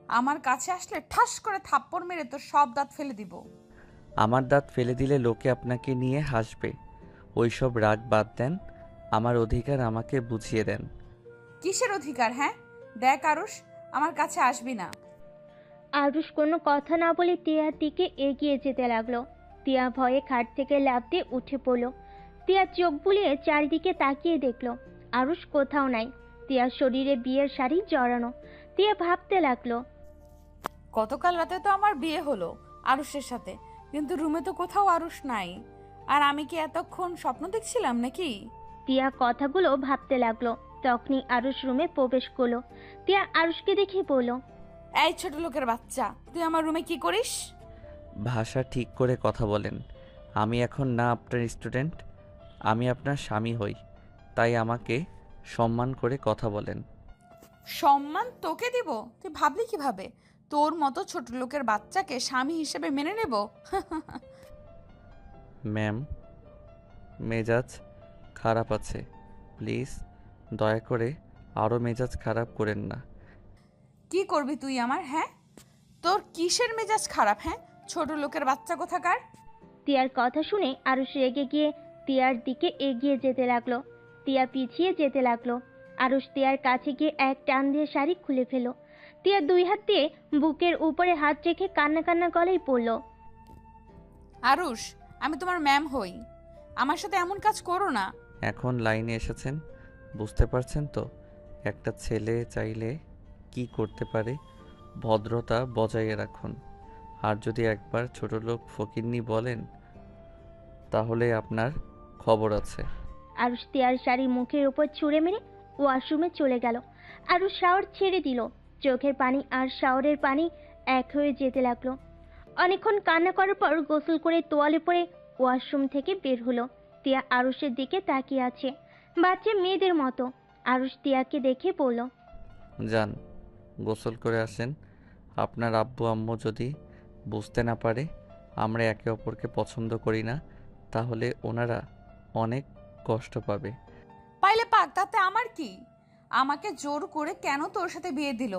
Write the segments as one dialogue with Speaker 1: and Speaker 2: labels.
Speaker 1: আমার কাছে আসলে ঠাস করে থাপ্পড় মেরে তোর সব দাঁত ফেলে দিব।
Speaker 2: আমার দাঁত ফেলে দিলে লোকে আপনাকে নিয়ে হাসবে। ওইসব রাগ বাদ দেন, আমার অধিকার আমাকে বুঝিয়ে দেন।
Speaker 1: কিসের অধিকার? হ্যাঁ, দেখ আরুষ, আমার কাছে আসবি না।
Speaker 3: আরুষ কোনো কথা না বলে টিয়ার দিকে এগিয়ে যেতে লাগলো। টিয়া ভয়ে খাট থেকে লাফ দিয়ে উঠে পড়ল। টিয়া চোখ বুলিয়ে চারিদিকে তাকিয়ে দেখলো আরুষ কোথাও নাই। টিয়ার শরীরে বিয়ের শাড়ি জড়ানো। টিয়া ভাবতে লাগলো,
Speaker 1: গতকাল রাতে তো আমার বিয়ে হলো আরুষের সাথে, কিন্তু রুমে তো কোথাও আরুষ নাই। আর আমি কি এতক্ষণ স্বপ্ন দেখছিলাম নাকি?
Speaker 3: টিয়া কথাগুলো ভাবতে লাগলো। তখনই আরুষ রুমে প্রবেশ করলো। টিয়া আরুষকে দেখে বলল,
Speaker 1: এই ছোট লোকের বাচ্চা, তুই আমার রুমে কি করিস?
Speaker 2: ভাষা ঠিক করে কথা বলেন। আমি এখন না আপনার স্টুডেন্ট, আমি আপনার স্বামী হই। তাই আমাকে সম্মান করে কথা বলেন।
Speaker 1: সম্মান তোকে দিব? তুই ভাবলি কিভাবে তোর মতো ছোট লোকের বাচ্চাকে স্বামী হিসেবে মেনে নেব?
Speaker 2: ম্যাম, মেজাজ খারাপ আছে, প্লিজ দয়া করে আরও মেজাজ খারাপ করেন না।
Speaker 1: কি করবি তুই আমার? হ্যাঁ, তোর কিসের মেজাজ খারাপ? হ্যাঁ, ছোট লোকের বাচ্চা কোথাকার।
Speaker 3: টিয়ার কথা শুনে আরুষ রেগে গিয়ে টিয়ার দিকে এগিয়ে যেতে লাগলো। টিয়া পিছিয়ে যেতে লাগলো। আরুষ টিয়ার কাছে গিয়ে এক টান দিয়ে শাড়ি খুলে ফেলো। টিয়া দুই হাত দিয়ে বুকের উপরে হাত রেখে কান্না কান্না গলায় পড়ল,
Speaker 1: আরুষ, আমি তোমার ম্যাম হই, আমার সাথে এমন কাজ করো না।
Speaker 2: এখন লাইনে এসেছেন, বুঝতে পারছেন তো? একটা ছেলে চাইলে কি করতে পারে, ভদ্রতা বজায় রাখুন। আর যদি একবার ছোটলোক ফকিন্নি বলেন তাহলে আপনার খবর আছে।
Speaker 3: আরুষ টিয়ার শাড়ি মুখের উপর ছুঁড়ে মেরে ওয়াশরুমে চলে গেল। আরুষ শাওয়ার ছেড়ে দিল। চোখের পানি আর শাওয়ারের পানি এক হয়ে যেতে লাগলো। অনেকক্ষণ কান্না করার পর গোসল করে তোয়ালে পরে ওয়াশরুম থেকে বের হলো। টিয়া আরুষের দিকে তাকিয়ে আছে, বাচ্চা মেয়েদের মতো। আরুষ টিয়াকে দেখে বলল,
Speaker 2: যান, গোসল করে আসেন। আপনার আব্বু আম্মু যদি বুঝতে না পারে আমরা একে অপরকে পছন্দ করি না, তাহলে ওনারা অনেক কষ্ট পাবে।
Speaker 1: পাইলে পাক, তাতে আমার কি? আমাকে জোর করে কেন তোর সাথে বিয়ে দিল?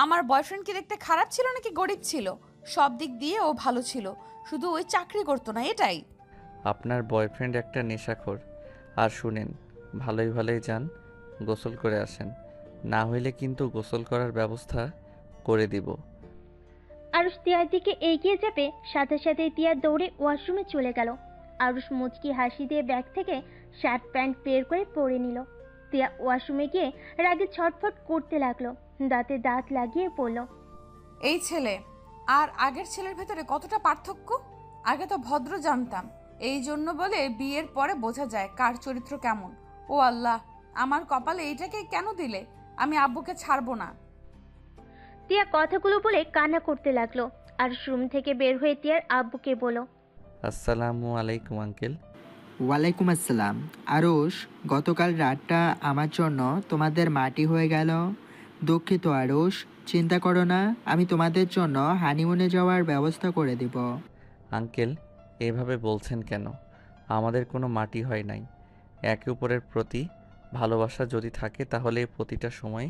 Speaker 1: আমার বয়ফ্রেন্ড কি দেখতে খারাপ ছিল নাকি গরিব ছিল? সব দিক দিয়ে ও ভালো ছিল, শুধু ওই চাকরি করতো না, এটাই।
Speaker 2: আপনার বয়ফ্রেন্ড একটা নেশাখোর। আর শুনেন, ভালোই ভালোই যান, গোসল করে আসেন, না হইলে কিন্তু গোসল করার ব্যবস্থা করে দিব।
Speaker 3: আরুষ টিয়ার দিকে এগিয়ে যাবে, সাথে সাথে টিয়া দৌড়ে ওয়াশরুমে চলে গেল। আরুষ মুচকি হাসি দিয়ে ব্যাগ থেকে শার্ট প্যান্ট বের করে পরে নিল। টিয়া ওয়াশরুমে গিয়ে রাগে ছটফট করতে লাগলো। দাঁতে দাঁত লাগিয়ে পড়ল,
Speaker 1: এই ছেলে আর আগের ছেলের ভেতরে কতটা পার্থক্য! আগে তো ভদ্র জানতাম, এই জন্য বলে বিয়ের পরে বোঝা যায় কার চরিত্র কেমন। ও আল্লাহ, আমার কপালে এইটাকে কেন দিলে? আমি আব্বুকে ছাড়বো না।
Speaker 3: টিয়া কথাগুলো বলে কান্না করতে লাগলো। আরুষ রুম থেকে বের হয়ে টিয়ার আব্বুকে বলল,
Speaker 2: আসসালামু আলাইকুম আঙ্কেল।
Speaker 4: ওয়ালাইকুম আসসালাম। আরুষ, গতকাল রাতটা আমার জন্য তোমাদের মাটি হয়ে গেল। দুঃখিত আরুষ, চিন্তা করো না, আমি তোমাদের জন্য হানিমুনে যাওয়ার ব্যবস্থা করে দিব।
Speaker 2: আঙ্কেল, এভাবে বলছেন কেন? আমাদের কোনো মাটি হয় নাই। একে অপরের প্রতি ভালোবাসা যদি থাকে তাহলে প্রতিটা সময়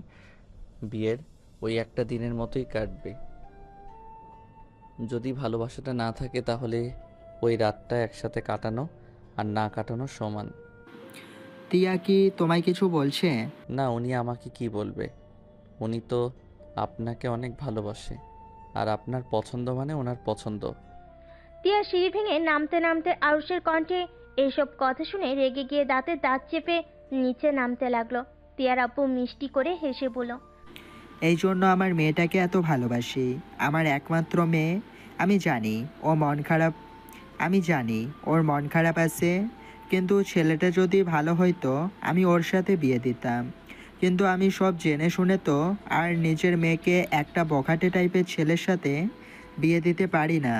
Speaker 2: বিয়ের ওই একটা দিনের মতোই কাটবে। যদি ভালোবাসাটা না থাকে তাহলে ওই রাতটা একসাথে কাটানো আর না কাটানো সমান।
Speaker 4: টিয়া কি তোমায় কিছু বলছে?
Speaker 2: না, উনি আমাকে কি বলবে? উনি তো আপনাকে অনেক ভালোবাসে, আর আপনার পছন্দ মানে ওনার পছন্দ।
Speaker 3: টিয়া সিঁড়ি ভেঙে নামতে নামতে আরুষের কণ্ঠে এইসব কথা শুনে রেগে গিয়ে দাঁতে দাঁত চেপে নিচে নামতে লাগলো। টিয়ার আব্বু মিষ্টি করে হেসে বলল,
Speaker 4: এই জন্য আমার মেয়েটাকে এত ভালোবাসি, আমার একমাত্র মেয়ে। আমি জানি ও মন খারাপ, আমি জানি ওর মন খারাপ আছে, কিন্তু ছেলেটা যদি ভালো হইতো আমি ওর সাথে বিয়ে দিতাম। কিন্তু আমি সব জেনে শুনে তো আর নিজের মেয়েকে একটা বখাটে টাইপের ছেলের সাথে বিয়ে দিতে পারি না।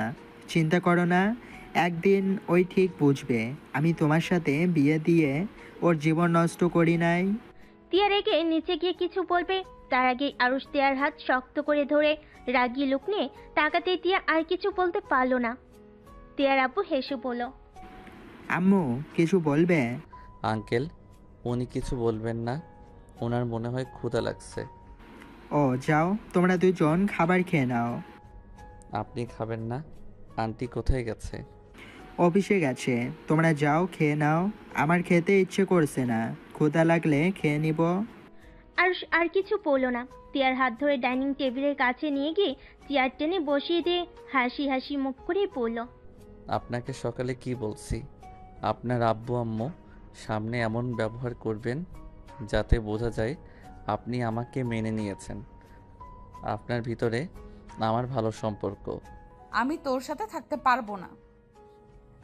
Speaker 4: চিন্তা করো না, একদিন ওই ঠিক বুঝবে আমি তোমার সাথে বিয়ে দিয়ে ওর জীবন নষ্ট করি নাই।
Speaker 3: টিয়া রেগে নিচে গিয়ে কিছু বলবে, তার আগে আরুষ টিয়ার হাত শক্ত করে ধরে রাগি লুক নিয়ে তাকাতে টিয়া আর কিছু বলতে পারলো না। টিয়ার আব্বু হেসে বলল,
Speaker 4: আম্মু কিছু বলবে?
Speaker 2: আঙ্কেল, উনি কিছু বলবেন না, ওনার মনে হয় ক্ষুধা লাগছে।
Speaker 4: ও যাও, তোমরা দুজন খাবার খেয়ে নাও।
Speaker 2: আপনি খাবেন না? আন্টি কোথায় গেছে?
Speaker 4: অফিসে গেছে। তোমরা যাও, খেয়ে নাও। আমার খেতে ইচ্ছে করছে না, ক্ষুধা লাগলে খেয়ে নিব।
Speaker 3: আরুষ আর কিছু বলল না। টিয়ার হাত ধরে ডাইনিং টেবিলের কাছে নিয়ে গিয়ে চেয়ার টেনে বসিয়ে দিয়ে হাসি হাসি মুখ করে বলল,
Speaker 2: আপনাকে সকালে কি বলছি? আপনার আব্বু আম্মু সামনে এমন ব্যবহার করবেন যাতে বোঝা যায় আপনি আমাকে মেনে নিয়েছেন। আপনার ভিতরে আমার ভালো সম্পর্ক।
Speaker 1: আমি তোর সাথে থাকতে পারবো না।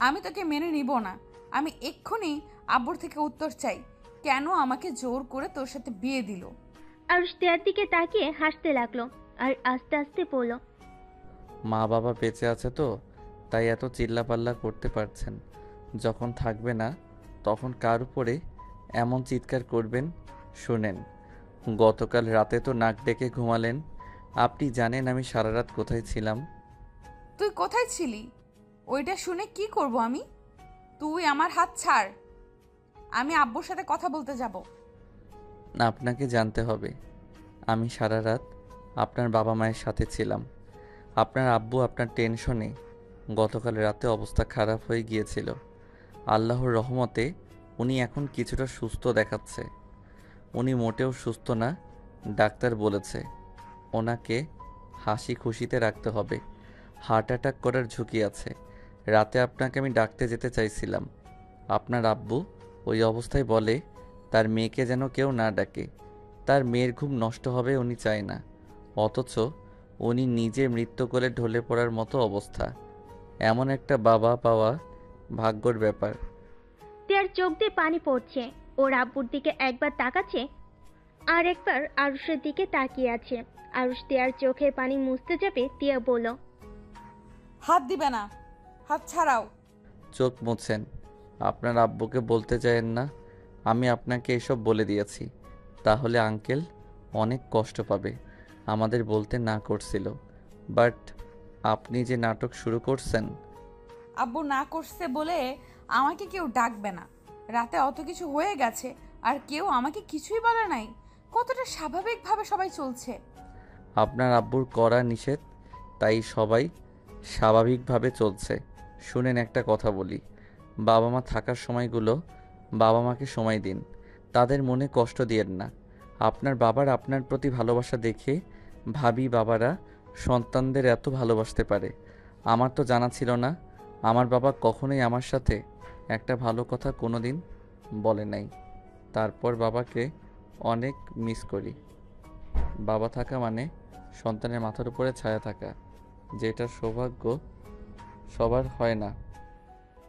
Speaker 1: আমি তোকে মেনে নিব না। আমি এক্ষুনি আব্বুর থেকে উত্তর চাই, কেন আমাকে জোর করে তোর সাথে বিয়ে দিল?
Speaker 3: আরুষ টিয়ার দিকে তাকিয়ে হাসতে লাগলো আর আস্তে আস্তে বলল,
Speaker 2: মা বাবা বেঁচে আছে তো, তাই এত চিল্লাপাল্লা করতে পারছেন। যখন থাকবে না তখন কার উপরে এমন চিৎকার করবেন? শুনেন, গতকাল রাতে তো নাক ডেকে ঘুমালেন। আপনি জানেন আমি সারা রাত কোথায় ছিলাম?
Speaker 1: তুই কোথায় ছিলি? ওইটা শুনে কি করব আমি? তুই আমার হাত ছাড়। আমি আব্বুর সাথে কথা বলতে যাব।
Speaker 2: আপনাকে জানতে হবে, আমি সারা রাত আপনার বাবা মায়ের সাথে ছিলাম। আপনার আব্বু আপনার টেনশনে গতকাল রাতে অবস্থা খারাপ হয়ে গিয়েছিল। আল্লাহর রহমতে উনি এখন কিছুটা সুস্থ দেখাচ্ছে। উনি মোটেও সুস্থ না, ডাক্তার বলেছে। ওনাকে হাসি খুশিতে রাখতে হবে। হার্ট অ্যাটাক করার ঝুঁকি আছে। রাতে আপনাকে আমি ডাকতে যেতে চাইছিলাম। আপনার আব্বু ওই অবস্থায় বলে তার মেয়েকে যেন কেউ না ডাকে। তার মেয়ের ঘুম নষ্ট হবে উনি চায় না, অথচ উনি নিজে মৃত্যু কোলে ঢলে পড়ার মতো অবস্থা। এমন একটা বাবা পাওয়া ভাগ্যর ব্যাপার।
Speaker 3: টিয়ার চোখ দিয়ে পানি পড়ছে। ওর আব্বুর দিকে একবার তাকাচ্ছে আর একবার আরুষের দিকে তাকিয়ে আছে। আরুষ টিয়ার চোখের পানি মুছতে যাবে, টিয়া বলল,
Speaker 1: হাত দিবে না, হাত ছাড়াও।
Speaker 2: চোখ মুছেন। আপনার আব্বুকে বলতে চাইেন না আমি আপনাকে এসব বলে দিয়েছি, তাহলে আঙ্কেল অনেক কষ্ট পাবে। আমাদের বলতে না করছিল, বাট আপনি যে নাটক শুরু করছেন।
Speaker 1: আব্বু না করছে বলে আমাকে কেউ ডাকবে না। রাতে অত কিছু হয়ে গেছে আর কেউ আমাকে কিছুই বলে নাই। কতটা স্বাভাবিকভাবে সবাই চলছে।
Speaker 2: আপনার আব্বুর করা নিষেধ, তাই সবাই স্বাভাবিকভাবে চলছে। শুনেন, একটা কথা বলি, বাবা মা থাকার সময়গুলো বাবা মাকে সময় দিন, তাদের মনে কষ্ট দিয়েন না। আপনার বাবার আপনার প্রতি ভালোবাসা দেখে ভাবি বাবারা সন্তানদের এত ভালোবাসতে পারে। আমার তো জানা ছিল না। আমার বাবা কখনোই আমার সাথে একটা ভালো কথা কোনো দিন বলে নাই। তারপর বাবাকে অনেক মিস করি। বাবা থাকা মানে সন্তানের মাথার উপরে ছায়া থাকা, যেটা সৌভাগ্য সবার হয় না।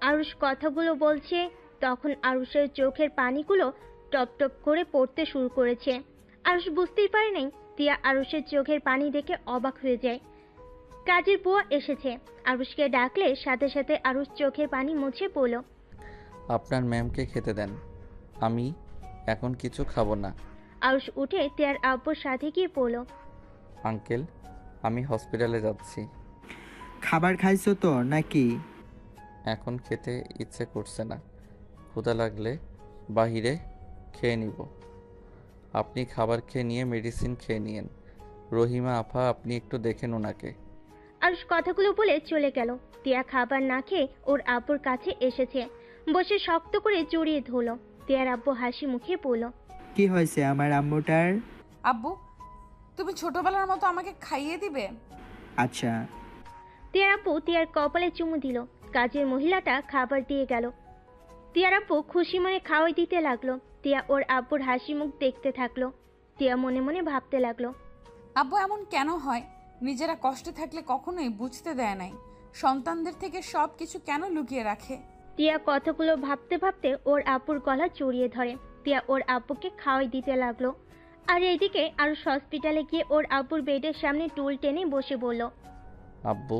Speaker 3: আরুষ কথাগুলো বলছে তখন আরুষের চোখের পানিগুলো টপ টপ করে পড়তে শুরু করেছে। আরুষ বুঝতেই পারে নাই। টিয়া আরুষের চোখের পানি দেখে অবাক হয়ে যায়। কাজের বুয়া এসেছে। আরুষকে ডাকলে সাথে সাথে আরুষ চোখের পানি মুছে বলল,
Speaker 2: আপনার ম্যামকে খেতে দেন, আমি এখন কিছু খাবো না।
Speaker 3: আরুষ উঠে টিয়ার আব্বুর সাথে গিয়ে বলল,
Speaker 2: আঙ্কেল, আমি হসপিটালে যাচ্ছি।
Speaker 4: খাবার খাইছো তো নাকি?
Speaker 2: এখন খেতে ইচ্ছে করছে না, ক্ষুধা লাগলে বাহিরে খেয়ে নিব। আপনি খাবার খেয়ে নিয়ে মেডিসিন খেয়ে নিয়েন। রহিমা আপা, আপনি একটু দেখেন ওনাকে।
Speaker 3: আরুষ কথাগুলো বলে চলে গেল। টিয়া খাবার না খেয়ে ওর আব্বুর কাছে এসেছে, বসে শক্ত করে জড়িয়ে ধরল। টিয়ার আব্বু হাসি মুখে বলল,
Speaker 4: কি হয়েছে আমার আম্মুটার?
Speaker 1: আব্বু, তুমি ছোটবেলার মতো আমাকে খাইয়ে দিবে?
Speaker 4: আচ্ছা।
Speaker 3: টিয়ার আব্বু টিয়ার কপালে চুমু দিল। কাজের মহিলাটা খাবার দিয়ে গেল। টিয়ার আব্বু খুশি মনে খাওয়াই দিতে লাগলো। টিয়া ওর আব্বুর হাসি মুখ দেখতে থাকলো। টিয়া মনে মনে ভাবতে লাগলো,
Speaker 1: আব্বু এমন কেন হয়? নিজেরা কষ্টে থাকলে কখনোই বুঝতে দেয় নাই। সন্তানদের থেকে সব কিছু কেন লুকিয়ে রাখে?
Speaker 3: টিয়া কথাগুলো ভাবতে ভাবতে ওর আব্বুর গলা জড়িয়ে ধরে। টিয়া ওর আব্বুকে খাওয়াই দিতে লাগলো। আর এইদিকে আরুষ হসপিটালে গিয়ে ওর আব্বুর বেডের সামনে টুল টেনে বসে বলল,
Speaker 2: আব্বু,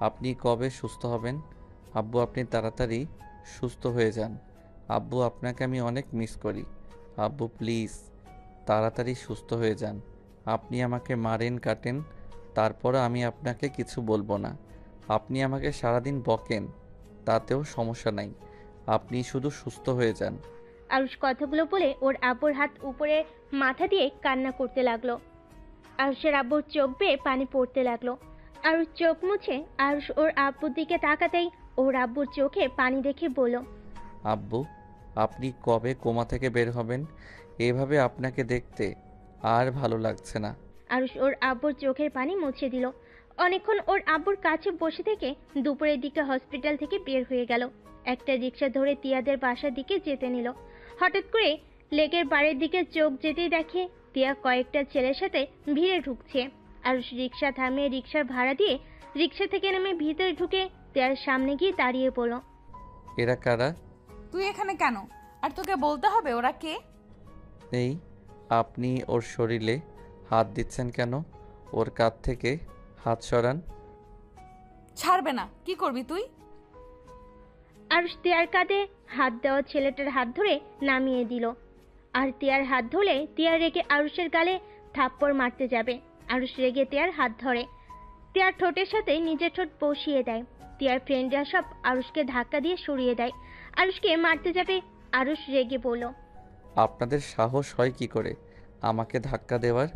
Speaker 2: আপনি কবে সুস্থ হবেন? আব্বু, আপনি তাড়াতাড়ি সুস্থ হয়ে যান। আব্বু, আপনাকে আমি অনেক মিস করি। আব্বু প্লিজ তাড়াতাড়ি সুস্থ হয়ে যান। আপনি আমাকে মারেন কাটেন, তারপরও আমি আপনাকে কিছু বলবো না। আপনি আমাকে সারাদিন বকেন, তাতেও সমস্যা নাই। আপনি শুধু সুস্থ হয়ে যান।
Speaker 3: আরুষ কথাগুলো বলে ওর আব্বুর হাত উপরে মাথা দিয়ে কান্না করতে লাগলো। আরুষের আব্বুর চোখ বেয়ে পানি পড়তে লাগলো। আরুষ চোখ মুছে আরুষ ওর আব্বুর দিকে তাকাতেই ওর আব্বুর চোখে পানি দেখে বলল,
Speaker 2: আব্বু, আপনি কবে কোমা থেকে বের হবেন? এভাবে আপনাকে দেখতে আর ভালো লাগছে না।
Speaker 3: আরুষ ওর আব্বুর চোখের পানি মুছে দিল। অনেকক্ষণ ওর আব্বুর কাছে বসে থেকে দুপুরের দিকে হসপিটাল থেকে বের হয়ে গেল। একটা রিক্সা ধরে তিয়াদের বাসার দিকে যেতে নিল। হঠাৎ করে লেকের বাড়ির দিকে চোখ যেতেই দেখে তিয়া কয়েকটা ছেলের সাথে ভিড়ে ঢুকছে। আরুষ রিক্সা থামিয়ে রিক্সার ভাড়া দিয়ে রিক্সা থেকে নেমে ভিতরে ঢুকে তিয়ার সামনে গিয়ে দাঁড়িয়ে পড়ল।
Speaker 2: এরা কারা?
Speaker 1: তুই এখানে কেন? আর তোকে বলতে হবে ওরা কে?
Speaker 2: এই, আপনি ওর শরীরে হাত দিচ্ছেন কেন? ওর কাঁধ থেকে হাত সরান।
Speaker 1: ছাড়বে না। কি করবি তুই?
Speaker 3: আরুষ তিয়ার কাঁধে হাত দেওয়া ছেলেটার হাত ধরে নামিয়ে দিল। আর তিয়ার হাত ধরে তিয়া রেগে আরুষের গালে থাপ্পড় মারতে যাবে। আরুষ রেগে তিয়ার হাত ধরে তিয়ার ঠোঁটের সাথে নিজের ঠোঁট বসিয়ে দেয়। তিয়ার ফ্রেন্ডরা সব আরুষকে ধাক্কা দিয়ে সরিয়ে দেয়। আরুষকে মারতে যাবে। আরুষ রেগে বলল,
Speaker 2: আপনাদের সাহস হয় কি করে আমাকে ধাক্কা দেওয়ার?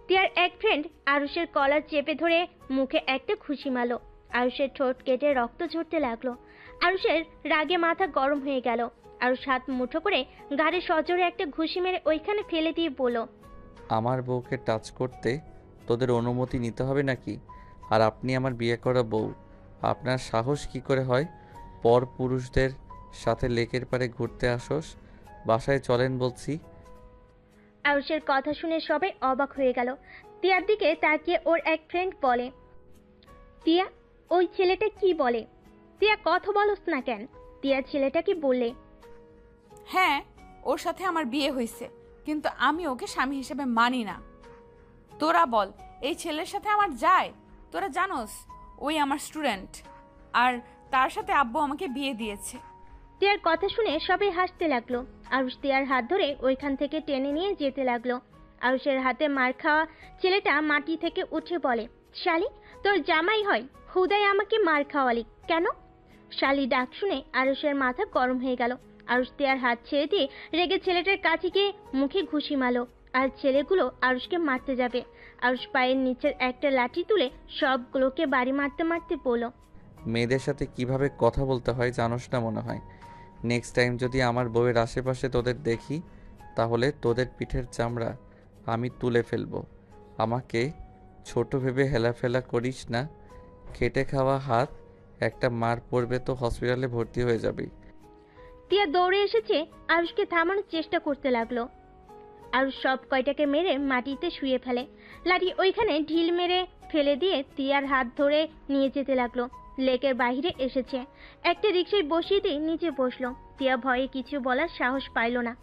Speaker 3: তিয়ার এক ফ্রেন্ড আরুষের কলার চেপে ধরে মুখে একটা ঘুষি মারল। আরুষের ঠোঁট কেটে রক্ত ঝরতে লাগলো। আরুষের রাগে মাথা গরম হয়ে গেল। আরুষ হাত মুঠো করে ঘাড়ে সজোরে একটা ঘুষি মেরে ওইখানে ফেলে দিয়ে বলল,
Speaker 2: আমার বউকে টাচ করতে তোদের অনুমতি নিতে হবে নাকি? আর আপনি আমার বিয়ে করা বউ, আপনার সাহস কি করে হয় পর পুরুষদের সাথে লেকের পাড়ে ঘুরতে আসোস? বাসায় চলেন বলছি।
Speaker 3: আরুষের কথা শুনে সবাই অবাক হয়ে গেল। তিয়ার দিকে তাকিয়ে ওর এক ফ্রেন্ড বলে, তিয়া, ওই ছেলেটা কি বলে? তিয়া, কথা বলস না কেন? তিয়া ছেলেটাকে বললে,
Speaker 1: হ্যাঁ, ওর সাথে আমার বিয়ে হয়েছে, কিন্তু আমি ওকে স্বামী হিসেবে মানি না। তোরা বল, এই ছেলের সাথে আমার যায়? তোরা জানোস ওই আমার স্টুডেন্ট, আর তার সাথে আব্বু আমাকে বিয়ে দিয়েছে।
Speaker 3: তিয়ার কথা শুনে সবাই হাসতে লাগলো। আরুষ তিয়ার হাত ধরে ওইখান থেকে টেনে নিয়ে যেতে লাগলো। আরুষের হাতে মার খাওয়া ছেলেটা মাটি থেকে উঠে বলে, শালি, তোর জামাই হয়, হুদাই আমাকে মার খাওয়ালি কেন? শালি ডাক শুনে আরুষের মাথা গরম হয়ে গেল। আরুষ তিয়ার হাত ছেড়ে দিয়ে রেগে ছেলেটার কাছে গিয়ে মুখে ঘুষি মারলো। আর ছেলেগুলো আরুষকে মারতে যাবে। আরুষ পায়ের নিচের একটা লাঠি তুলে সবগুলোকে বাড়ি মারতে মারতে বলল,
Speaker 2: মেয়েদের সাথে কিভাবে কথা বলতে হয় জানোস না মনে হয়। নেক্সট টাইম যদি আমার বউয়ের আশেপাশে তোদের দেখি, তাহলে তোদের পিঠের চামড়া আমি তুলে ফেলবো। আমাকে ছোট ভেবে হেলাফেলা করিস না। খেটে খাওয়া হাত, একটা মার পড়বে তো হসপিটালে ভর্তি হয়ে যাবি।
Speaker 3: তিয়া দৌড়ে এসেছে আরুষকে থামানোর চেষ্টা করতে লাগলো। আরুষ সব কয়টাকে মেরে মাটিতে শুয়ে ফেলে। লাঠি ওইখানে ঢিল মেরে ফেলে দিয়ে তিয়ার হাত ধরে নিয়ে যেতে লাগলো। লেকের বাইরে এসেছে, একটা রিক্সায় বসিয়ে দিয়ে নিচে বসলো। তিয়া ভয়ে কিছু বলার সাহস পাইল না।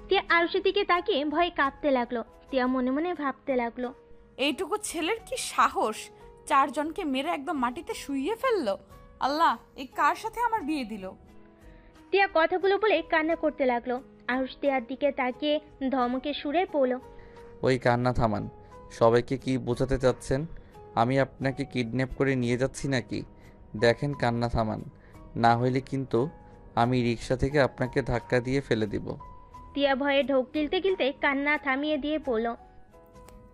Speaker 3: তিয়া আরুষের দিকে তাকিয়ে ভয়ে কাঁপতে লাগলো। তিয়া মনে মনে ভাবতে লাগলো,
Speaker 1: এইটুকু ছেলের কি সাহস, 4 জনকে মেরে একদম মাটিতে শুইয়ে ফেললো। আল্লাহ, এই কার সাথে আমার বিয়ে দিল?
Speaker 3: তিয়া কথাগুলো বলে কান্না করতে লাগলো। আরুষ তিয়ার দিকে তাকিয়ে ধমকে সুরে বলল,
Speaker 2: ওই কান্না থামান। সবাইকে কি বোঝাতে চাচ্ছেন? আমি আপনাকে কিডন্যাপ করে নিয়ে যাচ্ছি নাকি? দেখেন, কান্না থামান, না হইলে কিন্তু আমি রিক্সা থেকে আপনাকে ধাক্কা দিয়ে ফেলে দিব।
Speaker 3: তিয়া ভয়ে ঢোক গিলতে গিলতে কান্না থামিয়ে দিয়ে বলল,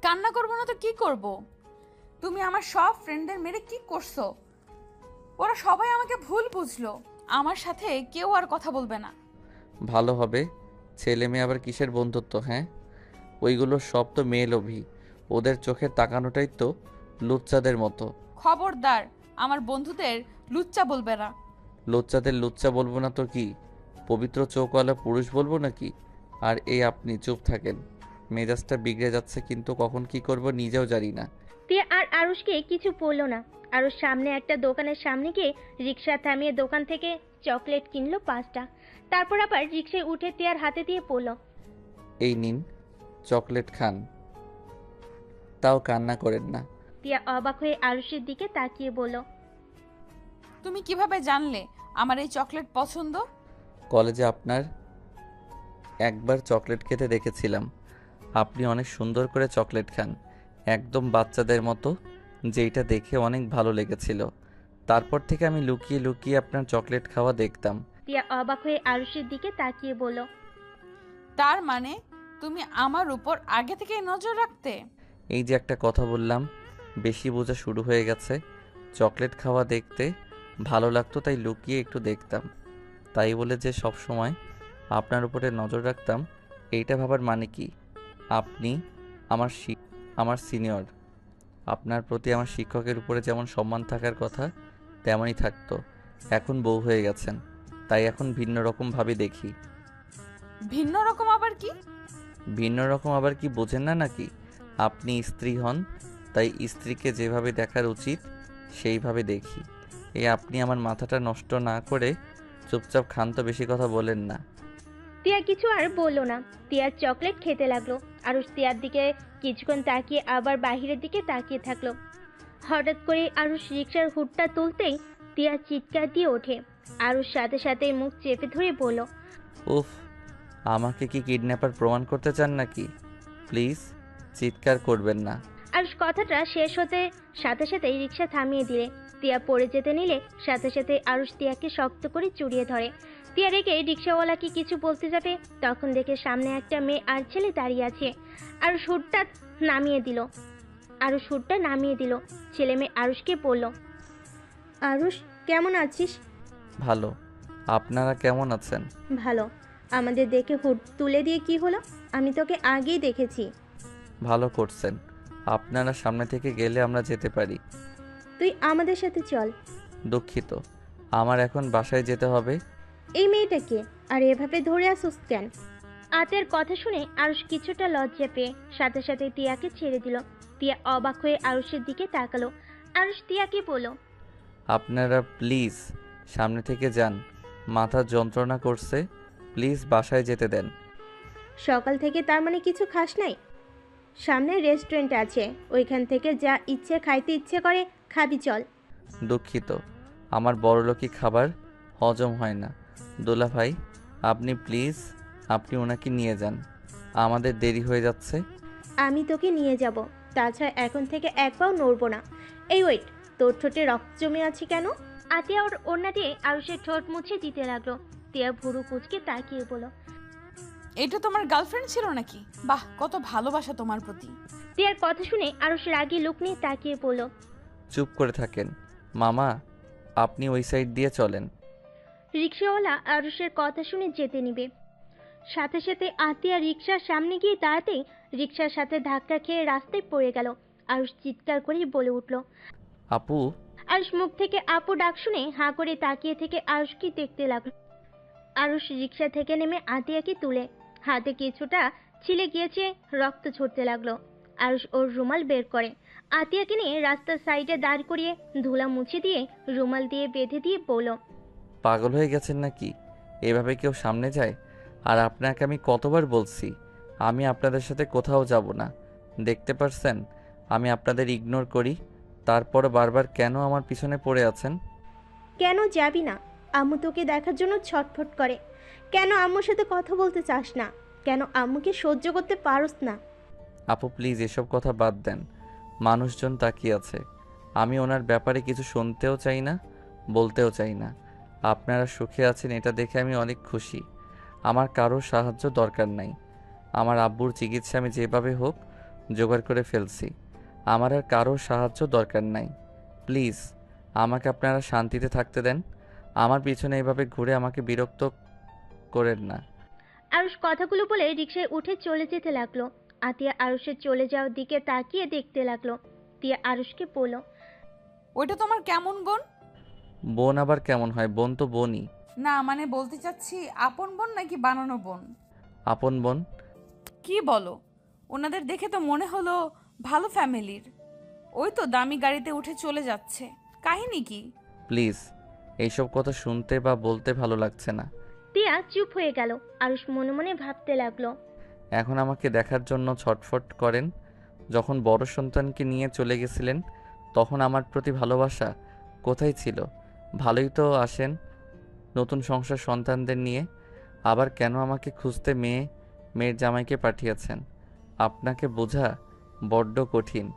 Speaker 1: কান্না করবো না তো কি করব? তুমি আমার সব ফ্রেন্ডদের মেরে কি করছো? ওরা সবাই আমাকে ভুল বুঝলো। আমার সাথে কেউ আর কথা বলবে না।
Speaker 2: ভালো হবে। ছেলে মেয়ে আবার কিসের বন্ধুত্ব? হ্যাঁ, ওইগুলো সব তো মেয়ে লোভী। ওদের চোখের তাকানোটাই তো লুচ্চাদের মতো।
Speaker 1: খবরদার, আমার বন্ধুদের লুচ্চা বলবে না।
Speaker 2: লুচ্চাদের লুচ্চা বলবো না তো কি? পবিত্র চোখওয়ালা পুরুষ বলবো নাকি? আর এই আপনি চুপ থাকেন। মেজাজটা বিগড়ে যাচ্ছে, কিন্তু কখন কি করব নিজেও জানি না।
Speaker 3: তিয়া আর আরুষকে কিছু বলল না। আরুষ সামনে একটা দোকানের সামনে গিয়ে রিক্সা থামিয়ে দোকান থেকে চকলেট কিনলো 5টা। তারপর আবার রিক্সায় উঠে তিয়ার হাতে দিয়ে পড়ল,
Speaker 2: এই নিন, চকলেট খান, তাও কান্না করেন না।
Speaker 3: তিয়া অবাক হয়ে আরুষের দিকে তাকিয়ে বলল,
Speaker 1: তুমি কিভাবে জানলে আমার এই চকলেট পছন্দ?
Speaker 2: কলেজে আপনার একবার চকলেট খেতে দেখেছিলাম। আপনি অনেক সুন্দর করে চকলেট খান, একদম বাচ্চাদের মতো, যেইটা দেখে অনেক ভালো লেগেছিল। তারপর থেকে আমি লুকিয়ে লুকিয়ে আপনার চকলেট খাওয়া দেখতাম।
Speaker 3: তিয়া অবাক হয়ে আরুষের দিকে তাকিয়ে বলল,
Speaker 1: তার মানে তুমি আমার উপর আগে থেকেই নজর রাখতে?
Speaker 2: এই যে একটা কথা বললাম, বেশি বোঝা শুরু হয়ে গেছে। চকলেট খাওয়া দেখতে ভালো লাগতো তাই লুকিয়ে একটু দেখতাম। তাই বলে যে সব সময় আপনার উপরে নজর রাখতাম, এইটা ভাবার মানে কি? আপনি আমার আমার সিনিয়র। আপনার প্রতি আমার শিক্ষকের উপরে যেমন সম্মান থাকার কথা তেমনই থাকতো। এখন বউ হয়ে গেছেন, তাই এখন ভিন্ন রকম ভাবে দেখি।
Speaker 1: ভিন্ন রকম আবার কি?
Speaker 2: ভিন্ন রকম আবার কি বোঝেন না নাকি? আপনি স্ত্রী হন, তাই স্ত্রীকে যেভাবে দেখার উচিত সেইভাবে দেখি। আপনি আমার মাথাটা নষ্ট না করে চুপচাপ খান তো, বেশি কথা বলেন না।
Speaker 3: টিয়া কিছু আর বললো না। টিয়ার চকলেট খেতে লাগলো। আরুষ টিয়ার দিকে কিছুক্ষণ তাকিয়ে আবার বাহিরের দিকে তাকিয়ে থাকলো। হঠাৎ করে আরুষ রিক্সার হুডটা তুলতেই টিয়া চিৎকার দিয়ে ওঠে। আরুষ সাথে সাথে মুখ চেপে ধরে বলল,
Speaker 2: উফ, আমাকে কি কিডন্যাপার প্রমাণ করতে চান নাকি? প্লিজ চিৎকার করবেন না।
Speaker 3: আরুষ কথাটা শেষ হতে সাথে সাথেই রিক্সা থামিয়ে দিলে। টিয়া পড়ে যেতে নিলে সাথে সাথে আরুষ টিয়াকে শক্ত করে জড়িয়ে ধরে। টিয়া রেখে রিক্সাওয়ালাকে কিছু বলতে যাবে, তখন দেখে সামনে একটা মেয়ে আর ছেলে দাঁড়িয়ে আছে। আরুষ হুডটা নামিয়ে দিল। ছেলে মেয়ে আরুষকে বলল, আরুষ কেমন আছিস?
Speaker 2: ভালো, আপনারা কেমন আছেন?
Speaker 3: ভালো। আমাদের দেখে হুড তুলে দিয়ে কি হলো? আমি তোকে আগেই দেখেছি।
Speaker 2: ভালো করছেন। আপনারা সামনে থেকে গেলে আমরা যেতে পারি।
Speaker 3: তুই আমাদের সাথে চল।
Speaker 2: দুঃখিত, আমার এখন বাসায় যেতে হবে।
Speaker 3: এই মেয়েটাকে আর এভাবে ধরে আসুস কেন? আতের কথা শুনে আরুষ কিছুটা লজ্জা পেয়ে সাথে সাথে টিয়াকে ছেড়ে দিল। টিয়া অবাক হয়ে আরুষের দিকে তাকালো। আরুষ টিয়াকে বলল,
Speaker 2: আপনারা প্লিজ সামনে থেকে যান, মাথা যন্ত্রণা করছে। প্লিজ বাসায় যেতে দেন।
Speaker 3: সকাল থেকে তার মানে কিছু খাস নাই? সামনে রেস্টুরেন্ট আছে, ওইখান থেকে যা ইচ্ছে খাইতে ইচ্ছে করে খাবি, চল।
Speaker 2: দুঃখিত, আমার বড়লোকি খাবার হজম হয় না। দোলা ভাই, আপনি প্লিজ, আপনি ওনাকে নিয়ে যান, আমাদের দেরি হয়ে যাচ্ছে।
Speaker 3: আমি তোকে নিয়ে যাব, তাছাড়া এখন থেকে এক পাও নড়বো না। এই ওয়েট, তোর ঠোঁটে রক্ত জমে আছে কেন? আতিয়া ওর ওড়না দিয়ে আরুষের ঠোঁট মুছে দিতে লাগলো। টিয়া ভুরু কুচকে তাকিয়ে বলল,
Speaker 1: এটা তোমার গার্লফ্রেন্ড ছিল নাকি? বাহ, কত ভালোবাসা তোমার প্রতি।
Speaker 3: টিয়ার কথা শুনে আরুষ রাগী লুক নিয়ে তাকিয়ে বলল,
Speaker 2: চুপ করে থাকেন মামা, আপনি ওই সাইড দিয়ে চলেন।
Speaker 3: রিক্সাওয়ালা আরুষের কথা শুনে যেতে নিবে, সাথে সাথে আতিয়া রিক্সার সামনে গিয়ে দাঁড়াতেই রিক্সার সাথে ধাক্কা খেয়ে রাস্তায় পড়ে গেল। আরুষ চিৎকার করে বলে উঠল।
Speaker 2: আপু।
Speaker 3: আরুষ মুখ থেকে আপু ডাক শুনে হাঁ করে তাকিয়ে থেকে আরুষকে দেখতে লাগলো। আরুষ রিক্সা থেকে নেমে আতিয়াকে তুলে, হাতে কিছুটা ছিলে গিয়েছে, রক্ত ঝরতে লাগলো। আরুষ ওর রুমাল বের করে আতিয়াকে নিয়ে রাস্তার সাইডে দাঁড় করিয়ে ধুলা মুছে দিয়ে রুমাল দিয়ে বেঁধে দিয়ে বলল,
Speaker 2: পাগল হয়ে গেছেন নাকি? এভাবে কেউ সামনে যায়? আর আপনাকে আমি কতবার বলছি আমি আপনাদের সাথে কোথাও যাব না। দেখতে পারছেন আমি আপনাদের ইগনোর করি, তারপর বারবার কেন আমার পিছনে পড়ে আছেন?
Speaker 3: কেন যাবি না? আম্মু তোকে দেখার জন্য ছটফট করে। কেন আম্মুর সাথে কথা বলতে চাস না? কেন আম্মুকে সহ্য করতে পারস না?
Speaker 2: আপু প্লিজ এসব কথা বাদ দেন। মানুষজন তাকিয়ে আছে, আমি ওনার ব্যাপারে কিছু শুনতেও চাই না, বলতেও চাই না। আপনারা সুখে আছেন এটা দেখে আমি অনেক খুশি। আমার কারোর সাহায্য দরকার নাই। আমার আব্বুর চিকিৎসা আমি যেভাবে হোক জোগাড় করে ফেলছি। আমার আর কারোর সাহায্য দরকার নাই। প্লিজ আমাকে আপনারা শান্তিতে থাকতে দেন। আমার পিছনে এভাবে ঘুরে আমাকে বিরক্ত করেন না।
Speaker 3: আরুষ কথাগুলো বলে রিকশায় উঠে চলে যেতে লাগলো। আতিয়া আরুষের চলে যাওয়ার দিকে তাকিয়ে দেখতে লাগলো। তিয়া আরুষকে বলল,
Speaker 1: ওইটা তোমার কেমন বোন?
Speaker 2: বোন আবার কেমন হয়? বোন তো বোনই।
Speaker 1: না মানে বলতে চাচ্ছি আপন বোন নাকি বানানো বোন?
Speaker 2: আপন বোন।
Speaker 1: কি বলো? ওনাদের দেখে তো মনে হলো ভালো ফ্যামিলির। ওই তো দামি গাড়িতে উঠে চলে যাচ্ছে, কাহিনী কি?
Speaker 2: প্লিজ এইসব কথা শুনতে বা বলতে ভালো লাগছে না।
Speaker 3: তিয়া চুপ হয়ে গেল। আরুষ মনে মনে ভাবতে লাগলো,
Speaker 2: এখন আমাকে দেখার জন্য ছটফট করেন। যখন বড় সন্তানকে নিয়ে চলে গেছিলেন তখন আমার প্রতি ভালোবাসা কোথায় ছিল? ভালোই তো আসেন নতুন সংসার সন্তানদের নিয়ে, আবার কেন আমাকে খুঁজতে মেয়ের জামাইকে পাঠিয়েছেন? আপনাকে বোঝা বড্ড কঠিন।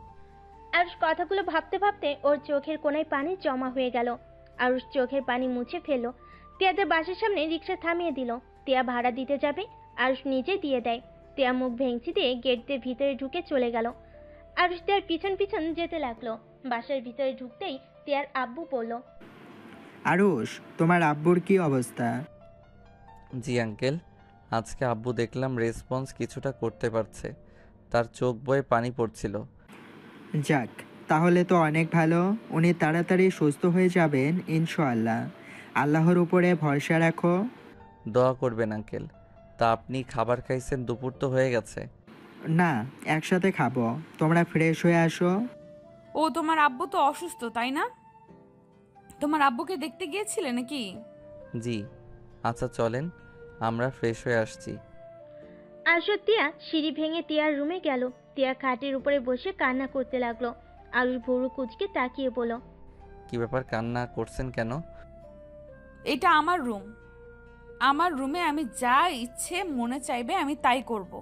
Speaker 3: আরুষ কথাগুলো ভাবতে ভাবতে ওর চোখের কোণায় পানি জমা হয়ে গেল। আরুষ চোখের পানি মুছে ফেলল। তিয়াদের বাসার সামনে রিক্সা থামিয়ে দিল। তিয়া ভাড়া দিতে যাবে, আরুষ নিজে দিয়ে দেয়। তিয়া মুখ ভেঙচি দিয়ে গেট দিয়ে ভিতরে ঢুকে চলে গেল। আরুষ তিয়ার পিছন পিছন যেতে লাগলো। বাসার ভিতরে ঢুকতেই তিয়ার আব্বু বলল,
Speaker 4: আরুষ, তোমার আব্বুর কি অবস্থা?
Speaker 2: জি আঙ্কেল, আজকে আব্বু দেখলাম রেসপন্স কিছুটা করতে পারছে। তার চোখ বয়ে পানি পড়ছিল।
Speaker 4: যাক, তাহলে তো অনেক ভালো। উনি তাড়াতাড়ি সুস্থ হয়ে যাবেন ইনশাআল্লাহ। আল্লাহর উপরে ভরসা রাখো।
Speaker 2: দোয়া করবেন আঙ্কেল। তা আপনি খাবার খাইছেন? দুপুর তো হয়ে গেছে।
Speaker 4: না, একসাথে খাবো। তোমরা ফ্রেশ হয়ে আসো।
Speaker 1: ও তোমার আব্বু তো অসুস্থ তাই না? তোমার আব্বুকে দেখতে গিয়েছিলে নাকি?
Speaker 2: জি। আচ্ছা চলেন, আমরা ফ্রেশ হয়ে আসছি।
Speaker 3: আরুষ ও তিয়া সিঁড়ি ভেঙে তিয়ার রুমে গেল। তিয়া খাটের উপরে বসে কান্না করতে লাগলো। আরুষ ভুরু কুঁচকে তাকিয়ে বলল,
Speaker 2: কি ব্যাপার, কান্না করছেন কেন?
Speaker 1: এটা আমার রুম। আমার রুমে আমি যা ইচ্ছে মনে চাইবে আমি তাই করব।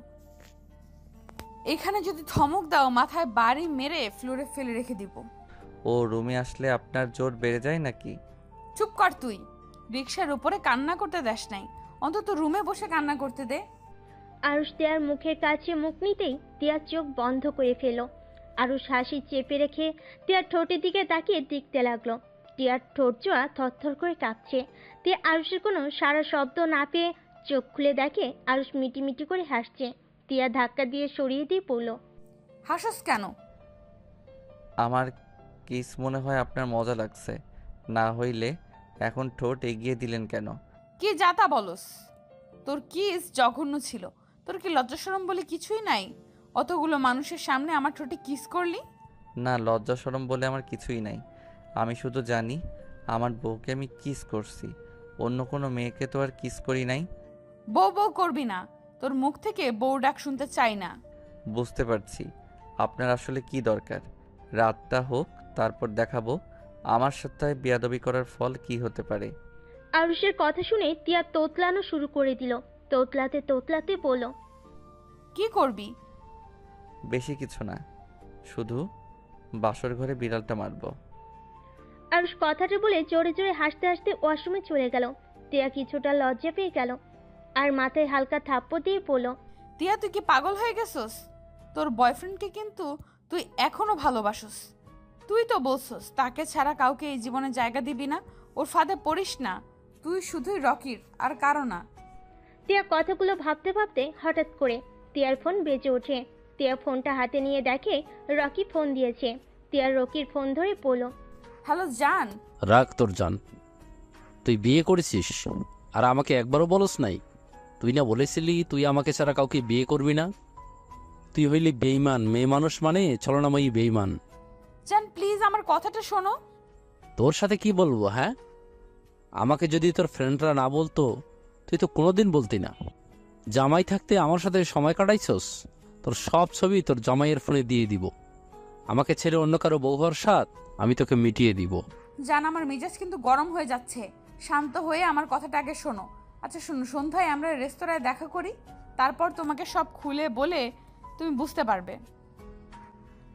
Speaker 1: এখানে যদি ধমক দাও মাথায় বাড়ি মেরে ফ্লোরে ফেলে রেখে দিব।
Speaker 2: ও রুমে আসলে আপনার জোর বেড়ে যায় নাকি?
Speaker 1: চুপ কর তুই। রিক্সার উপরে কান্না করতে দেস নাই, অন্তত রুমে বসে কান্না করতে দে।
Speaker 3: আরুষ তিয়ার মুখের কাছে মুখ নিতেই তিয়ার চোখ বন্ধ করে ফেল। আরুষ হাসি চেপে রেখে তিয়ার ঠোঁটের দিকে তাকিয়ে দেখতে লাগলো। তিয়ার ঠোঁট জোড়া থরথর করে কাঁপছে। তিয়া আরুষের কোনো সারা শব্দ না পেয়ে চোখ খুলে দেখে আরুষ মিটিমিটি করে হাসছে। তিয়া ধাক্কা দিয়ে সরিয়ে দিয়ে পড়ল,
Speaker 1: হাসস কেন?
Speaker 2: আমার কিস মনে হয় আপনার মজা লাগছে। না হইলে এখন ঠোঁট এগিয়ে দিলেন কেন?
Speaker 1: কি যাতা বলস? তোর কিস জঘন্য ছিল। তোর কি লজ্জাশরম বলে কিছুই নাই? অতগুলো মানুষের সামনে আমার ঠোঁটে কিস করলি।
Speaker 2: না, লজ্জা শরম বলে আমার কিছুই নাই। আমি শুধু জানি আমার বউকে আমি কিস করছি, অন্য কোনো মেয়েকে তো আর কিস করি নাই।
Speaker 1: বউ বউ করবি না। তোর মুখ থেকে বউ ডাক শুনতে চাই না।
Speaker 2: বুঝতে পারছি আপনার আসলে কি দরকার। রাতটা হোক, তারপর দেখাবো আমার সাথে বেয়াদবি করার ফল কি হতে পারে।
Speaker 3: আরুষের কথা শুনে তিয়া তোতলানো শুরু করে দিল। তোতলাতে তোতলাতে বলল,
Speaker 1: কি করবি?
Speaker 2: বেশি কিছু না, শুধু বাসর ঘরে বিড়ালটা মারবো।
Speaker 3: আরুষ কথাটা বলে জোরে জোরে হাসতে হাসতে ওয়াশরুমে চলে গেল। তিয়া কিছুটা লজ্জা পেয়ে গেল আর মাথায় হালকা থাপ্পড় দিয়ে পড়ল,
Speaker 1: তিয়া তুই কি পাগল হয়ে গেছস? তোর বয়ফ্রেন্ডকে কিন্তু তুই এখনো ভালোবাসস। তুই তো বলছস তাকে ছাড়া কাউকে এই জীবনে জায়গা দিবি না। ওর ফাঁদে পড়িস না। তুই শুধুই রকির, আর কারো না।
Speaker 3: তিয়া কথাগুলো ভাবতে ভাবতে হঠাৎ করে তিয়ার ফোন বেজে ওঠে। তিয়া ফোনটা হাতে নিয়ে দেখে রকি ফোন দিয়েছে। তিয়া রকির ফোন ধরে পড়ল,
Speaker 1: হ্যালো জান।
Speaker 5: রাখ তোর জান। তুই বিয়ে করেছিস আর আমাকে একবারও বলস নাই? তুই না বলেছিলি তুই আমাকে ছাড়া কাউকে বিয়ে করবি না? তুই হইলি বেঈমান। মেয়ে মানুষ মানে ছলনাময়ী বেঈমান।
Speaker 1: জান প্লিজ আমার কথাটা শোনো।
Speaker 5: তোর সাথে কি বলবো? হ্যাঁ, আমাকে যদি তোর ফ্রেন্ডরা না বলতো তুই তো কোনোদিন বলতি না। জামাই থাকতে আমার সাথে সময় কাটাইছস? তোর সব ছবি তোর জামাইয়ের ফোনে দিয়ে দিব। আমাকে ছেড়ে অন্য কারো বউ হওয়ার স্বাদ আমি তোকে মিটিয়ে দিব।
Speaker 1: জান আমার মেজাজ কিন্তু গরম হয়ে যাচ্ছে। শান্ত হয়ে আমার কথাটা আগে শোনো। আচ্ছা শোনো, সন্ধ্যায় আমরা রেস্তোরাঁয় দেখা করি। তারপর তোমাকে সব খুলে বলে তুমি বুঝতে পারবে।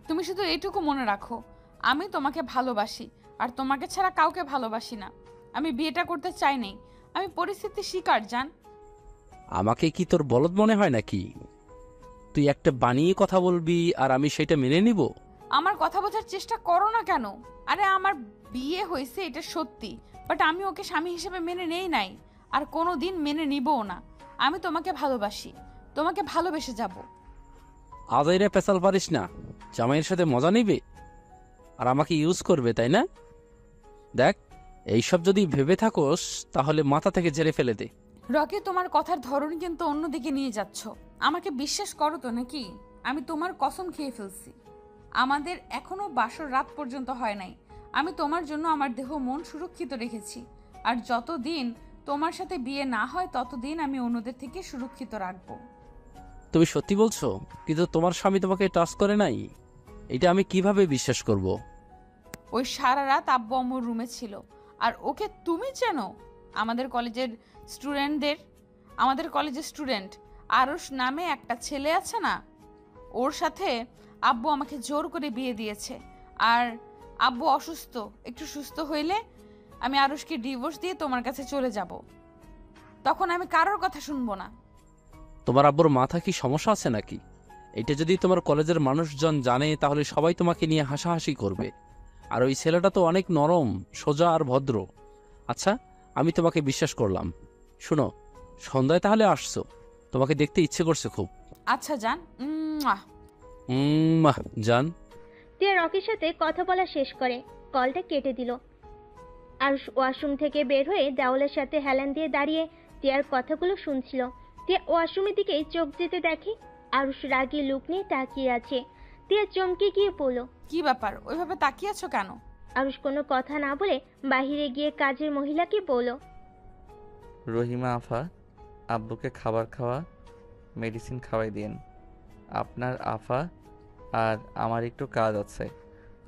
Speaker 1: তুমি শুধু এইটুকু মনে রাখো, আমি তোমাকে ভালোবাসি আর তোমাকে ছাড়া কাউকে ভালোবাসি না। আমি বিয়েটা করতে চাই নাই। আমি পরিস্থিতির শিকার জান।
Speaker 5: আমাকে কি তোর বলদ মনে হয় নাকি? তুই একটা বানিয়ে কথা বলবি আর আমি সেটা মেনে নিব?
Speaker 1: আমার কথা বোঝার চেষ্টা করো না কেন? আরে আমার বিয়ে হয়েছে এটা সত্যি, বাট আমি ওকে স্বামী হিসেবে মেনে নেই নাই, আর কোনো দিন মেনে নিবও না। আমি তোমাকে ভালোবাসি, তোমাকে ভালোবেসে যাব।
Speaker 5: আদাইরে পেশাল পারিস না। জামাইয়ের সাথে মজা নিবে আর আমাকে ইউজ করবে, তাই না? দেখ, এইসব যদি ভেবে থাকোস তাহলে মাথা থেকে ঝেড়ে ফেলে দে।
Speaker 1: রকি তোমার কথার ধরন কিন্তু অন্যদিকে নিয়ে যাচ্ছ। আমাকে বিশ্বাস করো তো নাকি? আমি তোমার কসম খেয়ে ফেলছি। আমাদের এখনো বাসর রাত পর্যন্ত হয় নাই। আমি তোমার জন্য আমার দেহ মন সুরক্ষিত রেখেছি, আর যতদিন তোমার সাথে বিয়ে না হয় ততদিন আমি অন্যদের থেকে সুরক্ষিত রাখবো।
Speaker 5: তুমি সত্যি বলছো? কিন্তু তোমার স্বামী তোমাকে টাচ করে নাই, এটা আমি কিভাবে বিশ্বাস করব?
Speaker 1: ওই সারা রাত আব্বু আম্মুর রুমে ছিল। আর ওকে তুমি চেনো? আমাদের কলেজের স্টুডেন্ট আরুষ নামে একটা ছেলে আছে না, ওর সাথে আব্বু আমাকে জোর করে বিয়ে দিয়েছে। আর আব্বু অসুস্থ, একটু সুস্থ হইলে আমি আরুষকে ডিভোর্স দিয়ে তোমার কাছে চলে যাব। তখন আমি কারোর কথা শুনবো না।
Speaker 5: তোমার আব্বুর মাথা কি সমস্যা আছে নাকি? এটা যদি তোমার কলেজের মানুষজন জানে তাহলে সবাই তোমাকে নিয়ে হাসাহাসি করবে। আর ওই ছেলেটা তো অনেক নরম, সোজা আর ভদ্র। আচ্ছা, আমি তোমাকে বিশ্বাস করলাম। শোনো, সন্ধ্যায় তাহলে আসছো? তোমাকে দেখতে ইচ্ছে করছে খুব।
Speaker 1: আচ্ছা যান।
Speaker 5: জান।
Speaker 3: টিয়া রকির সাথে কথা বলা শেষ করে কলটা কেটে দিল। আরুষ ওয়াশরুম থেকে বের হয়ে দেওয়ালের সাথে হেলান দিয়ে দাঁড়িয়ে টিয়ার কথাগুলো শুনছিল। টিয়া ওয়াশরুমের দিকে চোখ যেতে দেখে আরুষ রাগী লুক নিয়ে তাকিয়ে আছে। টিয়া চমকে গিয়ে বলল,
Speaker 1: কি ব্যাপার, ওইভাবে তাকিয়ে আছো কেন?
Speaker 3: আরুষ কোনো কথা না বলে বাহিরে গিয়ে কাজের মহিলাকে বলল,
Speaker 2: রহিমা আফা, আব্বুকে খাবার খাওয়া, মেডিসিন খাওয়াই দিন। আপনার আফা আর আমার একটু কাজ আছে,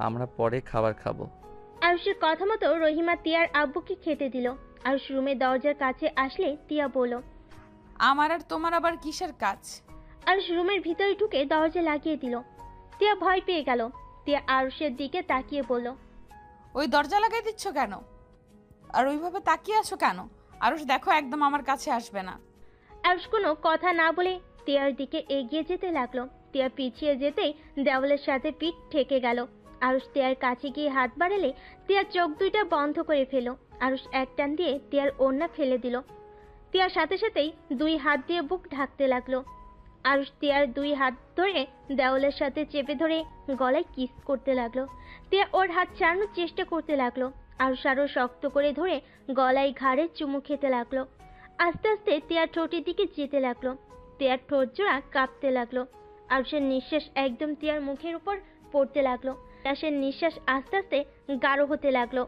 Speaker 2: আমরা পরে খাবার খাবো।
Speaker 3: আরুষের কথা মতো রহিমা টিয়ার আব্বুকে খেতে দিল। আরুষ রুমের দরজার কাছে আসলে টিয়া বলল,
Speaker 1: আমার আর তোমার আবার কিসের কাজ?
Speaker 3: আরুষ রুমের ভিতরে ঢুকে দরজা লাগিয়ে দিল। টিয়া ভয় পেয়ে গেল। টিয়া আরুষের দিকে তাকিয়ে বলল,
Speaker 1: ওই দরজা লাগাই দিচ্ছ কেন? আর ওইভাবে তাকিয়ে আছো কেন? আরুষ দেখো, একদম আমার কাছে আসবে না।
Speaker 3: আরুষ কোনো কথা না বলে টিয়ার দিকে এগিয়ে যেতে লাগলো। টিয়া পিছিয়ে যেতেই দেওয়ালের সাথে পিঠ ঠেকে গেল। আরুষ টিয়ার কাছে গিয়ে হাত বাড়ালে টিয়ার চোখ দুইটা বন্ধ করে ফেলো। আরুষ এক টান দিয়ে টিয়ার ওড়না ফেলে দিল। টিয়ার সাথে সাথেই দুই হাত দিয়ে বুক ঢাকতে লাগলো। আরুষ টিয়ার দুই হাত ধরে দেওয়ালের সাথে চেপে ধরে গলায় কিস করতে লাগলো। টিয়া ওর হাত ছাড়ানোর চেষ্টা করতে লাগলো। আরুষ আরো শক্ত করে ধরে গলায় ঘাড়ে চুমু খেতে লাগলো। আস্তে আস্তে টিয়ার ঠোঁটের দিকে যেতে লাগলো। টিয়ার ঠোঁট জোড়া কাঁপতে লাগলো। আরুষের নিঃশ্বাস একদম টিয়ার মুখের উপর পড়তে লাগলো। আরুষের নিঃশ্বাস আস্তে আস্তে গাঢ় হতে লাগলো।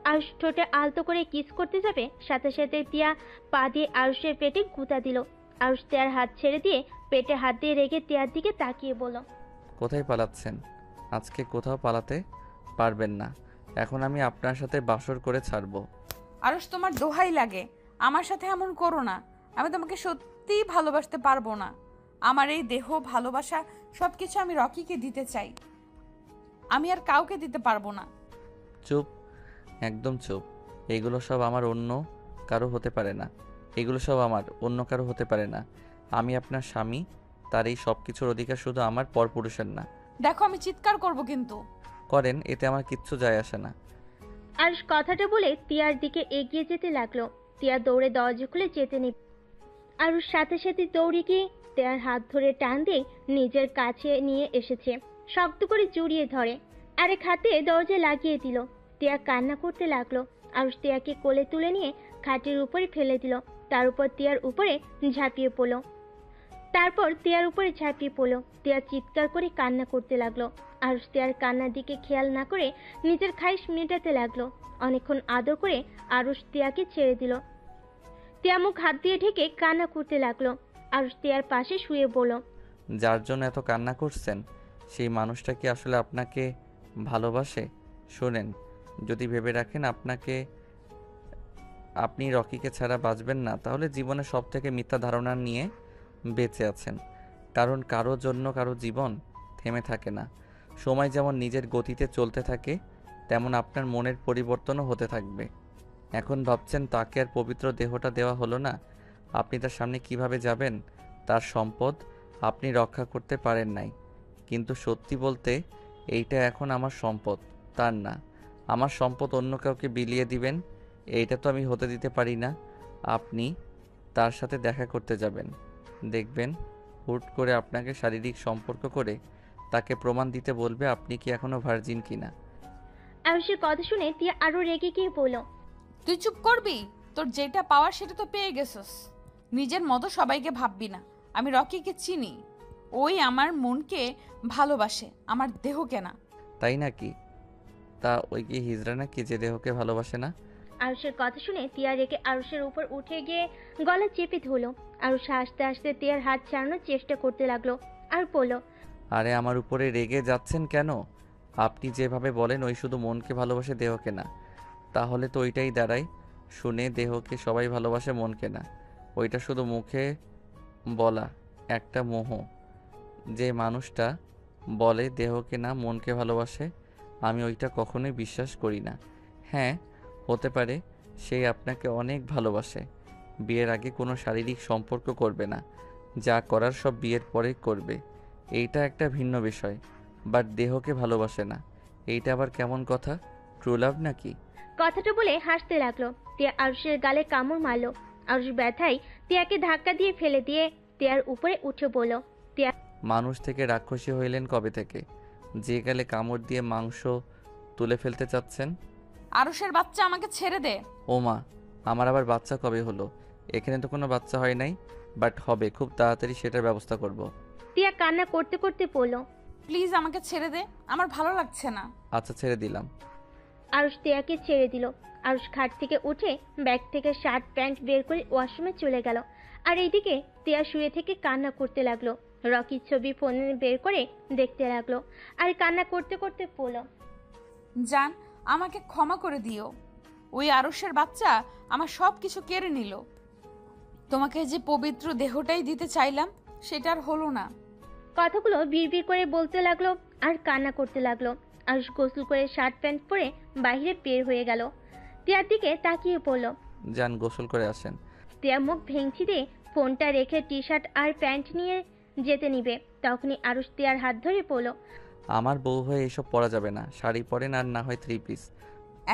Speaker 3: আরুষ ঠোঁটে আলতো করে কিস করতে যাবে, সাথে সাথে টিয়া পা দিয়ে আরুষের পেটে গুঁতা দিল। আরুষ টিয়ার হাত ছেড়ে দিয়ে পেটে হাত দিয়ে রেখে টিয়ার দিকে তাকিয়ে বলল,
Speaker 2: কোথায় পালাচ্ছেন? আজকে কোথাও পালাতে পারবেন না। এখন আমি আপনার সাথে বাসর করে ছাড়বো।
Speaker 1: আরুষ, তোমার দোহাই লাগে, আমার সাথে এমন করো না। আমি তোমাকে সত্যিই ভালোবাসতে পারবো না। আমার এই দেহ, ভালোবাসা সবকিছু আমি রকিকে দিতে চাই। আমি আর কাউকে দিতে পারবো না।
Speaker 2: চুপ, একদম চুপ। এগুলো সব আমার অন্য কারো হতে পারে না। এগুলো সব আমার অন্য কারো হতে পারে না। আমি আপনার স্বামী, তার এই সব কিছুর অধিকার শুধু আমার পরপুরুষের না।
Speaker 1: দেখো, আমি চিৎকার করব কিন্তু।
Speaker 2: করেন, এতে আমার কিচ্ছু যায় আসে না।
Speaker 3: আরুষ কথাটা বলে টিয়ার দিকে এগিয়ে যেতে লাগলো। টিয়া দৌড়ে দরজা খুলে যেতে নেবে। আরুষ সাথে সাথে দৌড়ে গিয়ে টিয়ার হাত ধরে টান দিয়ে নিজের কাছে নিয়ে এসেছে। শক্ত করে জড়িয়ে ধরে আরেক হাতে দরজা লাগিয়ে দিল। টিয়া কান্না করতে লাগলো। আরুষ টিয়াকে কোলে তুলে নিয়ে খাটের উপরে ফেলে দিল। তার উপর টিয়ার উপরে ঝাঁপিয়ে পড়ল। টিয়া চিৎকার করে কান্না করতে লাগলো। আরুষ টিয়ার কান্নার দিকে খেয়াল না করে নিজের খাইশ মেটাতে লাগলো। অনেকক্ষণ আদর করে আরুষ টিয়াকে ছেড়ে দিল। টিয়া মুখ হাত দিয়ে ঢেকে কান্না করতে লাগলো। আরুষ টিয়ার পাশে শুয়ে বলল,
Speaker 2: যার জন্য এত কান্না করছেন, সেই মানুষটা কি আসলে আপনাকে ভালোবাসে? শোনেন, যদি ভেবে রাখেন আপনি রকিকে ছাড়া বাঁচবেন না, তাহলে জীবনে সব থেকে মিথ্যা ধারণা নিয়ে বেঁচে আছেন। কারণ কারো জন্য কারো জীবন থেমে থাকে না। সময় যেমন নিজের গতিতে চলতে থাকে, তেমন আপনার মনের পরিবর্তনও হতে থাকবে। এখন ভাবছেন তাকে আর পবিত্র দেহটা দেওয়া হলো না, আপনি তার সামনে কিভাবে যাবেন? তার সম্পদ আপনি রক্ষা করতে পারেন নাই, কিন্তু সত্যি বলতে এইটা এখন আমার সম্পদ, তার না। আমার সম্পদ অন্য কাউকে বিলিয়ে দিবেন, এইটা তো আমি হতে দিতে পারি না। আপনি তার সাথে দেখা করতে যাবেন, দেখবেন হুট করে আপনাকে শারীরিক সম্পর্ক করে তাকে প্রমাণ দিতে বলবে আপনি কি এখনো ভার্জিন কিনা।
Speaker 3: আরুষের কথা শুনে টিয়া আরো রেগে গিয়ে বলল,
Speaker 1: তুই চুপ করবি? তোর যেটা পাওয়ার সেটা তো পেয়ে গেছস। নিজের মতো সবাইকে ভাববি না। আমি রকিকে চিনি, ওই আমার মনকে ভালোবাসে, আমার দেহকে না।
Speaker 2: তাই নাকি? তা ওই কি হিজড়া নাকি যে দেহকে ভালোবাসে না?
Speaker 3: আরুষের কথা শুনে টিয়া রেগে আরুষের উপর উঠে গিয়ে গলা চেপে ধরলো। আরুষ হাসতে হাসতে টিয়ার হাত ছাড়ানোর চেষ্টা করতে লাগলো আর বলল,
Speaker 2: আরে আমার উপরে রেগে যাচ্ছেন কেন? আপনি যেভাবে বলেন ওই শুধু মনকে ভালোবাসে, দেহকে না, তাহলে তো ওইটাই দাঁড়ায় শুনে দেহকে সবাই ভালোবাসে, মনকে না। ওইটা শুধু মুখে বলা একটা মোহ। যে মানুষটা বলে দেহকে না মনকে ভালোবাসে, আমি ওইটা কখনোই বিশ্বাস করি না। হ্যাঁ, হতে পারে সেই আপনাকে অনেক ভালোবাসে, বিয়ের আগে কোনো শারীরিক সম্পর্ক করবে না, যা করার সব বিয়ের পরে করবে, এইটা একটা ভিন্ন বিষয়, বাট দেহকে ভালোবাসে না। এইটা আবার কেমন কথা? ট্রু লাভ নাকি?
Speaker 3: কথাটা বলে হাসতে লাগলো। টিয়া আরুষের গালে কামড় মারলো। আরুষ ব্যথায় টিয়াকে ধাক্কা দিয়ে ফেলে দিয়ে টিয়ার উপরে উঠে পড়ল। টিয়া
Speaker 2: মানুষ থেকে রাক্ষসী হইলেন কবে থেকে, যে গেলে কামড় দিয়ে মাংস তুলে ফেলতে চাচ্ছেন?
Speaker 1: আরুষের বাচ্চা, আমাকে ছেড়ে দে।
Speaker 2: ও মা, আমার আবার বাচ্চা কবে হলো? এখানে তো কোনো বাচ্চা হয় নাই, বাট হবে খুব তাড়াতাড়ি, সেটার ব্যবস্থা করব।
Speaker 3: টিয়া কান্না করতে করতে পড়ল।
Speaker 1: প্লিজ আমাকে ছেড়ে দে, আমার ভালো লাগছে না।
Speaker 2: আচ্ছা, ছেড়ে দিলাম।
Speaker 3: আরুষ টিয়াকে ছেড়ে দিল। আরুষ খাট থেকে উঠে ব্যাগ থেকে শার্ট প্যান্ট বের করে ওয়াশরুমে চলে গেল। আর এইদিকে টিয়া শুয়ে থেকে কান্না করতে লাগলো। রকির ছবি ফোনে বের করে দেখতে লাগলো আর কান্না করতে করতে পড়ল।
Speaker 1: জান, আমাকে ক্ষমা করে দিও। ওই আরুষের বাচ্চা আমার সব কিছু কেড়ে নিল। তোমাকে যে পবিত্র দেহটাই দিতে চাইলাম, সেটা আর হলো না।
Speaker 3: কথাগুলো বিড়বিড় করে বলতে লাগলো আর কান্না করতে লাগলো। আরুষ গোসল করে শার্ট প্যান্ট পরে বাইরে বের হয়ে গেল। টিয়ার দিকে তাকিয়ে পড়ল।
Speaker 2: যান, গোসল করে আসেন।
Speaker 3: টিয়া মুখ ভেঙচি দিয়ে ফোনটা রেখে টি শার্ট আর প্যান্ট নিয়ে যেতে নিবে, তখনই আরুষ টিয়ার হাত ধরে পড়ল।
Speaker 2: আমার বউ হয়ে এসব পরা যাবে না। শাড়ি পরেন, আর না হয় 3 পিস।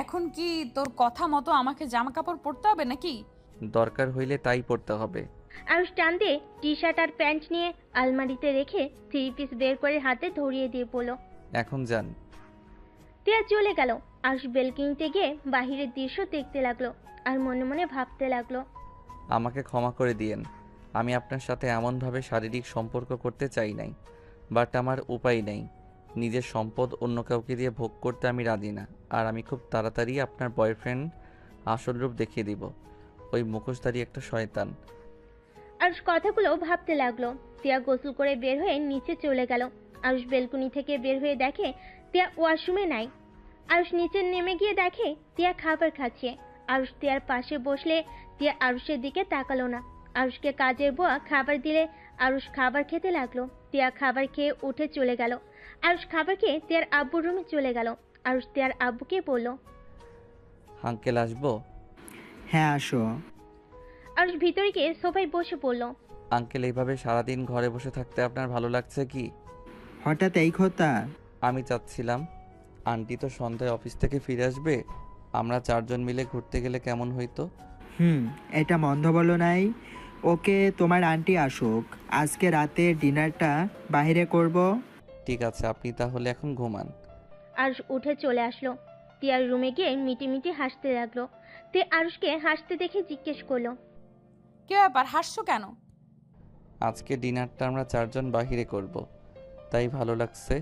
Speaker 1: এখন কি তোর কথা মতো আমাকে জামা কাপড় পরতে হবে নাকি?
Speaker 2: দরকার হইলে তাই পরতে হবে।
Speaker 3: আরুষ টান দিয়ে টি শার্ট আর প্যান্ট নিয়ে আলমারিতে রেখে 3 পিস বের করে হাতে ধরিয়ে দিয়ে পড়ল।
Speaker 2: এখন যান।
Speaker 3: টিয়া চলে গেল। আরুষ বেলকনিতে গিয়ে বাহিরের দৃশ্য দেখতে লাগলো আর মনে মনে ভাবতে লাগলো।
Speaker 2: আমাকে ক্ষমা করে দিয়েন, আমি আপনার সাথে এমনভাবে শারীরিক সম্পর্ক করতে চাই নাই, বাট আমার উপায় নেই। নিজের সম্পদ অন্য কাউকে দিয়ে ভোগ করতে আমি রাজি না। আর আমি খুব তাড়াতাড়ি আপনার বয়ফ্রেন্ড আসল রূপ দেখিয়ে দিব। ওই মুখোশধারী একটা শয়তান।
Speaker 3: আরুষ কথাগুলো ভাবতে লাগলো। টিয়া গোসল করে বের হয়ে নিচে চলে গেল। আরুষ বেলকনি থেকে বের হয়ে দেখে টিয়া ওয়াশরুমে নাই। আরুষ নিচে নেমে গিয়ে দেখে টিয়া খাবার খাচ্ছে। আরুষ টিয়ার পাশে বসলে টিয়া আরুষের দিকে তাকালো না। আরুষকে কাজের বুয়া খাবার দিলে আরুষ খাবার খেতে লাগলো। টিয়া খাবার খেয়ে উঠে চলে গেল। আরুষ খাবার খেয়ে টিয়ার আব্বুর রুমে চলে গেল। আরুষ টিয়ার আব্বুকে বলল।
Speaker 2: আঙ্কেল আসবো?
Speaker 4: হ্যাঁ আসো।
Speaker 3: আরুষ ভিতরে গিয়ে সোফায় বসে পড়ল।
Speaker 2: আঙ্কেল, এইভাবে সারাদিন ঘরে বসে থাকতে আপনার ভালো লাগছে কি?
Speaker 4: হঠাৎ এই কথা?
Speaker 2: আমি চাচ্ছিলাম, আন্টি তো সন্ধ্যায় অফিস থেকে ফিরে আসবে, আমরা 4 জন মিলে ঘুরতে গেলে কেমন হইতো?
Speaker 4: এটা মন্দ বলো নাই। ওকে, তোমার আন্টি আসুক, আজকে রাতে ডিনারটা বাইরে করব।
Speaker 2: ঠিক আছে, আপনি তাহলে এখন ঘুমান।
Speaker 3: আরুষ উঠে চলে আসলো। টিয়ার রুমে গিয়ে মিটি মিটি হাসতে লাগলো। তে আরুষকে হাসতে দেখে জিজ্ঞেস করলো।
Speaker 1: কি ব্যাপার, হাসছো কেন?
Speaker 2: আজকে ডিনারটা আমরা 4 জন বাহিরে করব, তাই ভালো লাগছে।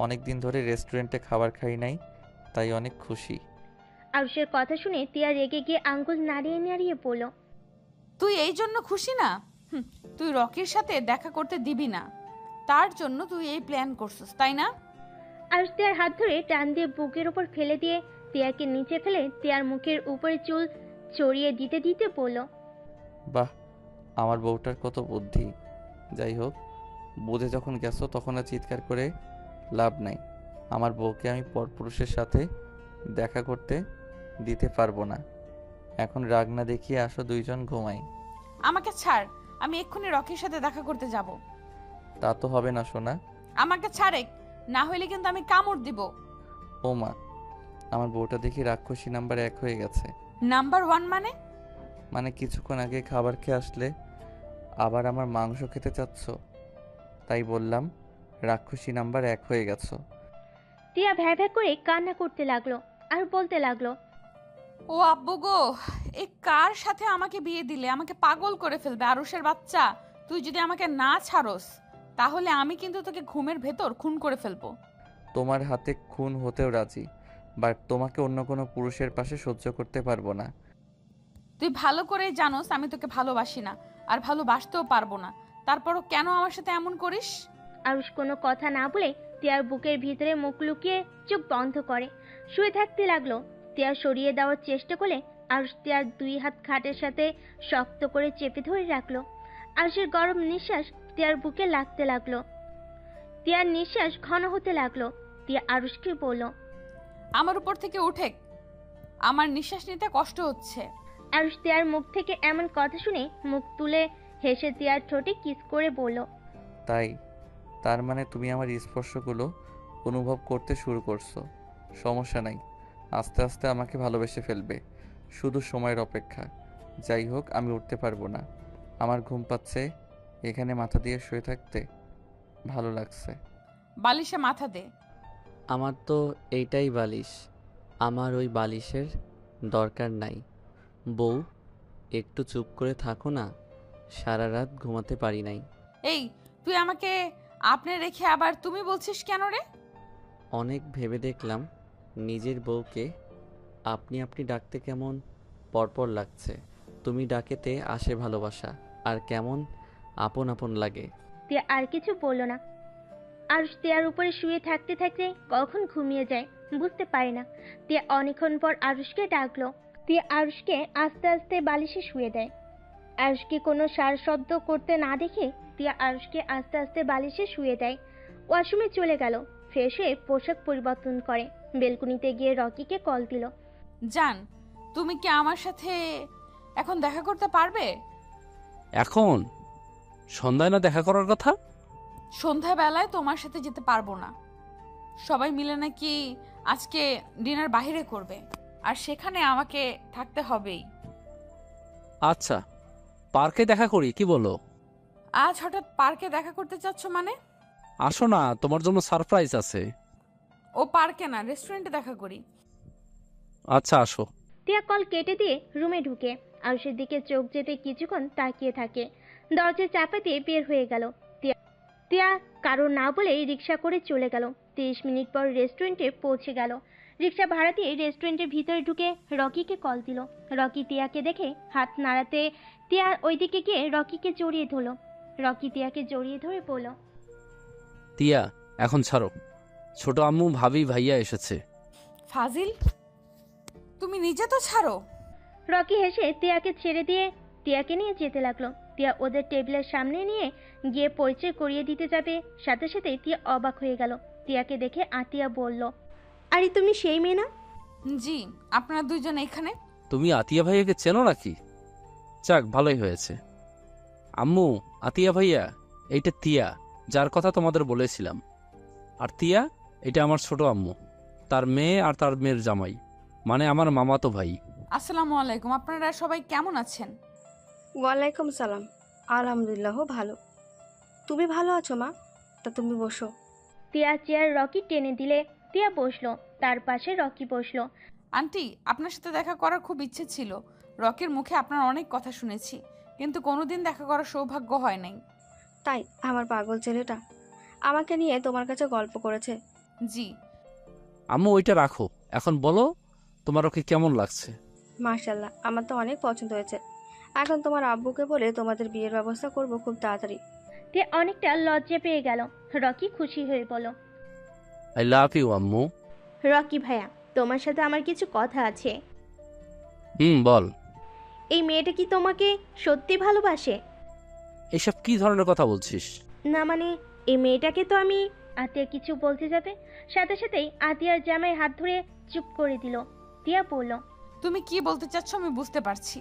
Speaker 2: অনেক দিন ধরে রেস্টুরেন্টে খাবার খাই নাই, তাই অনেক খুশি।
Speaker 3: আরুষের কথা শুনে টিয়া রেগে গিয়ে আঙ্গুল নাড়িয়ে নাড়িয়ে পড়ল।
Speaker 1: তুই এই জন্য খুশি না? তুই রকির সাথে দেখা করতে দিবি না, তার জন্য তুই এই প্ল্যান করছিস, তাই না?
Speaker 3: আরুষ টিয়ার হাত ধরে টান দিয়ে বুকের উপর ফেলে দিয়ে টিয়াকে নিচে ফেলে টিয়ার মুখের উপরে চুল চড়িয়ে দিতে দিতে পড়ল।
Speaker 2: বাহ, আমার বউটার কত বুদ্ধি। যাই হোক, বুঝে যখন গেছো তখন আর চিৎকার করে লাভ নাই। আমার বউকে আমি পরপুরুষের সাথে দেখা করতে দিতে পারবো না। এখন রাগ না দেখিয়ে আসো, 2 জন ঘুমাই।
Speaker 1: আমাকে ছাড়, আমি এক্ষুনি রকির সাথে দেখা করতে যাব।
Speaker 2: তা তো হবে না সোনা।
Speaker 1: আমাকে ছাড়ে, না হইলে কিন্তু আমি কামড় দিব।
Speaker 2: ও মা, আমার বউটা দেখি রাক্ষসী নাম্বার 1 হয়ে গেছে।
Speaker 1: নাম্বার 1 মানে?
Speaker 2: মানে কিছুক্ষণ আগে খাবার খেয়ে আসলে আবার আমার মাংস খেতে চাচ্ছ, তাই বললাম রাক্ষসী নাম্বার 1 হয়ে গেছো।
Speaker 3: টিয়া ভ্যা ভ্যা করে কান্না করতে লাগলো আর বলতে লাগলো।
Speaker 1: ও আব্বু গো, এই কার সাথে আমাকে বিয়ে দিলে? আমাকে পাগল করে ফেলবে আরুষের বাচ্চা। তুই যদি আমাকে না ছাড়স, তাহলে আমি কিন্তু তোকে ঘুমের ভেতর খুন করে ফেলবো।
Speaker 2: তোমার হাতে খুন হতেও রাজি, বাট তোমাকে অন্য কোনো পুরুষের পাশে সহ্য করতে পারবো না।
Speaker 1: তুই ভালো করেই জানোস আমি তোকে ভালোবাসি না, আর ভালোবাসতেও পারবো না। তারপরও কেন আমার সাথে এমন করিস?
Speaker 3: আরুষ কোনো কথা না বলে টিয়ার বুকের ভিতরে মুখ লুকিয়ে চোখ বন্ধ করে শুয়ে থাকতে লাগলো। টিয়া সরিয়ে দেওয়ার চেষ্টা করলে আরুষ টিয়ার 2 হাত খাটের সাথে শক্ত করে চেপে ধরে রাখলো। আরুষের গরম নিঃশ্বাস টিয়ার বুকে লাগতে লাগলো। টিয়ার নিঃশ্বাস ঘন হতে লাগলো। টিয়া আরুষকে বলল।
Speaker 1: আমার উপর থেকে উঠে, আমার নিঃশ্বাস নিতে কষ্ট হচ্ছে।
Speaker 3: আরুষ টিয়ার মুখ থেকে এমন কথা শুনে মুখ তুলে হেসে টিয়ার ঠোঁটে কিস করে বলল।
Speaker 2: তাই তার মানে তুমি আমার স্পর্শগুলো অনুভব করতে শুরু করছো। সমস্যা নাই, আস্তে আস্তে আমাকে ভালোবেসে ফেলবে। শুধু সময়ের অপেক্ষা। যাই হোক, আমি উঠতে পারবো না, আমার ঘুম পাচ্ছে। এখানে মাথা দিয়ে শুয়ে থাকতে ভালো লাগছে।
Speaker 1: বালিশে মাথা দে।
Speaker 6: আমার তো এইটাই বালিশ, আমার ওই বালিশের দরকার নাই। বউ, একটু চুপ করে থাকো না, সারা রাত ঘুমাতে পারি নাই।
Speaker 1: এই, তুই আমাকে আপনি রেখে আবার তুমি বলছিস কেন রে?
Speaker 6: অনেক ভেবে দেখলাম নিজের বউকে আপনি আপনি ডাকতে কেমন পরপর লাগছে। তুমি ডাকেতে আসে ভালোবাসা, আর কেমন আপন আপন লাগে।
Speaker 3: তিয়া আর কিছু বলল না। আরুষ তিয়ার উপরে শুয়ে থাকতে থাকতে কখন ঘুমিয়ে যায় বুঝতে পারে না। তিয়া অনেকক্ষণ পর আরুষকে ডাকলো। তিয়া আরুষকে আস্তে আস্তে বালিশে শুয়ে দেয়। আরুষকে কোনো সার শব্দ করতে না দেখে তিয়া আরুষকে আস্তে আস্তে বালিশে শুয়ে দেয়। ওয়াশরুমে চলে গেল, ফ্রেশ হয়ে পোশাক পরিবর্তন করে বেলকুনিতে গিয়ে রকিকে কল দিল।
Speaker 1: জান, তুমি কি আমার সাথে এখন দেখা করতে পারবে?
Speaker 5: এখন সন্ধ্যায় না দেখা করার কথা?
Speaker 1: সন্ধ্যাবেলায় তোমার সাথে যেতে পারবো না। সবাই মিলে নাকি আজকে ডিনার বাইরে করবে, আর সেখানে আমাকে থাকতে হবেই।
Speaker 5: আচ্ছা, পার্কে দেখা করি, কি বলো?
Speaker 1: আজ হঠাৎ পার্কে দেখা করতে চাচ্ছ মানে?
Speaker 5: আসো না, তোমার জন্য সারপ্রাইজ আছে।
Speaker 1: ও পার্কে না, রেস্টুরেন্টে দেখা করি।
Speaker 5: আচ্ছা, আসো।
Speaker 3: তিয়া কল কেটে দিয়ে রুমে ঢুকে আরুষের দিকে চোখ যেতে কিছুক্ষণ তাকিয়ে থাকে। দরজা চাপা দিয়ে বের হয়ে গেল। তিয়া কারো না বলে রিক্সা করে চলে গেল। 30 মিনিট পর রেস্টুরেন্টে পৌঁছে গেল। রিক্সা ভাড়া দিয়ে রেস্টুরেন্টের ভিতরে ঢুকে রকিকে কল দিল। রকি তিয়াকে দেখে হাত নাড়াতে তিয়া ওইদিকে গিয়ে রকিকে জড়িয়ে ধরল। রকি তিয়াকে জড়িয়ে ধরে বলল,
Speaker 5: তিয়া, এখন ছাড়ো, ছোট আম্মু ভাবি ভাইয়া এসেছে।
Speaker 1: ফাজিল, তুমি নিজে তো ছাড়ো।
Speaker 3: রকি হেসে তিয়াকে ছেড়ে দিয়ে তিয়াকে নিয়ে যেতে লাগলো। তিয়া ওদের টেবিলের সামনে নিয়ে গিয়ে পরিচয় করিয়ে দিতে যাবে, সাথে সাথে তিয়া অবাক হয়ে গেল। তিয়াকে দেখে আতিয়া বলল, আরে তুমি সেই মেয়ে না?
Speaker 1: জি, আপনারা দুইজন এখানে?
Speaker 5: তুমি আতিয়া ভাইয়াকে চেনো নাকি? যাক, ভালোই হয়েছে। আম্মু, আতিয়া ভাইয়া, এইটা তিয়া, যার কথা তোমাদের বলেছিলাম। আর তিয়া, এটা আমার ছোট আম্মু, তার মেয়ে আর তার মেয়ের জামাই, মানে আমার মামাতো ভাই।
Speaker 1: আসসালামু আলাইকুম, আপনারা সবাই কেমন আছেন?
Speaker 7: ওয়ালাইকুম সালাম। আলহামদুলিল্লাহ ভালো। তুমি ভালো আছো মা? তা তুমি বসো।
Speaker 3: তিয়া চেয়ার রকি টেনে দিলে তিয়া বসলো, তার পাশে রকি বসলো।
Speaker 1: আন্টি, আপনার সাথে দেখা করার খুব ইচ্ছে ছিল। রকির মুখে আপনার অনেক কথা শুনেছি, কিন্তু কোনোদিন দেখা করার সৌভাগ্য হয় নাই।
Speaker 7: তাই আমার পাগল ছেলেটা আমাকে নিয়ে তোমার কাছে গল্প করেছে?
Speaker 1: জি।
Speaker 5: আম্মু, ওইটা রাখো, এখন বলো তোমার ওকে কেমন লাগছে?
Speaker 7: মাশাআল্লাহ, আমার তো অনেক পছন্দ হয়েছে। এখন তোমার আব্বুকে বলে তোমাদের বিয়ের ব্যবস্থা করব খুব তাড়াতাড়ি।
Speaker 3: তিয়া অনেকটা লজ্জা পেয়ে গেল। রকি খুশি হয়ে বলল,
Speaker 5: আই লাভ ইউ আম্মু।
Speaker 3: রকি ভাইয়া, তোমার সাথে আমার কিছু কথা আছে।
Speaker 5: বল।
Speaker 3: এই মেয়েটা কি তোমাকে সত্যি ভালোবাসে?
Speaker 5: এসব কি ধরনের কথা বলছিস?
Speaker 3: না মানে, এই মেয়েটাকে তো আমি। আতিয়া কিছু বলতে যাবে, সাথে সাথেই আতিয়ার জামায় হাত ধরে চুপ করে দিল। তিয়া বলল,
Speaker 1: তুমি কি বলতে চাচ্ছ আমি বুঝতে পারছি।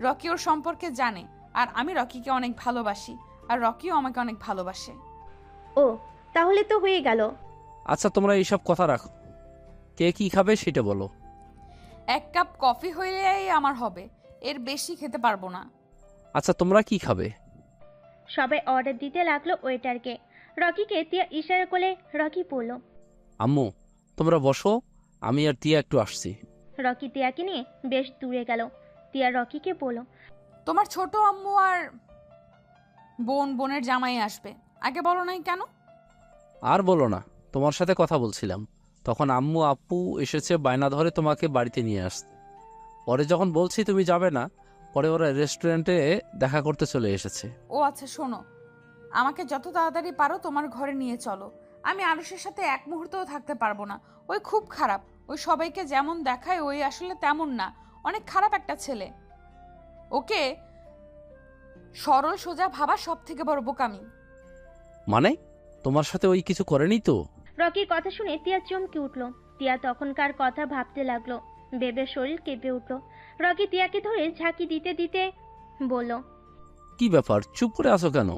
Speaker 1: রকি ওর সম্পর্কে জানে, আর আমি রকিকে অনেক ভালোবাসি, আর রকিও আমাকে অনেক ভালোবাসে।
Speaker 3: ও, তাহলে তো হয়ে গেল।
Speaker 5: আচ্ছা, তোমরা এইসব কথা রাখো, কে কি খাবে সেটা বলো।
Speaker 1: 1 কাপ কফি হইলেই আমার হবে, এর বেশি খেতে পারবো না।
Speaker 5: আচ্ছা, তোমরা কি খাবে?
Speaker 3: সবাই অর্ডার দিতে লাগলো ওয়েটারকে। রকিকে তিয়া ইশারা করলে রকি বলল,
Speaker 5: আম্মু, তোমরা বসো, আমি আর তিয়া একটু আসছি।
Speaker 3: রকি তিয়াকে নিয়ে বেশ দূরে গেল। তিয়া রকিকে বলল,
Speaker 1: তোমার ছোট আম্মু আর বোনের জামাই আসবে, আগে বলো নাই কেন?
Speaker 5: আর বলো না, তোমার সাথে কথা বলছিলাম, তখন আম্মু আপু এসেছে বায়না ধরে তোমাকে বাড়িতে নিয়ে আসতে। পরে যখন বলছি তুমি যাবে না, পরে ওরা রেস্টুরেন্টে দেখা করতে চলে এসেছে।
Speaker 1: ও আচ্ছা, শোনো, আমাকে যত তাড়াতাড়ি পারো তোমার ঘরে নিয়ে চলো। আমি আরুষের সাথে এক মুহূর্তও থাকতে পারবো না। ওই খুব খারাপ, ওই সবাইকে যেমন দেখায় ওই আসলে তেমন না, অনেক খারাপ একটা ছেলে। ওকে সরল সোজা ভাবা সব থেকে বড় বোকামি।
Speaker 5: মানে, তোমার সাথে ওই কিছু করেনি তো?
Speaker 3: রকির কথা শুনে তিয়া চমকে উঠল। তিয়া তখনকার কথা ভাবতে লাগলো, বেবের শরীর কেঁপে উঠল। রকি তিয়াকে ধরে ঝাঁকি দিতে দিতে বলল,
Speaker 5: কি ব্যাপার, চুপ করে আছো কেন?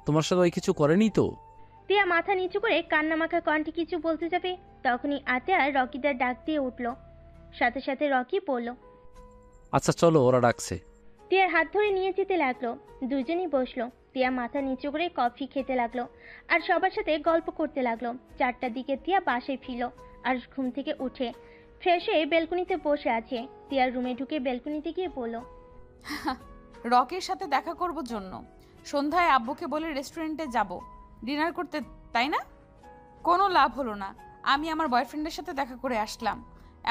Speaker 5: তোমার সাথে ওই কিছু করেনি তো?
Speaker 3: তিয়া মাথা নিচু করে কান্নামাখা কণ্ঠে কিছু বলতে যাবে, তখনই আতিয়া রকিদার ডাক দিয়ে উঠল। সাথে সাথে রকি বলল,
Speaker 5: আচ্ছা চলো, ওরা ডাকছে।
Speaker 3: তিয়ার হাত ধরে নিয়ে যেতে লাগলো। দুজনেই বসলো। তিয়া মাথা নিচু করে কফি খেতে লাগলো আর সবার সাথে গল্প করতে লাগলো। 4টার দিকে তিয়া বাসায় ফিরল আর ঘুম থেকে উঠে ফ্রেশ হয়ে বেলকনিতে বসে আছে। তিয়ার রুমে ঢুকে বেলকনিতে গিয়ে বলল,
Speaker 1: রকির সাথে দেখা করব জন্য সন্ধ্যায় আব্বুকে বলে রেস্টুরেন্টে যাব ডিনার করতে, তাই না? কোনো লাভ হলো না। আমি আমার বয়ফ্রেন্ডের সাথে দেখা করে আসলাম,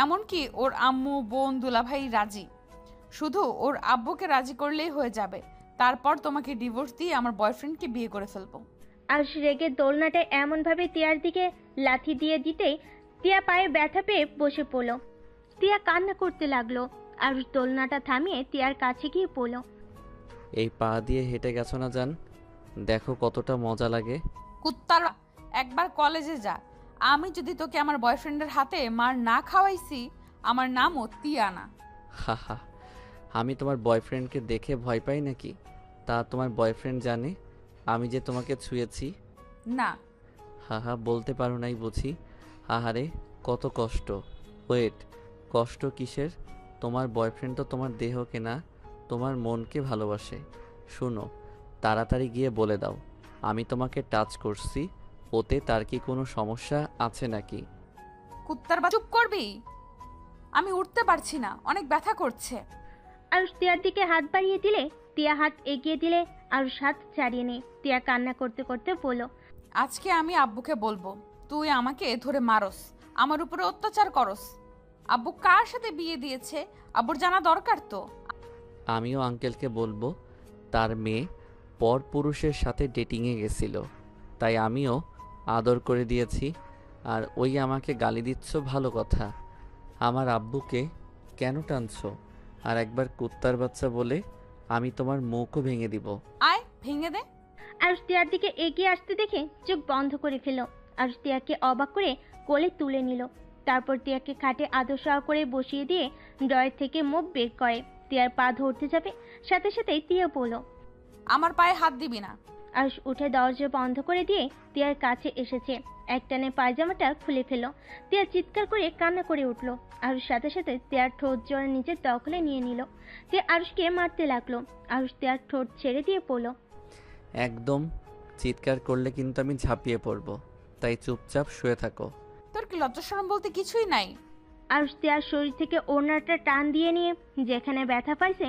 Speaker 1: এমনকি ওর আম্মু বোন দুলাভাই রাজি। শুধু ওর আব্বুকে রাজি করলেই হয়ে যাবে, তারপর তোমাকে ডিভোর্স দিয়ে আমার বয়ফ্রেন্ডকে বিয়ে করে ফেলবো।
Speaker 3: আর রেগে দোলনাটায় এমনভাবে তিয়ার দিকে লাথি দিয়ে দিতেই তিয়া পায়ে ব্যথা পেয়ে বসে পড়ল। তিয়া কান্না করতে লাগলো আর দোলনাটা থামিয়ে তিয়ার কাছে গিয়ে পড়ল।
Speaker 6: এই পা দিয়ে হেঁটে গেছো না জান, দেখো কতটা মজা লাগে।
Speaker 1: কুত্তার, একবার কলেজে যা। আমি যদি তোকে আমার বয়ফ্রেন্ডের হাতে মার না খাওয়াইছি, আমার নামও তিয়া না।
Speaker 6: হা হা, আমি তোমার বয়ফ্রেন্ডকে দেখে ভয় পাই নাকি? তা তোমার বয়ফ্রেন্ড জানে আমি যে তোমাকে ছুঁয়েছি?
Speaker 1: না।
Speaker 6: হা হা, বলতে পারো নাই বুঝি? আহারে কত কষ্ট। ওয়েট, কষ্ট কিসের? তোমার বয়ফ্রেন্ড তো তোমার দেহকে না, তোমার মনকে ভালোবাসে। শুনো, তাড়াতাড়ি গিয়ে বলে দাও আমি তোমাকে টাচ করছি, ওতে তার কি কোনো সমস্যা আছে নাকি?
Speaker 1: কুত্তার চুপ করবি? আমি উঠতে পারছি না, অনেক ব্যথা করছে।
Speaker 3: আরুষ তিয়ার দিকে হাত বাড়িয়ে দিলে তিয়া হাত এগিয়ে দিলে আরুষ হাত ছাড়িয়ে নেয়। তিয়া কান্না করতে করতে বলল,
Speaker 1: আজকে আমি আব্বুকে বলবো তুই আমাকে ধরে মারস, আমার উপরে অত্যাচার করস। আব্বু কার সাথে বিয়ে দিয়েছে আব্বুর জানা দরকার তো।
Speaker 6: আমিও আঙ্কেলকে বলবো তার মেয়ে পর পুরুষের সাথে ডেটিংয়ে গেছিল, তাই আমিও আদর করে দিয়েছি। আর ওই আমাকে গালি দিচ্ছ, ভালো কথা। আমার আব্বুকে কেন টানছো? আর একবার কুত্তার বাচ্চা বলে আমি তোমার মুখও ভেঙে দিব।
Speaker 1: আয় ভেঙে দে।
Speaker 3: আরুষ তিয়ার দিকে এগিয়ে আসতে দেখে চোখ বন্ধ করে ফেলল। আরুষ তিয়াকে অবাক করে কোলে তুলে নিল। তারপর তিয়াকে খাটে আদর সহ করে বসিয়ে দিয়ে ড্রয়ের থেকে মুখ বের করে তিয়ার পা ধরতে যাবে, সাথে সাথেই তিয়া বলল,
Speaker 1: আমার পায়ে হাত দিবি না।
Speaker 3: আরুষ উঠে দরজা বন্ধ করে দিয়ে তিয়ার কাছে এসেছে। একটানে পায়জামাটা খুলে ফেলল। তিয়া চিৎকার করে কান্না করে উঠল। আরুষ সাথে সাথে তিয়ার ঠোঁট জোড়া নিজের দখলে নিয়ে নিল। তিয়া আরুষকে মারতে লাগলো। আরুষ তিয়ার ঠোঁট ছেড়ে দিয়ে পড়ল,
Speaker 6: একদম চিৎকার করলে কিন্তু আমি ঝাঁপিয়ে পড়ব, তাই চুপচাপ শুয়ে থাকো।
Speaker 1: তোর কি লজ্জাশরম বলতে কিছুই নাই?
Speaker 3: আরুষ তিয়ার শরীর থেকে ওড়নাটা টান দিয়ে নিয়ে যেখানে ব্যথা পাইছে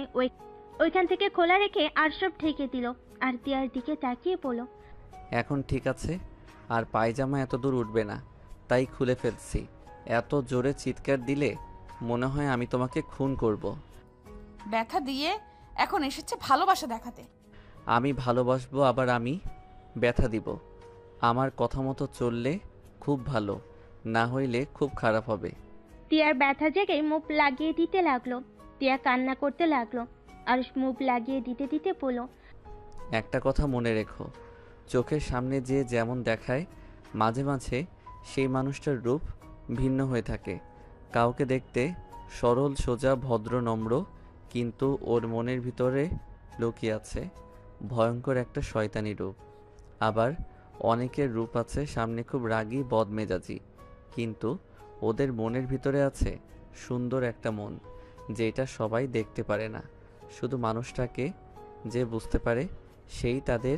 Speaker 3: ওইখান থেকে খোলা রেখে আর সব ঢেকে দিল। আর তিয়ার দিকে তাকিয়ে পড়ল,
Speaker 6: এখন ঠিক আছে, আর পায়জামা এত দূর উঠবে না, তাই খুলে ফেলছি। এত জোরে চিৎকার দিলে মনে হয় আমি তোমাকে খুন করব।
Speaker 1: ব্যথা দিয়ে এখন এসেছে ভালোবাসা দেখাতে।
Speaker 6: আমি ভালোবাসবো, আবার আমি ব্যথা দিব। আমার কথা মতো চললে খুব ভালো, না হইলে খুব খারাপ হবে।
Speaker 3: তিয়ার ব্যথা জেগে মুখ লাগিয়ে দিতে লাগলো। তিয়া কান্না করতে লাগলো। আরুষ মুখ লাগিয়ে দিতে দিতে বলল,
Speaker 6: একটা কথা মনে রেখো, চোখের সামনে যে যেমন দেখায়, মাঝে মাঝে সেই মানুষটার রূপ ভিন্ন হয়ে থাকে। কাউকে দেখতে সরল সোজা ভদ্র নম্র, কিন্তু ওর মনের ভিতরে লুকিয়ে আছে ভয়ঙ্কর একটা শয়তানি রূপ। আবার অনেকের রূপ আছে সামনে খুব রাগী বদমেজাজি, কিন্তু ওদের মনের ভিতরে আছে সুন্দর একটা মন, যেটা সবাই দেখতে পারে না। শুধু মানুষটাকে যে বুঝতে পারে, সেই তাদের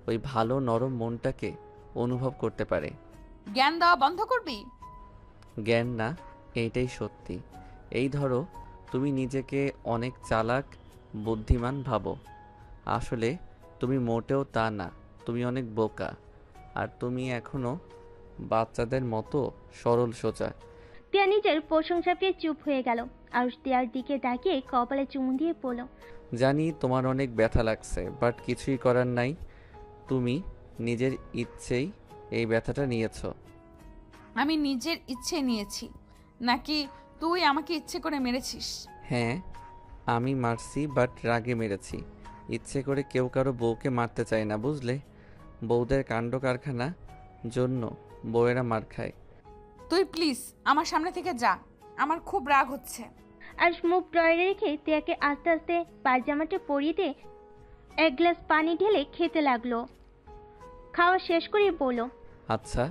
Speaker 6: ওই ভালো নরম মনটাকে অনুভব করতে পারে।
Speaker 1: জ্ঞান দেওয়া বন্ধ করবি?
Speaker 6: জ্ঞান না, এইটাই সত্যি। এই ধরো, তুমি নিজেকে অনেক চালাক বুদ্ধিমান ভাবো, আসলে তুমি মোটেও তা না। তুমি অনেক বোকা, আর তুমি এখনো বাচ্চাদের মতো সরল সোজা।
Speaker 3: তিয়া নিজের প্রশংসা পেয়ে চুপ হয়ে গেল। আরুষ তিয়ার দিকে তাকিয়ে কপালে চুমু দিয়ে পড়ল,
Speaker 6: জানি তোমার অনেক ব্যথা লাগছে, বাট কিছুই করার নাই। তুমি নিজের ইচ্ছেই এই ব্যথাটা নিয়েছো।
Speaker 1: আমি নিজের ইচ্ছে নিয়েছি নাকি তুই আমাকে ইচ্ছে করে মেরেছিস?
Speaker 6: হ্যাঁ, আমি মারছি, বাট রাগে মেরেছি। ইচ্ছে করে কেউ কারো বউকে মারতে চায় না, বুঝলে? বউদের কাণ্ড কারখানা জন্য বউয়েরা মার খায়।
Speaker 1: তুই প্লিজ আমার সামনে থেকে যা, আমার খুব রাগ হচ্ছে।
Speaker 3: আরুষ মুখ ড্রয়ারে রেখে তিয়াকে আস্তে আস্তে পায়জামাটা পরিয়ে দিয়ে 1 গ্লাস পানি ঢেলে খেতে লাগলো। খাওয়া শেষ করে বলল,
Speaker 6: আচ্ছা,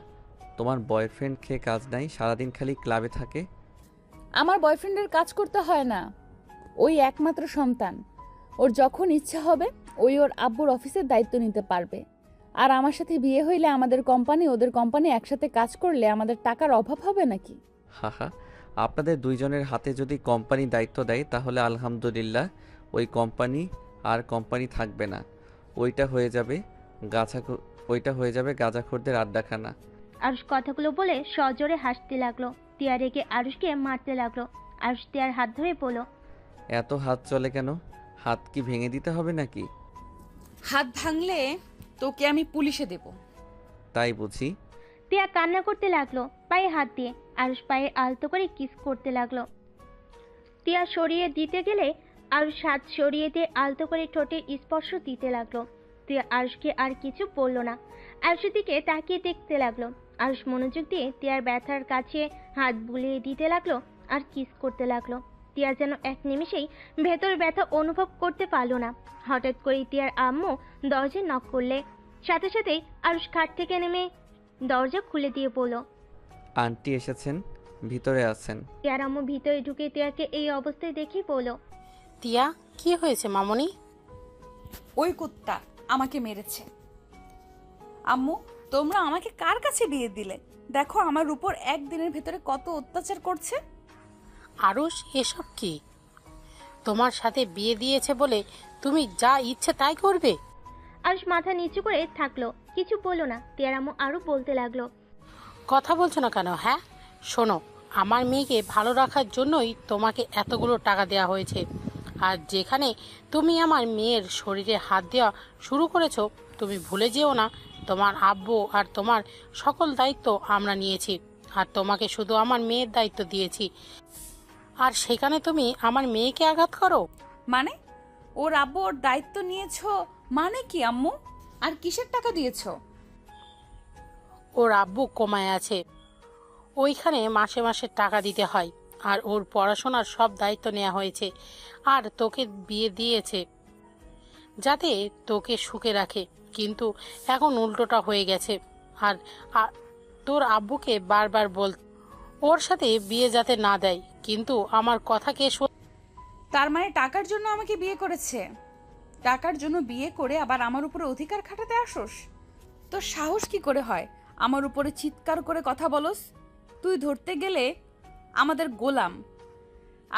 Speaker 6: তোমার বয়ফ্রেন্ড খেয়ে কাজ নাই, সারাদিন খালি ক্লাবে থাকে?
Speaker 1: আমার বয়ফ্রেন্ডের কাজ করতে হয় না, ওই একমাত্র সন্তান। ওর যখন ইচ্ছা হবে ওই ওর আব্বুর অফিসের দায়িত্ব নিতে পারবে। আর আমার সাথে বিয়ে হইলে আমাদের কোম্পানি ওদের কোম্পানি একসাথে কাজ করলে আমাদের টাকার অভাব হবে নাকি?
Speaker 6: হাহা, আপনাদের দুইজনের হাতে যদি কোম্পানি দায়িত্ব দেয় তাহলে আলহামদুলিল্লাহ, ওই কোম্পানি আর কোম্পানি থাকবে না। ওইটা হয়ে যাবে গাঁজাখোরদের আড্ডাখানা।
Speaker 3: আরুষ কথাগুলো বলে সজোরে হাসতে লাগলো। টিয়া রেগে আরুষকে মারতে লাগলো। আরুষ টিয়ার হাত ধরে বলল,
Speaker 6: এত হাত চলে কেন? হাত কি ভেঙে দিতে হবে নাকি?
Speaker 1: হাত ভাঙলে তোকে আমি পুলিশে দেব।
Speaker 6: তাই বুঝি?
Speaker 3: টিয়া কান্না করতে লাগলো পায়ে হাত দিয়ে। আরুষ পায়ে আলতো করে কিস করতে লাগলো। টিয়া সরিয়ে দিতে গেলে আরুষ হাত সরিয়ে দিয়ে আলতো করে ঠোঁটে স্পর্শ দিতে লাগলো। টিয়া আরুষকে আর কিছু বলল না। আরুষের দিকে তাকিয়ে দেখতে লাগলো। আরুষ মনোযোগ দিয়ে টিয়ার ব্যথার কাছে হাত বুলিয়ে দিতে লাগলো আর কিস করতে লাগলো। টিয়া যেন এক নিমেষেই ভেতর ব্যথা অনুভব করতে পারল না। হঠাৎ করে টিয়ার আম্মু দরজা নক করলে সাথে সাথেই আরুষ খাট থেকে নেমে দরজা খুলে দিয়ে বলল,
Speaker 6: আন্টি এসেছেন, ভিতরে আছেন।
Speaker 3: টিয়ার আম্মু ভিতরে ঢুকে টিয়াকে এই অবস্থায় দেখে বলল,
Speaker 8: টিয়া, কি হয়েছে মামনি?
Speaker 1: ওই কুত্তা আমাকে মেরেছে। আম্মু, তোমরা আমাকে কার কাছে বিয়ে দিলে? দেখো আমার উপর একদিনের ভেতরে কত অত্যাচার করছে।
Speaker 8: আরুষ, এসব কি? তোমার সাথে বিয়ে দিয়েছে বলে তুমি যা ইচ্ছে তাই করবে?
Speaker 3: আরুষ মাথা নিচু করে থাকলো, কিছু বলল না। টিয়ার আম্মু আরো বলতে লাগলো,
Speaker 8: কথা বলছো না কেন? হ্যাঁ, শোনো, আমার মেয়েকে ভালো রাখার জন্যই তোমাকে এতগুলো টাকা দেওয়া হয়েছে। আর যেখানে তুমি আমার মেয়ের শরীরে হাত দেওয়া শুরু করেছো, তুমি ভুলে যেও না তোমার আব্বু আর তোমার সকল দায়িত্ব আমরা নিয়েছি। আর তোমাকে শুধু আমার মেয়ের দায়িত্ব দিয়েছি, আর সেখানে তুমি আমার মেয়েকে আঘাত করো?
Speaker 1: মানে ওর আব্বু ওর দায়িত্ব নিয়েছো মানে কি আম্মু? আর কিসের টাকা দিয়েছো?
Speaker 8: ওর আব্বু কোমায় আছে, ওইখানে মাসে মাসে টাকা দিতে হয়। আর ওর পড়াশোনার সব দায়িত্ব নেওয়া হয়েছে। আর তোকে বিয়ে দিয়েছে যাতে তোকে সুখে রাখে, কিন্তু এখন উল্টোটা হয়ে গেছে। আর তোর আব্বুকে বারবার বল ওর সাথে বিয়ে যাতে না দেয়, কিন্তু আমার কথা কে
Speaker 1: তার মানে টাকার জন্য আমাকে বিয়ে করেছে? টাকার জন্য বিয়ে করে আবার আমার উপরে অধিকার খাটাতে আসোস? তোর সাহস কি করে হয় আমার উপরে চিৎকার করে কথা বলস? তুই ধরতে গেলে আমাদের গোলাম,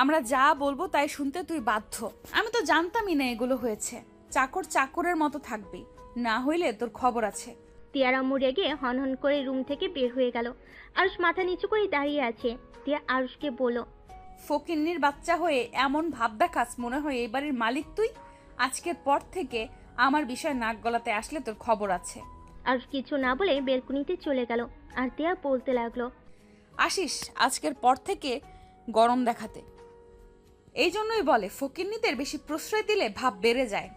Speaker 1: আমরা যা বলবো তাই শুনতে তুই বাধ্য। আমি তো জানতামই না এগুলো হয়েছে। চাকর চাকরের মতো থাকবি, না হইলে তোর খবর আছে।
Speaker 3: টিয়ার আম্মু রেগে হনহন করে রুম থেকে বের হয়ে গেল। আরুষ মাথা নিচু করে দাঁড়িয়ে আছে। টিয়া আরুষকে বলল,
Speaker 1: ফকিন্নির বাচ্চা হয়ে এমন ভাব দেখাস মনে হয় এই বাড়ির মালিক তুই। আজকের পর থেকে আমার বিষয় নাক গলাতে আসলে তোর খবর আছে।
Speaker 3: আরুষ কিছু না বলে বেলকুনিতে চলে গেল। আর টিয়া বলতে লাগলো,
Speaker 1: আসিস আজকের পর থেকে গরম দেখাতে। এই জন্যই বলে ফকিন্নিদের বেশি প্রশ্রয় দিলে ভাব বেড়ে যায়।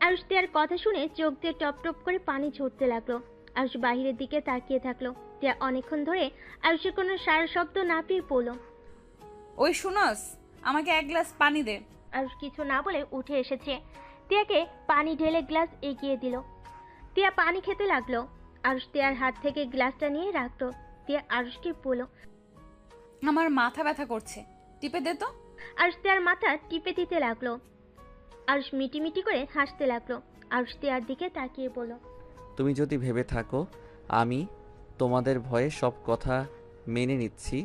Speaker 3: আরুষ টিয়ার কথা শুনে চোখ দিয়ে টপ টপ করে পানি ঝরতে লাগলো। আরুষ বাহিরের দিকে তাকিয়ে থাকলো। টিয়া অনেকক্ষণ ধরে আরুষের কোনো সারা শব্দ না পেয়ে পড়ল।
Speaker 1: ওই শুনস, আমাকে এক গ্লাস পানি দে।
Speaker 3: আরুষ কিছু না বলে উঠে এসেছে। টিয়াকে পানি ঢেলে গ্লাস এগিয়ে দিল। টিয়া পানি খেতে লাগলো। আরুষ টিয়ার হাত থেকে গ্লাসটা নিয়ে রাখলো। টিয়া আরুষকে বলল,
Speaker 1: আমার মাথা ব্যথা করছে, টিপে দে তো।
Speaker 3: আরুষ টিয়ার মাথা টিপে দিতে লাগলো। আরুষ মিটি করে হাসতে লাগলো। আরুষ টিয়ার দিকে তাকিয়ে বলল,
Speaker 6: তুমি যদি ভেবে থাকো আমি তোমাদের ভয়ে সব কথা মেনে নিচ্ছি,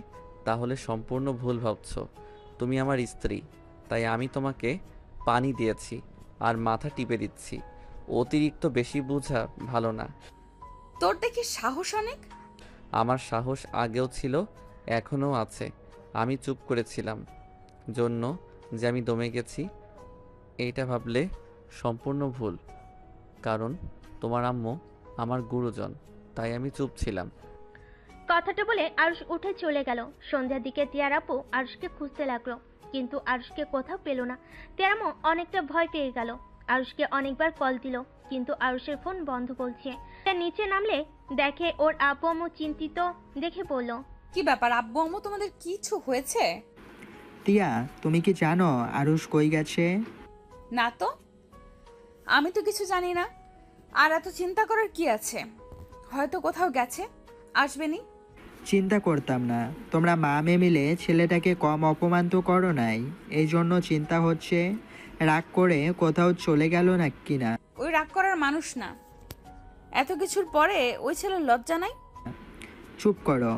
Speaker 6: তাহলে সম্পূর্ণ ভুল ভাবছো। তুমি আমার স্ত্রী, তাই আমি তোমাকে পানি দিয়েছি আর মাথা টিপে দিচ্ছি। অতিরিক্ত বেশি বোঝা ভালো না।
Speaker 1: তোর দেখি সাহস অনেক।
Speaker 6: আমার সাহস আগেও ছিল, এখনও আছে। আমি চুপ করেছিলাম জন্য যে আমি দমে গেছি, এইটা ভাবলে সম্পূর্ণ ভুল। কারণ তোমার আম্মু আমার গুরুজন, তাই আমি চুপ ছিলাম।
Speaker 3: কথাটা বলে আরুষ উঠে চলে গেল। সন্ধ্যার দিকে টিয়ার আপু আরুষকে খুঁজতে লাগলো, কিন্তু আরুষকে কোথাও পেল না। টিয়ার আম্মু অনেকটা ভয় পেয়ে গেল। আরুষকে অনেকবার কল দিল, কিন্তু আরুষের ফোন বন্ধ বলছে। নিচে নামলে দেখে ওর আপু আম্মু চিন্তিত দেখে বলল,
Speaker 1: কি ব্যাপার আব্বু আম্মু, তোমাদের কিছু হয়েছে?
Speaker 4: টিয়া, তুমি কি জানো আরুষ কই গেছে?
Speaker 1: না তো, আমি তো কিছু জানি না। আর এত চিন্তা করার কি আছে? হয়তো কোথাও গেছে, আসবেনি।
Speaker 4: চিন্তা করতাম না। তোমরা মা মেয়ে মিলে ছেলেটাকে কম অপমান তো করো নাই, এই জন্য চিন্তা হচ্ছে রাগ করে কোথাও চলে গেল না কিনা।
Speaker 1: ওই রাগ করার মানুষ না। এত কিছুর পরে ওই ছেলের লজ্জা নাই?
Speaker 4: চুপ করো।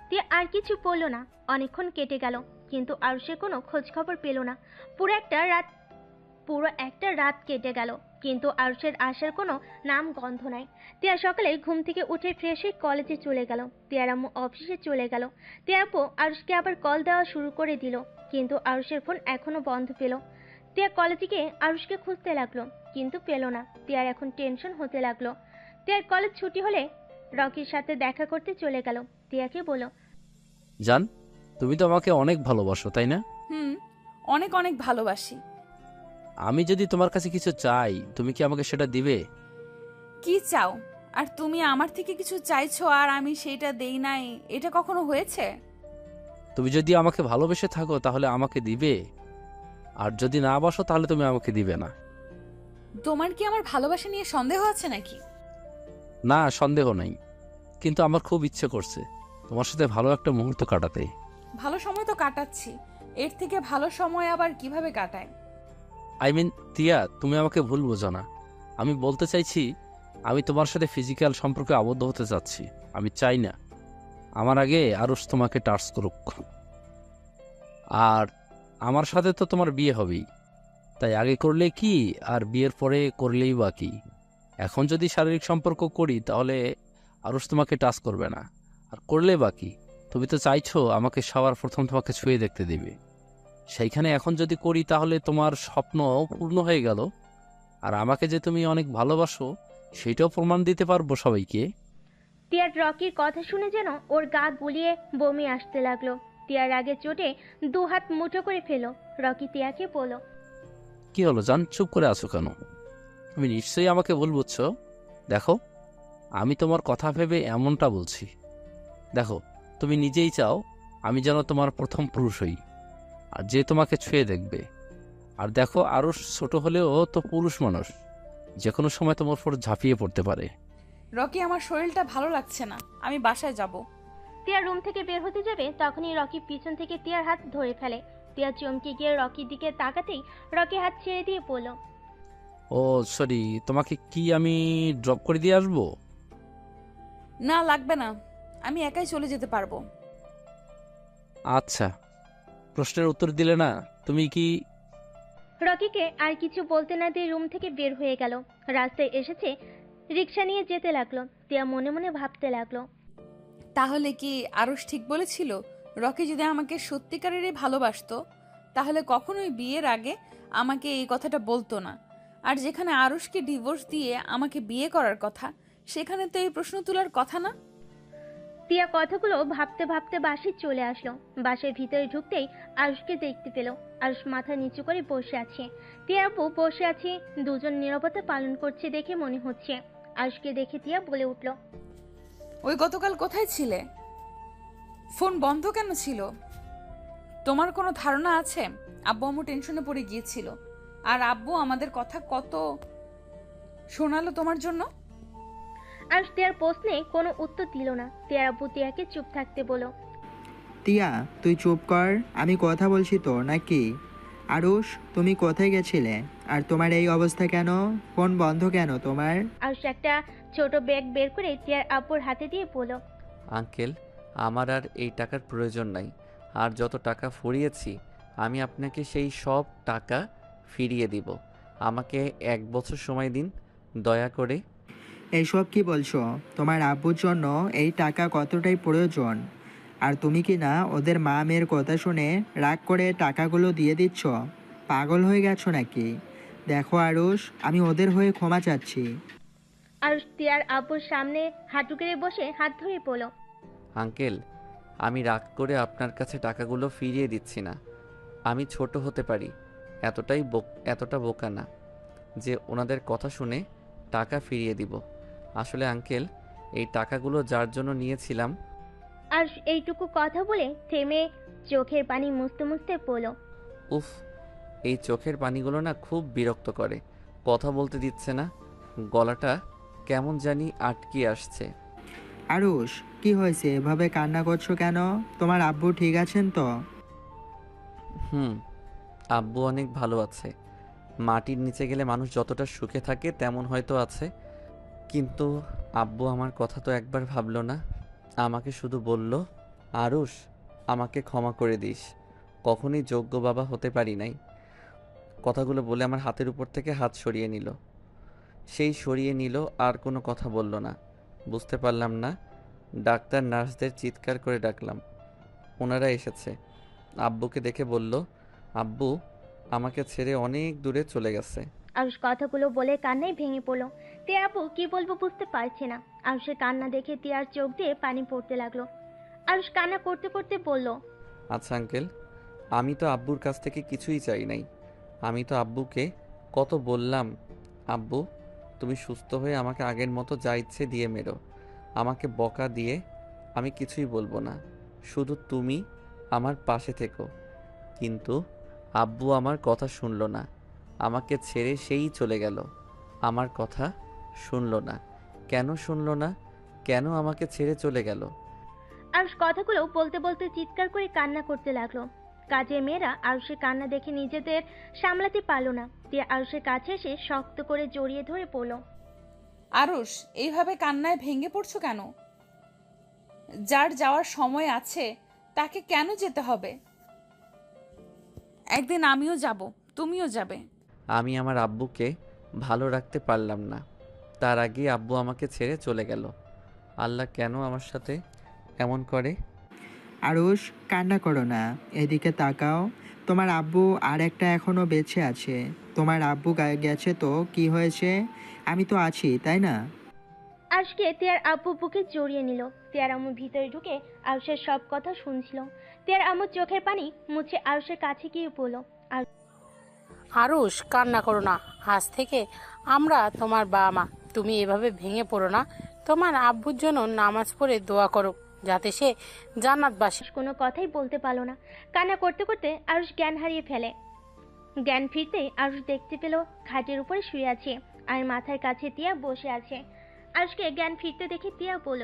Speaker 3: তিয়া আর কিছু বলল না। অনেকক্ষণ কেটে গেল, কিন্তু আরুষে কোনো খোঁজ খবর পেল না। পুরো একটা রাত কেটে গেল, কিন্তু আরুষের আসার কোনো নাম গন্ধ নাই। তিয়া সকালে ঘুম থেকে উঠে ফ্রেশ হয়ে কলেজে চলে গেল। তিয়ার আম্মু অফিসে চলে গেল। তিয়ার আপু আরুষকে আবার কল দেওয়া শুরু করে দিল, কিন্তু আরুষের ফোন এখনো বন্ধ পেল। তিয়া কলেজে গিয়ে আরুষকে খুঁজতে লাগলো, কিন্তু পেল না। তিয়ার এখন টেনশন হতে লাগলো। তিয়ার কলেজ ছুটি হলে রকির সাথে দেখা করতে চলে গেল। তিয়াকে বলল,
Speaker 5: জান, তুমি তো আমাকে অনেক ভালোবাসো, তাই না?
Speaker 1: হুম, অনেক অনেক ভালোবাসি।
Speaker 5: আমি যদি তোমার কাছে কিছু চাই, তুমি কি আমাকে সেটা দিবে?
Speaker 1: কি চাও? আর তুমি আমার থেকে কিছু চাইছো আর আমি সেইটা দেই নাই, এটা কখনো হয়েছে?
Speaker 5: তুমি যদি আমাকে ভালোবেসে থাকো তাহলে আমাকে দিবে, আর যদি না বাসো তাহলে তুমি আমাকে দিবে না।
Speaker 1: তোমার কি আমার ভালোবাসা নিয়ে সন্দেহ আছে নাকি?
Speaker 5: না, সন্দেহ নাই, কিন্তু আমার খুব ইচ্ছে করছে তোমার সাথে ভালো একটা মুহূর্ত কাটাতে।
Speaker 1: ভালো সময় তো কাটাচ্ছি, এর থেকে ভালো সময় আবার কিভাবে কাটায়?
Speaker 5: আই মিন তিয়া, তুমি আমাকে ভুল বোঝো না। আমি বলতে চাইছি, আমি তোমার সাথে ফিজিক্যাল সম্পর্কে আবদ্ধ হতে চাচ্ছি। আমি চাই না আমার আগে আরুষ তোমাকে টাচ করুক। আর আমার সাথে তো তোমার বিয়ে হবেই, তাই আগে করলে কি আর বিয়ের পরে করলেই বা কি। এখন যদি শারীরিক সম্পর্ক করি তাহলে আরুষ তোমাকে টাচ করবে না, আর করলে বা কি। তুমি তো চাইছো আমাকে সবার প্রথম তোমাকে ছুঁয়ে দেখতে দিবে, সেইখানে এখন যদি করি তাহলে তোমার স্বপ্ন পূর্ণ হয়ে গেল, আর আমাকে যে তুমি অনেক ভালোবাসো সেটাও প্রমাণ দিতে পারবো সবাইকে।
Speaker 3: তিয়ার রকির কথা শুনে যেন ওর গা গুলিয়ে বমি আসতে লাগলো। তিয়ার আগে চোটে দু হাত মুঠো করে ফেলো। রকি তিয়াকে বলল,
Speaker 5: কি হলো জান, চুপ করে আছো কেন? তুমি নিশ্চয়ই আমাকে ভুল বুঝছো। দেখো, আমি তোমার কথা ভেবে এমনটা বলছি। দেখো, তুমি নিজেই চাও আমি যেন তোমার প্রথম পুরুষ হই, আর যে তোমাকে ছুঁয়ে দেখবে। আর দেখো, আরও ছোট হলেও তো পুরুষ মানুষ, যে কোনো সময় তোমার উপর ঝাঁপিয়ে পড়তে পারে।
Speaker 1: রকি, আমার শরীরটা ভালো লাগছে না, আমি বাসায় যাব।
Speaker 3: তিয়ার রুম থেকে বের হতে যাবে, তখনই রকি পিছন থেকে তিয়ার হাত ধরে ফেলে। তিয়া চমকে গিয়ে রকির দিকে তাকাতেই রকি হাত ছেড়ে দিয়ে বলল,
Speaker 5: ও সরি, তোমাকে কি আমি ড্রপ করে দিয়ে আসবো?
Speaker 1: না, লাগবে না, আমি একাই চলে যেতে পারবো।
Speaker 5: আচ্ছা, প্রশ্নের উত্তর দিলে না। তুমি কি...
Speaker 3: রকিকে আর কিছু বলতে না দিয়ে রুম থেকে বের হয়ে গেল। রাস্তায় এসেছে, রিক্সা নিয়ে যেতে লাগলো। তিয়া মনে মনে ভাবতে লাগলো,
Speaker 1: তাহলে কি আরুষ ঠিক বলেছিল? রকি যদি আমাকে সত্যিকারেরই ভালোবাসতো তাহলে কখনোই বিয়ের আগে আমাকে এই কথাটা বলতো না। আর যেখানে আরুষকে ডিভোর্স দিয়ে আমাকে বিয়ে করার কথা, সেখানে তো এই প্রশ্ন তোলার কথা না।
Speaker 3: তিয়া কথাগুলো ভাবতে ভাবতে বাসে চলে আসলো। বাসের ভিতরে ঢুকতেই আরুষকে দেখতে পেল। আরুষ মাথা নিচু করে বসে আছে। তিয়া আপু বসে আছে, দুজন নীরবতা পালন করছে দেখে মনে হচ্ছে। আরুষকে দেখে তিয়া বলে উঠল,
Speaker 1: ওই গতকাল কোথায় ছিলে? ফোন বন্ধ কেন ছিল? তোমার কোনো ধারণা আছে? আব্বু আম্মু টেনশনে পড়ে গিয়েছিল, আর আব্বু আমাদের কথা কত শোনালো তোমার জন্য।
Speaker 3: আরুষ তিয়ার প্রশ্নে কোনো উত্তর দিল না। তিয়ার আপু তিয়াকে চুপ থাকতে বলো।
Speaker 4: তিয়া, তুই চুপ কর, আমি কথা বলছি তো নাকি। আরুষ, তুমি কোথায় গেছিলে? আর তোমার এই অবস্থা কেন? ফোন বন্ধ কেন তোমার?
Speaker 3: আরুষ একটা ছোট ব্যাগ বের করে তিয়ার আপুর হাতে দিয়ে বলল,
Speaker 6: আঙ্কেল, আমার আর এই টাকার প্রয়োজন নাই। আর যত টাকা ফুরিয়েছি আমি আপনাকে সেই সব টাকা ফিরিয়ে দিব। আমাকে 1 বছর সময় দিন দয়া করে।
Speaker 4: এইসব কি বলছো? তোমার আব্বুর জন্য এই টাকা কতটাই প্রয়োজন, আর তুমি কি না ওদের মা মেয়ের কথা শুনে রাগ করে টাকাগুলো দিয়ে দিচ্ছ? পাগল হয়ে গেছো নাকি? দেখো আরুষ, আমি ওদের হয়ে ক্ষমা চাচ্ছি।
Speaker 3: আরুষ তিয়ার আপুর সামনে হাঁটু গেড়ে বসে হাত ধরে বলল,
Speaker 6: আঙ্কেল, আমি রাগ করে আপনার কাছে টাকাগুলো ফিরিয়ে দিচ্ছি না। আমি ছোট হতে পারি, এতটা বোকা না যে ওনাদের কথা শুনে টাকা ফিরিয়ে দিব। আসলে আঙ্কেল, এই টাকাগুলো যার জন্য নিয়েছিলাম।
Speaker 3: আরুষ এইটুকু কথা বলে থেমে চোখের পানি মুছতে মুছতে বলল,
Speaker 6: উফ, এই চোখের পানিগুলো না খুব বিরক্ত করে। কথা বলতে দিচ্ছে না, গলাটা কেমন জানি আটকে আসছে।
Speaker 4: আরুষ, কি হয়েছে? এভাবে কান্না করছো কেন? তোমার আব্বু ঠিক আছেন তো?
Speaker 6: হুম, আব্বু অনেক ভালো আছে। মাটির নিচে গেলে মানুষ যতটা সুখে থাকে তেমন হয়তো আছে, কিন্তু আব্বু আমার কথা তো একবার ভাবলো না। আমাকে শুধু বলল, আরুষ, আমাকে ক্ষমা করে দিস, কখনোই যোগ্য বাবা হতে পারি নাই। কথাগুলো বলে আমার হাতের উপর থেকে হাত সরিয়ে নিল। সেই সরিয়ে নিল, আর কোনো কথা বলল না। বুঝতে পারলাম না। ডাক্তার নার্সদের চিৎকার করে ডাকলাম, ওনারা এসেছে। আব্বুকে দেখে বলল, আব্বু আমাকে ছেড়ে অনেক দূরে চলে গেছে।
Speaker 3: আরুষ কথাগুলো বলে কান্নায় ভেঙে পড়লো। তিয়া আপু কি বলবো বুঝতে পারছে না। আরুষের কান্না দেখে তিয়ার চোখ দিয়ে পানি পড়তে লাগলো। আরুষ কান্না করতে করতে বলল,
Speaker 6: আচ্ছা আঙ্কেল, আমি তো আব্বুর কাছ থেকে কিছুই চাই নাই। আমি তো আব্বুকে কত বললাম, আব্বু তুমি সুস্থ হয়ে আমাকে আগের মতো যা ইচ্ছে দিয়ে মেরো, আমাকে বকা দিয়ে আমি কিছুই বলবো না, শুধু তুমি আমার পাশে থেকো। কিন্তু আব্বু আমার কথা শুনলো না, আমাকে ছেড়ে সেই চলে গেল। আমার কথা শুনলো না। কেন শুনলো না? কেন আমাকে ছেড়ে চলে গেল?
Speaker 3: আরুষ কথাগুলো বলতে বলতে চিৎকার করে কান্না করতে লাগলো। কাজের মেয়েরা আরুষের কান্না দেখে নিজেদের সামলাতে পারলো না। তিয়া আরুষের কাছে এসে শক্ত করে জড়িয়ে ধরে পড়ল।
Speaker 1: আরুষ, এইভাবে কান্নায় ভেঙে পড়ছো কেন? যার যাওয়ার সময় আছে তাকে কেন যেতে হবে? একদিন আমিও যাব, তুমিও যাবে।
Speaker 6: আমি আমার আব্বুকে ভালো রাখতে পারলাম না, তার আগে আব্বু আমাকে ছেড়ে চলে গেল। আল্লাহ কেন আমার সাথে এমন করে?
Speaker 4: আরুষ, কান্না করো না, এদিকে তাকাও। তোমার আব্বু আর একটা এখনো বেঁচে আছে। তোমার আব্বু গেছে তো কি হয়েছে? আমি তো আছি, তাই না?
Speaker 3: আরুষকে তিয়ার আব্বু বুকে জড়িয়ে নিল। তিয়ার আম্মু ভিতরে ঢুকে আরুষের সব কথা শুনছিল। তিয়ার আম্মু চোখের পানি মুছে আরুষের কাছে গিয়ে বলল,
Speaker 8: আরুষ, কান্না করো না, আজ থেকে আমরা তোমার বাবা মা। তুমি এভাবে ভেঙে পড়ো না। তোমার আব্বুর জন্য নামাজ পড়ে দোয়া করো, যাতে সে জান্নাতবাসী।
Speaker 3: কোনো কথাই বলতে পারলো না। কান্না করতে করতে আরুষ জ্ঞান হারিয়ে ফেলে। জ্ঞান ফিরতে আরুষ দেখতে পেল খাটের উপরে শুয়ে আছে আর মাথার কাছে তিয়া বসে আছে। আরুষকে জ্ঞান ফিরতে দেখে তিয়া বলল,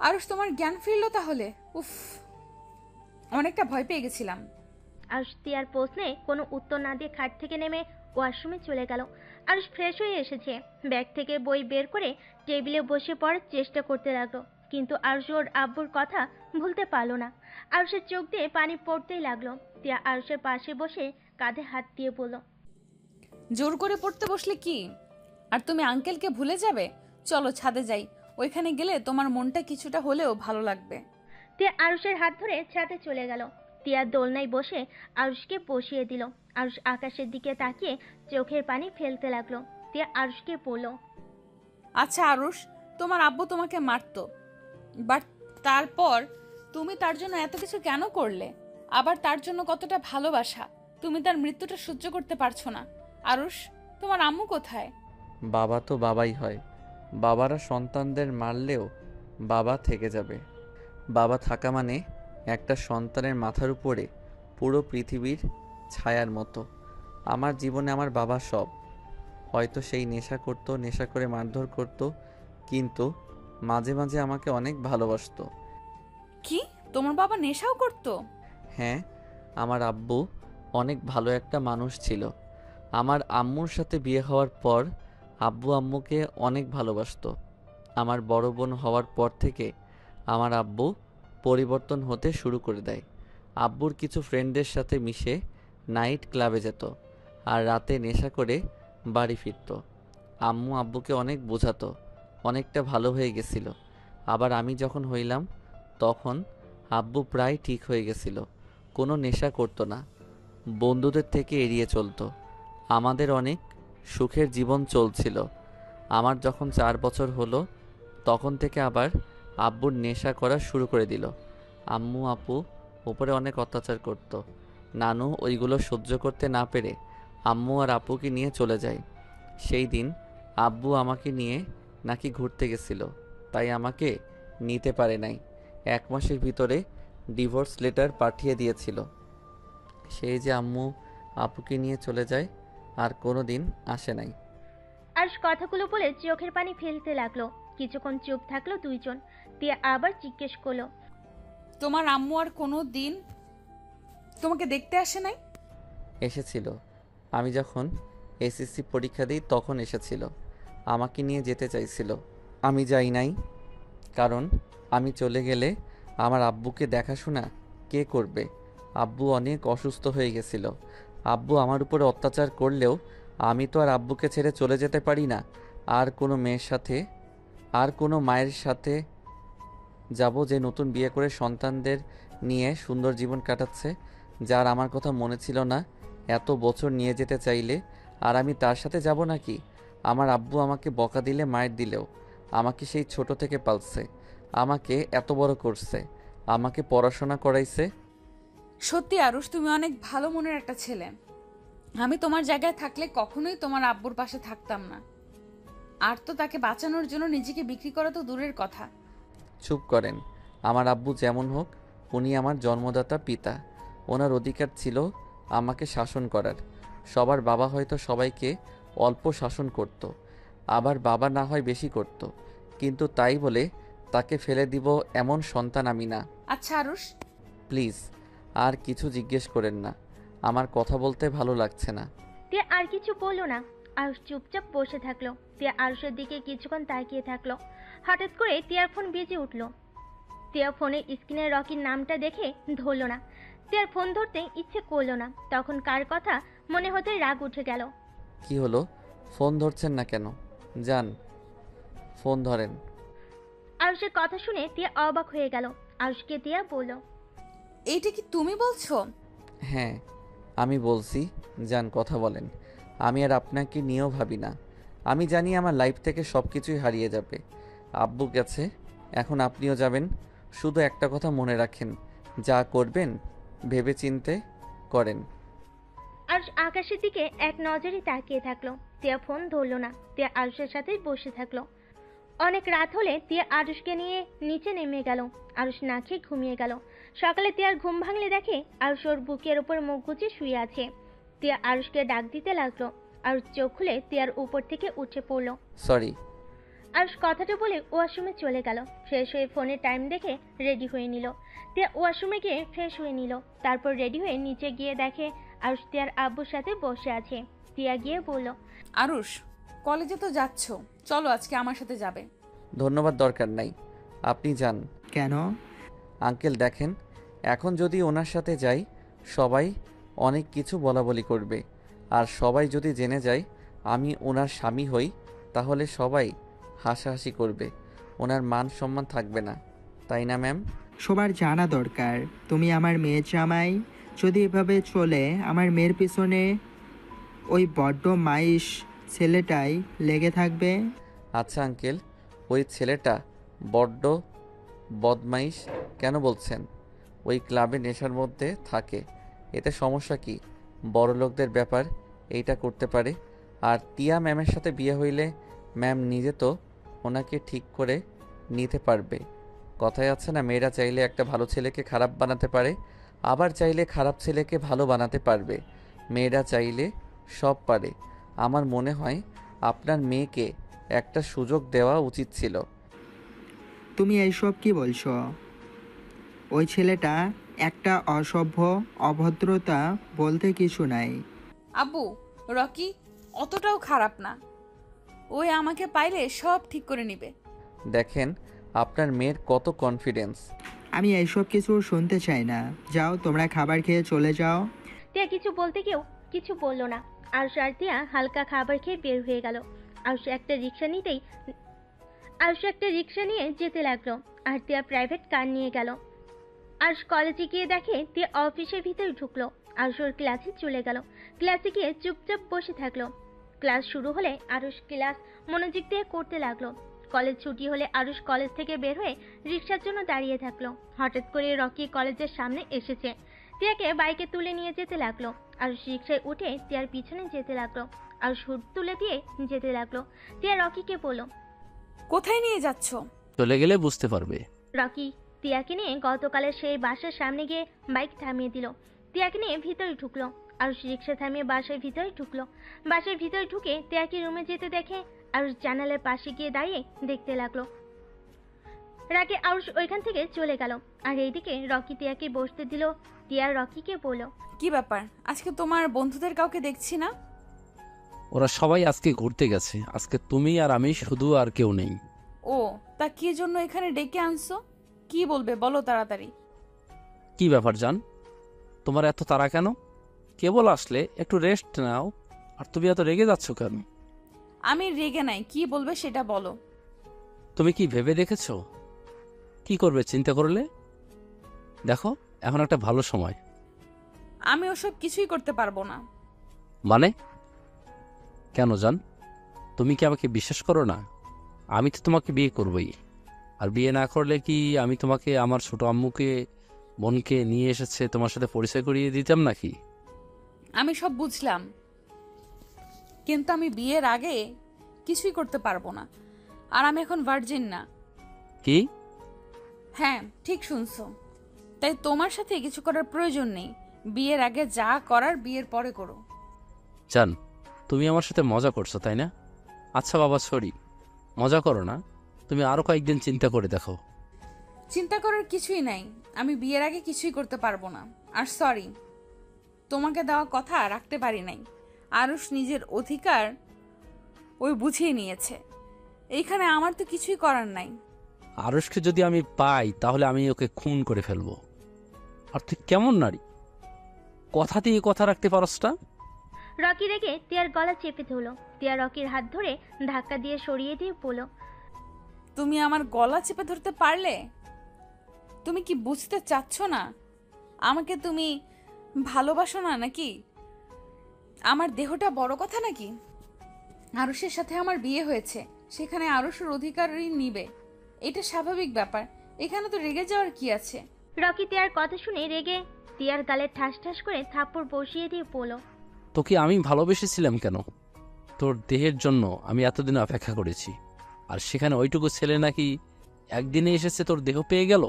Speaker 1: আরুষ, তোমার জ্ঞান ফিরলো তাহলে? উফ, অনেকটা ভয় পেয়ে গেছিলাম।
Speaker 3: আরুষ তিয়ার প্রশ্নে কোনো উত্তর না দিয়ে খাট থেকে নেমে ওয়াশরুমে চলে গেল। আরুষ ফ্রেশ হয়ে এসেছে। ব্যাগ থেকে বই বের করে টেবিলে বসে পড়ার চেষ্টা করতে লাগলো, কিন্তু আরুষ ওর আব্বুর কথা ভুলতে পারলো না। আরুষের চোখ দিয়ে পানি পড়তেই লাগলো। তিয়া আরুষের পাশে বসে কাঁধে হাত দিয়ে বলল,
Speaker 1: জোর করে পড়তে বসলে কি আর তুমি আঙ্কেলকে ভুলে যাবে? চলো ছাদে যাই, ওইখানে গেলে তোমার মনটা কিছুটা হলেও ভালো লাগবে।
Speaker 3: তিয়া আরুষের হাত ধরে ছাদে চলে গেল। তিয়া দোলনায় বসে আরুষকে বসিয়ে দিল। আরুষ আকাশের দিকে তাকিয়ে চোখের পানি ফেলতে লাগলো। তিয়া আরুষকে বলল,
Speaker 1: আচ্ছা আরুষ, তোমার আব্বু তোমাকে মারতো, বাট তারপর তুমি তার জন্য এত কিছু কেন করলে? আবার তার জন্য কতটা ভালোবাসা, তুমি তার মৃত্যুটা সহ্য করতে পারছো না। আরুষ, তোমার আম্মু কোথায়?
Speaker 6: বাবা তো বাবাই হয়, বাবারা সন্তানদের মারলেও বাবা থেকে যাবে। বাবা থাকা মানে একটা সন্তানের মাথার উপরে পুরো পৃথিবীর ছায়ার মতো। আমার জীবনে আমার বাবা সব। হয়তো সেই নেশা করতো, নেশা করে মারধর করতো, কিন্তু মাঝে মাঝে আমাকে অনেক ভালোবাসতো।
Speaker 1: কি, তোমার বাবা নেশাও করতো?
Speaker 6: হ্যাঁ, আমার আব্বু অনেক ভালো একটা মানুষ ছিল। আমার আম্মুর সাথে বিয়ে হওয়ার পর আব্বু আম্মুকে অনেক ভালোবাসতো। আমার বড় বোন হওয়ার পর থেকে আমার আব্বু পরিবর্তন হতে শুরু করে দেয়। আব্বুর কিছু ফ্রেন্ডের সাথে মিশে নাইট ক্লাবে যেত আর রাতে নেশা করে বাড়ি ফিরত। আম্মু আব্বুকে অনেক বোঝাতো, অনেকটা ভালো হয়ে গেছিল। আবার আমি যখন হইলাম তখন আব্বু প্রায় ঠিক হয়ে গেছিল, কোনো নেশা করতো না, বন্ধুদের থেকে এড়িয়ে চলতো। আমাদের অনেক সুখের জীবন চলছিল। আমার যখন 4 বছর হলো তখন থেকে আবার আব্বুর নেশা করা শুরু করে দিল। আম্মু আপু উপরে অনেক অত্যাচার করত। নানু ওইগুলো সহ্য করতে না পেরে আম্মু আর আপুকে নিয়ে চলে যায়। সেই দিন আব্বু আমাকে নিয়ে নাকি ঘুরতে গেছিল, তাই আমাকে নিতে পারে নাই। 1 মাসের ভিতরে ডিভোর্স লেটার পাঠিয়ে দিয়েছিল। সেই যে আম্মু আপুকে নিয়ে চলে যায় আর কোনো দিন আসে নাই।
Speaker 3: আরশ কথাগুলো বলে চোখের পানি ফেলতে লাগলো। কিছুক্ষণ চুপ থাকলো দুইজন। তিয়া আবার জিজ্ঞেস করলো,
Speaker 1: তোমার আম্মু আর কোনো দিন তোমাকে দেখতে আসে নাই?
Speaker 6: এসেছিল। আমি যখন এসএসসি পরীক্ষা দিই তখন এসেছিল। আমাকে নিয়ে যেতে চাইছিল। আমি যাই নাই, কারণ আমি চলে গেলে আমার আব্বুকে দেখাশোনা কে করবে? আব্বু অনেক অসুস্থ হয়ে গেছিল। আব্বু আমার উপরে অত্যাচার করলেও আমি তো আর আব্বুকে ছেড়ে চলে যেতে পারি না। আর কোনো মেয়ের সাথে, আর কোনো মায়ের সাথে যাব যে নতুন বিয়ে করে সন্তানদের নিয়ে সুন্দর জীবন কাটাচ্ছে, যার আমার কথা মনে ছিল না এত বছর নিয়ে যেতে চাইলে, আর আমি তার সাথে যাব নাকি? আমার আব্বু আমাকে বকা দিলে মায়ের দিলেও আমাকে সেই ছোট থেকে পালছে, আমাকে এত বড় করছে, আমাকে পড়াশোনা করাইছে।
Speaker 1: সত্যি আরুষ, তুমি অনেক ভালো মনের একটা ছেলে। আমি তোমার জায়গায় থাকলে কখনোই তোমার আব্বুর পাশে থাকতাম না। আর তো তাকে বাঁচানোর জন্য নিজেকে বিক্রি করা তো দূরের কথা।
Speaker 6: চুপ করেন। আমার আব্বু যেমন হোক, উনি আমার জন্মদাতা পিতা। ওনার অধিকার ছিল আমাকে শাসন করার। সবার বাবা হয়তো সবাইকে অল্প শাসন করত, আবার বাবা না হয় বেশি করত, কিন্তু তাই বলে তাকে ফেলে দিব এমন সন্তান আমি না।
Speaker 1: আচ্ছা আরুষ,
Speaker 6: প্লিজ আর কিছু জিজ্ঞেস করেন না, আমার কথা বলতে ভালো লাগছে না।
Speaker 3: তিয়া আর কিছু বললো না। আরুষ চুপচাপ বসে থাকলো। তিয়া আরুষের দিকে কিছুক্ষণ তাকিয়ে থাকলো। হঠাৎ করে তিয়ার ফোন বেজে উঠলো। তিয়া ফোনের স্ক্রিনে রকির নামটা দেখে ধরলো না। তিয়ার ফোন ধরতে ইচ্ছে করলো না। তখন কার কথা মনে হতে রাগ উঠে গেল।
Speaker 6: কি হলো, ফোন ধরছেন না কেন? যান, ফোন ধরেন।
Speaker 3: আরুষের কথা শুনে তিয়া অবাক হয়ে গেল। আরুষকে তিয়া বলল,
Speaker 1: এইটা কি তুমি বলছো?
Speaker 6: হ্যাঁ আমি বলছি, যান কথা বলেন। আমি আর আপনাকে নিয়েও ভাবি না। আমি জানি আমার লাইফ থেকে সব কিছুই হারিয়ে যাবে। আব্বু গেছে, এখন আপনিও যাবেন। শুধু একটা কথা মনে রাখেন, যা করবেন ভেবে চিন্তে করেন।
Speaker 3: আরুষ আকাশের দিকে এক নজরে তাকিয়ে থাকলো। তিয়া ফোন ধরলো না। তিয়া আরুষের সাথেই বসে থাকলো। অনেক রাত হলে তিয়া আরুষকে নিয়ে নিচে নেমে গেল। আরুষ না খেয়ে ঘুমিয়ে গেল। সকালে তিয়ার ঘুম ভাঙলে দেখে আরুষ ওর বুকের ওপর মুখ গুজে শুয়ে আছে। তিয়া আরুষকে ডাক দিতে লাগলো। আরুষ চোখ খুলে তিয়ার উপর থেকে উঠে পড়লো।
Speaker 6: সরি।
Speaker 3: আরুষ কথাটা বলে ওয়াশরুমে চলে গেল। ফ্রেশ হয়ে ফোনের টাইম দেখে রেডি হয়ে নিল। তিয়া ওয়াশরুমে গিয়ে ফ্রেশ হয়ে নিল। তারপর রেডি হয়ে নিচে গিয়ে দেখে আরুষ তিয়ার আব্বুর সাথে বসে আছে। তিয়া গিয়ে বলল,
Speaker 1: আরুষ, কলেজে তো যাচ্ছ, চলো আজকে আমার সাথে যাবে।
Speaker 6: ধন্যবাদ, দরকার নাই, আপনি যান।
Speaker 4: কেন?
Speaker 6: আঙ্কেল দেখেন, এখন যদি ওনার সাথে যাই সবাই অনেক কিছু বলাবলি করবে, আর সবাই যদি জেনে যায় আমি ওনার স্বামী হই, তাহলে সবাই হাসাহাসি করবে, ওনার মান সম্মান থাকবে না, তাই না ম্যাম?
Speaker 4: সবার জানা দরকার তুমি আমার মেয়ের জামাই। যদি এভাবে চলে আমার মেয়ের পিছনে ওই বড্ড মাইশ ছেলেটাই লেগে থাকবে।
Speaker 6: আচ্ছা আঙ্কেল, ওই ছেলেটা বড্ড বদমাইশ কেন বলছেন? ওই ক্লাবে নেশার মধ্যে থাকে, এতে সমস্যা কি? বড় লোকদের ব্যাপার, এইটা করতে পারে। আর তিয়া ম্যামের সাথে বিয়ে হইলে ম্যাম নিজে তো ওনাকে ঠিক করে নিতে পারবে। কথায় আছে না, মেয়েরা চাইলে একটা ভালো ছেলেকে খারাপ বানাতে পারে, আবার চাইলে খারাপ ছেলেকে ভালো বানাতে পারবে। মেয়েরা চাইলে সব পারে। আমার মনে হয় আপনার মেয়েকে একটা সুযোগ দেওয়া উচিত ছিল।
Speaker 4: তুমি এইসব কি বলছো? ওই ছেলেটা একটা অসভ্য, অভদ্রতা বলতে কিছু নাই।
Speaker 1: আব্বু, রকি অতটাও খারাপ না। ওই আমাকে পাইলে সব ঠিক করে নিবে।
Speaker 6: দেখেন আপনার মেয়ের কত কনফিডেন্স।
Speaker 4: আমি এইসব কিছু শুনতে চাই না। যাও, তোমরা খাবার খেয়ে চলে যাও।
Speaker 3: তিয়া কিছু বলতে কেউ কিছু বলল না। আরুষ আর তিয়া হালকা খাবার খেয়ে বের হয়ে গেল। আরুষ একটা রিক্সা নিয়ে যেতে লাগলো। আর তিয়া প্রাইভেট কার নিয়ে গেল। আরুষ কলেজে গিয়ে দেখে তিয়া অফিসের ভিতরে ঢুকলো। আরুষ ওর ক্লাসে চলে গেল। ক্লাসে গিয়ে চুপচাপ বসে থাকলো। ক্লাস শুরু হলে আরুষ ক্লাস মনোযোগ দিয়ে করতে লাগলো। কলেজ ছুটি হলে আরুষ কলেজ থেকে বের হয়ে রিক্সার জন্য দাঁড়িয়ে থাকলো। হঠাৎ করে রকি কলেজের সামনে এসেছে। তিয়াকে বাইকে তুলে নিয়ে যেতে লাগলো। আরুষ রিক্সায় উঠে তিয়ার পিছনে যেতে লাগলো। আরুষ হুড তুলে দিয়ে যেতে লাগলো। তিয়া রকিকে বলল,
Speaker 1: কোথায় নিয়ে যাচ্ছ?
Speaker 5: চলে গেলে বুঝতে পারবে।
Speaker 3: রকি তিয়াকে নিয়ে গতকালের সেই বাসার সামনে গিয়ে বাইক থামিয়ে দিল। তিয়াকে নিয়ে ভিতরে ঢুকলো। আরুষ রিক্সা থামিয়ে বাসার ভিতরে ঢুকলো। বাসার ভিতরে ঢুকে তিয়াকে রুমে যেতে দেখে আরুষ জানালার পাশে গিয়ে দাঁড়িয়ে দেখতে লাগলো। রাগে আরুষ ওইখান থেকে চলে গেল। আর এইদিকে রকি তিয়াকে বসতে দিল। টিয়া রকিকে বলল,
Speaker 1: কি ব্যাপার, আজকে তোমার বন্ধুদের কাউকে দেখছি না?
Speaker 5: ওরা সবাই আজকে ঘুরতে গেছে, আজকে তুমি আর আমি শুধু, আর কেউ নেই।
Speaker 1: ও, তা কি জন্য এখানে ডেকে আনছো? কি বলবে বলো তাড়াতাড়ি।
Speaker 5: কি ব্যাপার জান, তোমার এত তাড়া কেন? কেবল আসলে, একটু রেস্ট নাও, আর তুমি এত রেগে যাচ্ছ কেন?
Speaker 1: আমি রেগে নাই, কি বলবে সেটা বলো।
Speaker 5: তুমি কি ভেবে দেখেছো কি করবে চিন্তা করলে? দেখো, এখন একটা ভালো সময়।
Speaker 1: আমি ওসব কিছুই করতে পারবো না।
Speaker 5: মানে কেন জান, তুমি কি আমাকে বিশ্বাস করো না? আমি তো তোমাকে বিয়ে করবই, আর বিয়ে না করলে কি আমি তোমাকে আমার ছোট আম্মুকে, বোনকে নিয়ে এসেছে তোমার সাথে পরিচয় করিয়ে দিতাম নাকি?
Speaker 1: আমি সব বুঝলাম, কিন্তু আমি বিয়ের আগে কিছুই করতে পারবো না। আর আমি এখন ভার্জিন না।
Speaker 5: কি?
Speaker 1: হ্যাঁ, ঠিক শুনছো। তাই তোমার সাথে কিছু করার প্রয়োজন নেই। বিয়ের আগে যা করার বিয়ের পরে করো।
Speaker 5: জান, তুমি আমার সাথে মজা করছো তাই না? আচ্ছা বাবা, সরি, মজা করো না, তুমি আরো কয়েকদিন চিন্তা করে দেখো।
Speaker 1: চিন্তা করার কিছুই নাই, আমি বিয়ের আগে কিছুই করতে পারবো না। আর সরি, তোমাকে দেওয়া কথা রাখতে পারি নাই। আরুষ নিজের অধিকার ওই বুঝিয়ে নিয়েছে, এইখানে আমার তো কিছুই করার নাই।
Speaker 5: আরুষকে যদি আমি পাই তাহলে আমি ওকে খুন করে ফেলবো। আর তুই কেমন নারী, কথা দিয়ে কথা রাখতে পারস না?
Speaker 3: রকি রেগে তিয়ার গলা চেপে ধরল। তিয়া রকির হাত ধরে ধাক্কা দিয়ে সরিয়ে দিয়ে বলল,
Speaker 1: তুমি আমার গলা চেপে ধরতে পারলে? তুমি কি বুঝতে চাচ্ছ না আমাকে তুমি ভালোবাসো না নাকি? আমার দেহটা বড় কথা নাকি? আরুষের সাথে আমার বিয়ে হয়েছে, সেখানে আরুষের অধিকারই নিবে, এটা স্বাভাবিক ব্যাপার। এখানে তো রেগে যাওয়ার কি আছে?
Speaker 3: রকি তিয়ার কথা শুনে রেগে তিয়ার গালে ঠাস ঠাস করে থাপ্পড় বসিয়ে দিয়ে বলল,
Speaker 5: তোকে আমি ভালোবেসেছিলাম কেন? তোর দেহের জন্য আমি এতদিন অপেক্ষা করেছি, আর সেখানে ওইটুকু ছেলে নাকি একদিনে এসেছে তোর দেহ পেয়ে গেল।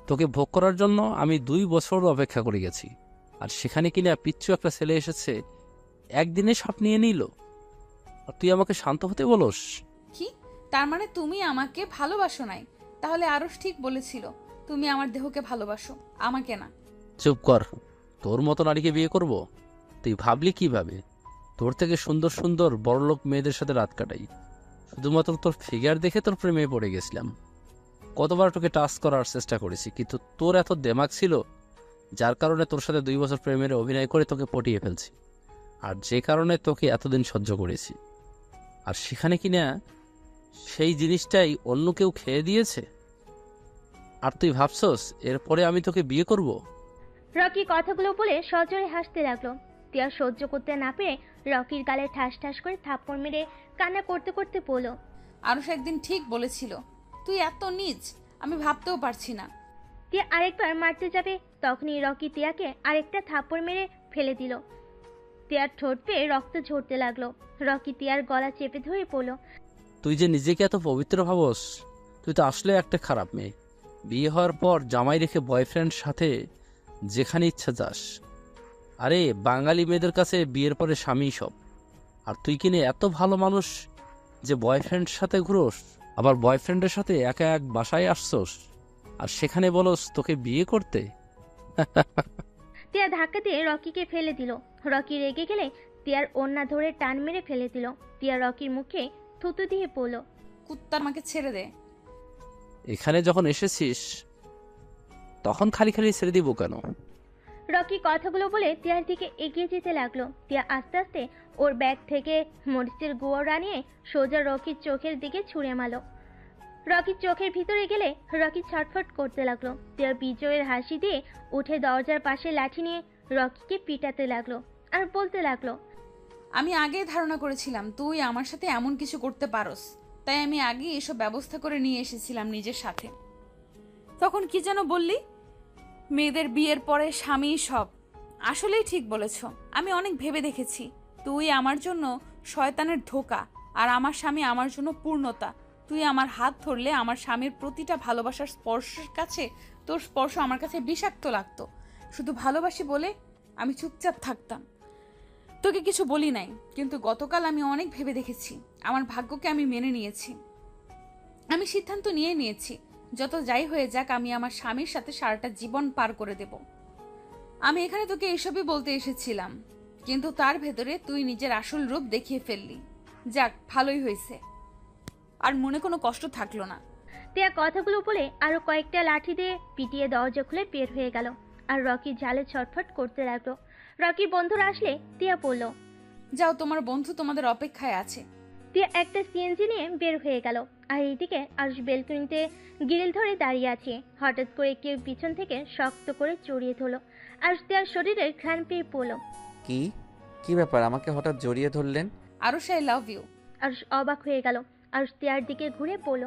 Speaker 5: তোকে ভোগ করার জন্য আমি 2 বছর অপেক্ষা করে গেছি, আর সেখানে কিনা পিচ্ছু একটা ছেলে এসেছে একদিনে সব নিয়ে নিল, আর তুই আমাকে শান্ত হতে বলস?
Speaker 1: কি তার মানে তুমি আমাকে ভালোবাসো নাই? তাহলে আরুষ ঠিক বলেছিল, তুমি আমার দেহকে ভালোবাসো, আমাকে না।
Speaker 5: চুপ কর, তোর মতো নারীকে বিয়ে করব? তুই ভাবলি কিভাবে তোর থেকে সুন্দর সুন্দর বড়লোক মেয়েদের সাথে রাত কাটাই? শুধুমাত্র তোর ফিগার দেখে তোর প্রেমে পড়ে গেছিলাম। কতবার তোকে টাচ করার চেষ্টা করেছি, কিন্তু তোর এত দেমাগ ছিল যার কারণে তোর সাথে 2 বছর প্রেমের অভিনয় করে তোকে পটিয়ে ফেলছি, আর যে কারণে তোকে এতদিন সহ্য করেছি। আর সেখানে কিনা সেই জিনিসটাই অন্য কেউ খেয়ে দিয়েছে, আর তুই ভাবছস এরপরে আমি তোকে বিয়ে করব?
Speaker 3: রকি কথাগুলো বলে সজোরে হাসতে লাগলো। তিয়া সহ্য করতে না পেরে রকির গালে ঠাস ঠাস করে থাপ্পড় মেরে কান্না করতে করতে বলল,
Speaker 1: আরুষ একদিন ঠিক বলেছিল, তুই এত নীচ আমি ভাবতেও পারছি না।
Speaker 3: তিয়া আরেকবার মারতে যাবে, তখনই রকি তিয়াকে আরেকটা থাপ্পড় মেরে ফেলে দিল। তিয়ার ঠোঁট পেয়ে রক্ত ঝরতে লাগলো। রকি তিয়ার গলা চেপে ধরে বলল,
Speaker 5: তুই যে নিজেকে এত পবিত্র ভাবস, তুই তো আসলে একটা খারাপ মেয়ে। বিয়ে হওয়ার পর জামাই রেখে বয়ফ্রেন্ড সাথে যেখানে ইচ্ছা যাস। আরে বাঙালি মেয়েদের কাছে বিয়ের পরে স্বামী সব, আর তুই কিনে এত ভালো মানুষ যে বয়ফ্রেন্ড সাথে ঘুরোস, আবার বয়ফ্রেন্ডের সাথে একা এক বাসায় আসছোস, আর সেখানে বলস তোকে বিয়ে করতে।
Speaker 3: তিয়া ধাক্কা দিয়ে রকিকে ফেলে দিল। রকি রেগে গেলে তিয়ার ওড়না ধরে টান মেরে ফেলে দিল। তিয়া রকির মুখে থুতু দিয়ে বলল,
Speaker 1: কুত্তা, আমাকে ছেড়ে দে।
Speaker 5: এখানে যখন এসেছিস তখন খালি খালি ছেড়ে দিব কেন?
Speaker 3: রকি কথাগুলো বলে তিয়ার দিকে এগিয়ে যেতে লাগলো। তিয়া আস্তে আস্তে ওর ব্যাগ থেকে মরিচের গুঁড়া নিয়ে সোজা রকির চোখের দিকে ছুঁড়ে মারল। রকির চোখের ভিতরে গেলে রকি ছটফট করতে লাগলো। তিয়া বিজয়ের হাসি দিয়ে উঠে দরজার পাশে লাঠি নিয়ে রকিকে পিটাতে লাগলো আর বলতে লাগলো,
Speaker 1: আমি আগেই ধারণা করেছিলাম তুই আমার সাথে এমন কিছু করতে পারোস, তাই আমি আগেই এসব ব্যবস্থা করে নিয়ে এসেছিলাম নিজের সাথে। তখন কি যেন বললি, মেয়েদের বিয়ের পরে স্বামী সব। আসলেই ঠিক বলেছ, আমি অনেক ভেবে দেখেছি, তুই আমার জন্য শয়তানের ধোঁকা, আর আমার স্বামী আমার জন্য পূর্ণতা। তুই আমার হাত ধরলে আমার স্বামীর প্রতিটা ভালোবাসার স্পর্শের কাছে তোর স্পর্শ আমার কাছে বিষাক্ত লাগতো, শুধু ভালোবাসি বলে আমি চুপচাপ থাকতাম, তোকে কিছু বলি নাই। কিন্তু গতকাল আমি অনেক ভেবে দেখেছি, আমার ভাগ্যকে আমি মেনে নিয়েছি। আমি সিদ্ধান্ত নিয়েছি, যত যাই হয়ে যাক আমি আমার স্বামীর সাথে সারাটা জীবন পার করে দেব। আমি এখানে তোকে এসবই বলতে এসেছিলাম, কিন্তু তার ভেতরে তুই নিজের আসল রূপ দেখিয়ে ফেললি। যাক, ভালোই হয়েছে, আর মনে কোনো কষ্ট থাকলো না।
Speaker 3: টিয়া কথাগুলো বলে আরো কয়েকটা লাঠি দিয়ে পিটিয়ে দরজা খুলে বের হয়ে গেল। আর রকি জালে ছটফট করতে লাগলো। রকি বন্ধুরা আসলে টিয়া বলল,
Speaker 1: যাও, তোমার বন্ধু তোমাদের অপেক্ষায় আছে।
Speaker 3: টিয়া একটা সিএনজি নিয়ে বের হয়ে গেল। আর এইদিকে আরুষ বেলকনিতে গ্রিল ধরে দাঁড়িয়ে আছে। হঠাৎ করে কেউ পিছন থেকে শক্ত করে জড়িয়ে ধরলো। আরুষ টিয়ার শরীরে ঘ্রাণ পেয়ে পড়ল।
Speaker 6: কি কি ব্যাপার, আমাকে হঠাৎ জড়িয়ে ধরলেন?
Speaker 1: Arush, I love you.
Speaker 3: Arush অবাক হয়ে গেল। আরুষ টিয়ার দিকে ঘুরে পড়ল।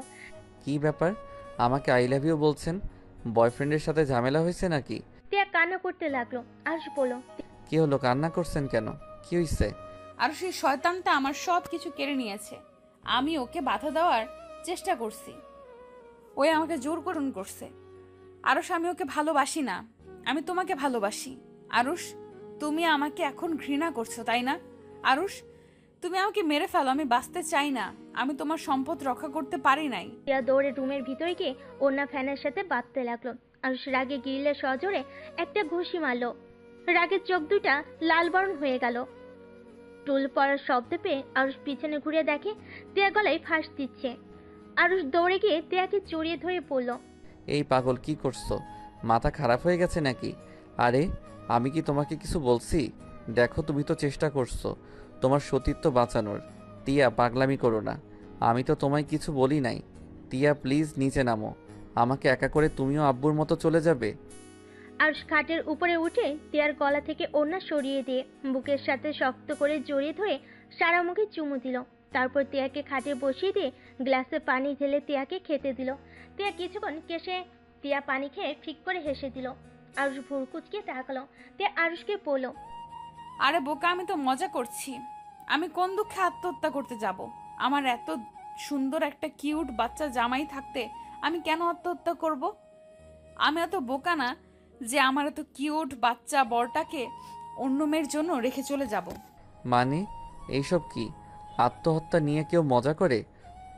Speaker 6: কি ব্যাপার, আমাকে আই লাভ ইউ বলছেন? বয়ফ্রেন্ডের সাথে ঝামেলা হয়েছে নাকি?
Speaker 3: টিয়া কান্না করতে লাগলো। আরুষ বলল,
Speaker 6: কি হলো, কান্না করছেন কেন? কি হয়েছে?
Speaker 1: আর সেই শয়তানটা আমার সব কিছু কেড়ে নিয়েছে। আমি ওকে বাধা দেওয়ার চেষ্টা করছি, ওই আমাকে জোর করুন করছে। আরুষ, আমি ওকে ভালোবাসি না, আমি তোমাকে ভালোবাসি। আরুষ, তুমি আমাকে এখন ঘৃণা করছো, তাই না? আরুষ, তুমি আমাকে মেরে ফেলো, আমি বাঁচতে চাই না। আমি তোমার সম্পদ রক্ষা করতে পারি নাই।
Speaker 3: টিয়া দৌড়ে রুমের ভিতরে গিয়ে ওড়না ফ্যানের সাথে বাঁধতে লাগলো। আরুষ রাগে গ্রিলের সজোরে একটা ঘুষি মারলো। রাগের চোখ দুটা লাল বরণ হয়ে গেল। টুল পড়ার শব্দ পেয়ে আরুষ পিছনে ঘুরে দেখে টিয়া গলায় ফাঁস দিচ্ছে। আরুষ দৌড়ে গিয়ে টিয়াকে জড়িয়ে ধরে পড়ল।
Speaker 6: এই পাগল, কি করছো? মাথা খারাপ হয়ে গেছে নাকি? আরে আমি কি তোমাকে কিছু বলছি? দেখো, তুমি তো চেষ্টা করছো তোমার সতীত্ব বাঁচানোর। টিয়া, পাগলামি করো না, আমি তো তোমায় কিছু বলি নাই। টিয়া প্লিজ নিচে নামো, আমাকে একা করে তুমিও আব্বুর মতো চলে যাবে?
Speaker 3: আরুষ খাটের উপরে উঠে টিয়ার গলা থেকে ওড়না সরিয়ে দিয়ে বুকের সাথে শক্ত করে জড়িয়ে ধরে সারা মুখে চুমু দিল। তারপর টিয়াকে খাটে বসিয়ে দিয়ে গ্লাসে পানি ঢেলে টিয়াকে খেতে দিল। টিয়া কিছুক্ষণ কেসে টিয়া পানি খেয়ে ফিক করে হেসে দিল। আরুষ ভুরু কুচকে তাকালো। টিয়া আরুষকে বলল,
Speaker 1: আরে বোকা, আমি তো মজা করছি। আমি কোন দুঃখে আত্মহত্যা করতে যাব? আমার এত সুন্দর একটা কিউট বাচ্চা জামাই থাকতে আমি কেন আত্মহত্যা করব? আমি এত বোকা না যে আমার এত কিউট বাচ্চা বরটাকে অন্য মেয়ের জন্য রেখে চলে যাব।
Speaker 6: মানে এইসব কি? আত্মহত্যা নিয়ে কেউ মজা করে?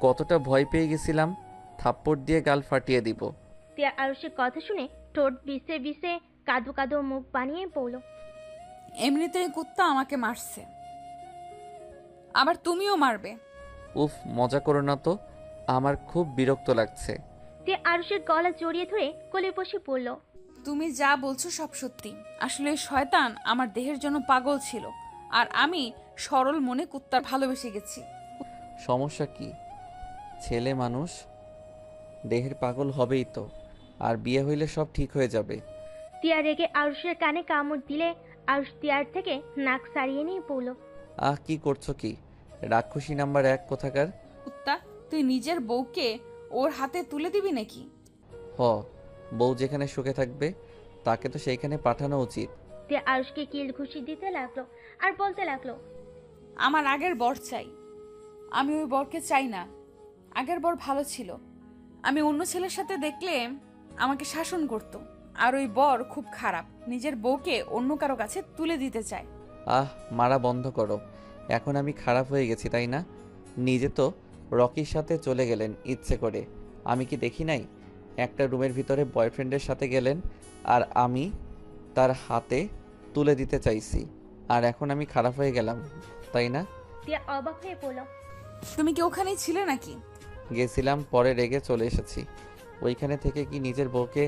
Speaker 6: কতটা ভয় পেয়ে গেছিলাম, থাপ্পড় দিয়ে গাল ফাটিয়ে দিব।
Speaker 3: টিয়া আরুষের কথা শুনে ঠোঁট বিছে বিছে কাদো কাদো মুখ বানিয়ে বলল,
Speaker 1: এমনিতেই কুত্তা আমাকে মারছে, আবার তুমিও মারবে।
Speaker 6: উফ, মজা করো না তো, আমার খুব বিরক্ত লাগছে।
Speaker 3: টিয়া আরুষের গলা জড়িয়ে ধরে কোলে বসে পড়ল।
Speaker 1: তুমি যা বলছো সব সত্যি। আসলে এই শয়তান আমার দেহের জন্য পাগল ছিল, আর আমি সরল মনে কুত্তার ভালোবেসে গেছি।
Speaker 6: সমস্যা কি? ছেলে মানুষ, দেহের পাগল হবেই তো, আর বিয়ে হইলে সব ঠিক হয়ে যাবে।
Speaker 3: টিয়া রেগে আরুষের কানে কামড় দিলে আরুষ টিয়ার থেকে নাক সারিয়ে নিয়ে পড়ল।
Speaker 6: আহ, কি করছো কি? রাক্ষসী নাম্বার 1 কোথাকার।
Speaker 1: কুত্তা, তুই নিজের বউকে ওর হাতে তুলে দিবি নাকি?
Speaker 6: হ, বউ যেখানে সুখে থাকবে তাকে তো সেইখানে পাঠানো উচিত।
Speaker 3: টিয়া আরুষকে কিল ঘুষি দিতে লাগলো আর বলতে লাগলো,
Speaker 1: আমার আগের বর চাই, আমি ওই বরকে চাই না। আগের বর ভালো ছিল, আমি অন্য ছেলের সাথে দেখলে আমাকে শাসন করত। আর ওই বর খুব খারাপ, নিজের বউকে অন্য কারো কাছে তুলে দিতে চায়।
Speaker 6: আহ, মারা বন্ধ করো। এখন আমি খারাপ হয়ে গেছি তাই না? নিজে তো রকির সাথে চলে গেলেন ইচ্ছে করে, আমি কি দেখি নাই? একটা রুমের ভিতরে বয়ফ্রেন্ডের সাথে গেলেন, আর আমি তার হাতে তুলে দিতে চাইছি, আর এখন আমি খারাপ হয়ে গেলাম তাই না?
Speaker 3: টিয়া অবাক হয়ে পড়ল।
Speaker 1: তুমি কি ওখানেই ছিলে নাকি?
Speaker 6: গেছিলাম, পরে রেগে চলে এসেছি। ওইখানে থেকে কি নিজের বউকে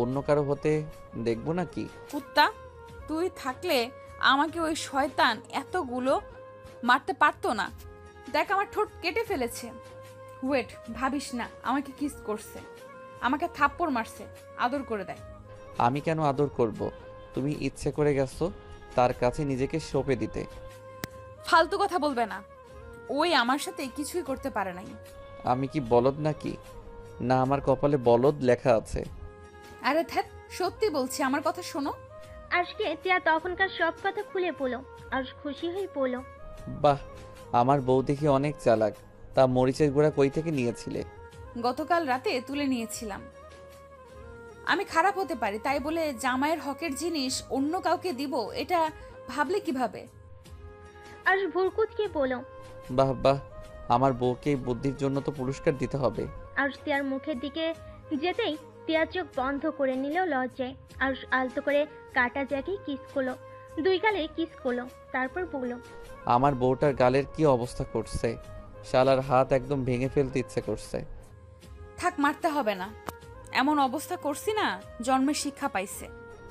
Speaker 6: অন্য কারো হতে দেখবো নাকি?
Speaker 1: কুত্তা, তুই থাকলে আমাকে ওই শয়তান এতগুলো মারতে পারতো না। দেখ, আমার ঠোঁট কেটে ফেলেছে। ওয়েট, ভাবিস না আমাকে কিস করছে, আমাকে থাপ্পড় মারছে, আদর করে দেয়।
Speaker 6: আমি কেন আদর করব? তুমি ইচ্ছে করে গেছো তার কাছে নিজেকে সঁপে দিতে।
Speaker 1: ফালতু কথা বলবে না, ওই আমার সাথে কিছুই করতে পারে নাই।
Speaker 6: আমি কি বলদ নাকি? না, আমার কপালে বলদ লেখা আছে।
Speaker 1: আরে ধ্যাত, সত্যি বলছি, আমার কথা শোনো।
Speaker 3: আরুষকে টিয়া তখনকার সব কথা খুলে পড়ল। আরুষ খুশি হয়ে পড়ল।
Speaker 6: বাহ, আমার বউ দেখি অনেক চালাক। তা মরিচের গুঁড়া কই থেকে নিয়েছিলে?
Speaker 1: গতকাল রাতে তুলে নিয়েছিলাম। আমি খারাপ হতে পারি তাই বলে জামাইয়ের হকের জিনিস অন্য কাউকে দিব এটা ভাবলে কিভাবে?
Speaker 3: আর ভুরকুচকে বলল।
Speaker 6: বাহ বাহ, আমার বউকে এই বুদ্ধির জন্য তো পুরস্কার দিতে হবে।
Speaker 3: আর তিয়ার মুখের দিকে যেতেই তিয়া চোখ বন্ধ করে নিল লজ্জায়। আর আলতো করে কাটা জ্যাকে কিস করলো, 2 গালে কিস করলো, তারপর বলল।
Speaker 6: আমার বউটার গালের কি অবস্থা করছে, শালার হাত একদম ভেঙে ফেলতে ইচ্ছে করছে।
Speaker 1: থাক, মারতে হবে না, এমন অবস্থা করছি না জন্মের শিক্ষা পাইছে।